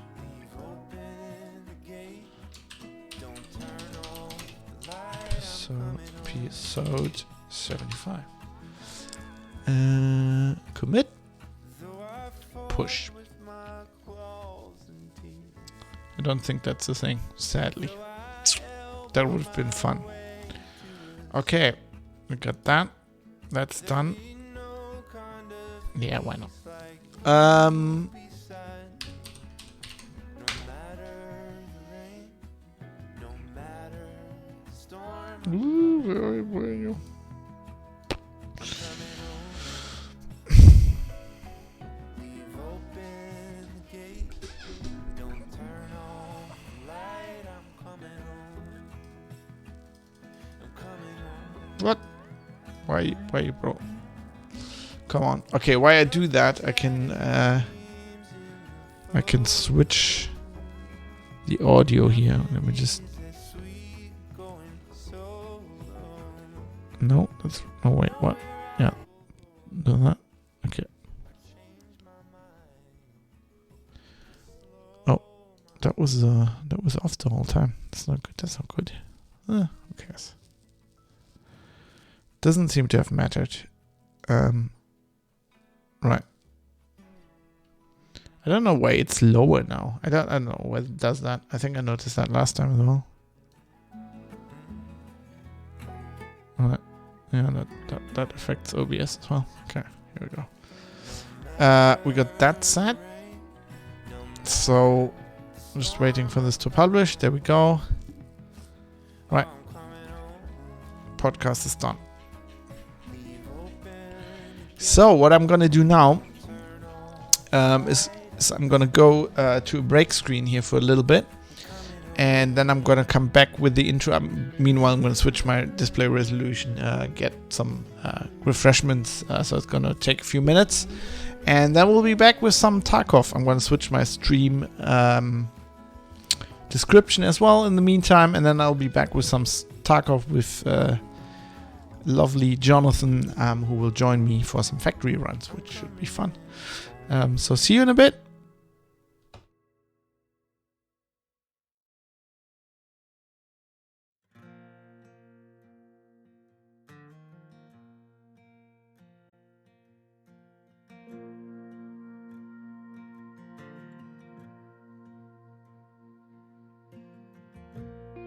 Episode 75. Commit. Push. I don't think that's a thing, sadly. That would have been fun. Okay, we got that. That's done. Yeah, why not? Ooh, where are you? What? Why you bro? Come on. Okay, while I do that, I can switch the audio here. Let me just... No, that's... Oh, wait, what? Yeah. Do that. Okay. Oh, that was off the whole time. That's not good. That's not good. Who cares? Doesn't seem to have mattered. Right. I don't know why it's lower now. I don't know why it does that. I think I noticed that last time as well. Alright. Yeah, that affects OBS as well. Okay, here we go. We got that set. So, just waiting for this to publish. There we go. Right. Podcast is done. So, what I'm gonna do now is I'm gonna go to a break screen here for a little bit. And then I'm gonna come back with the intro. Meanwhile, I'm gonna switch my display resolution, get some refreshments. So it's gonna take a few minutes, and then we'll be back with some Tarkov. I'm gonna switch my stream description as well in the meantime, and then I'll be back with some Tarkov with lovely Jonathan, who will join me for some factory runs, which should be fun. So see you in a bit.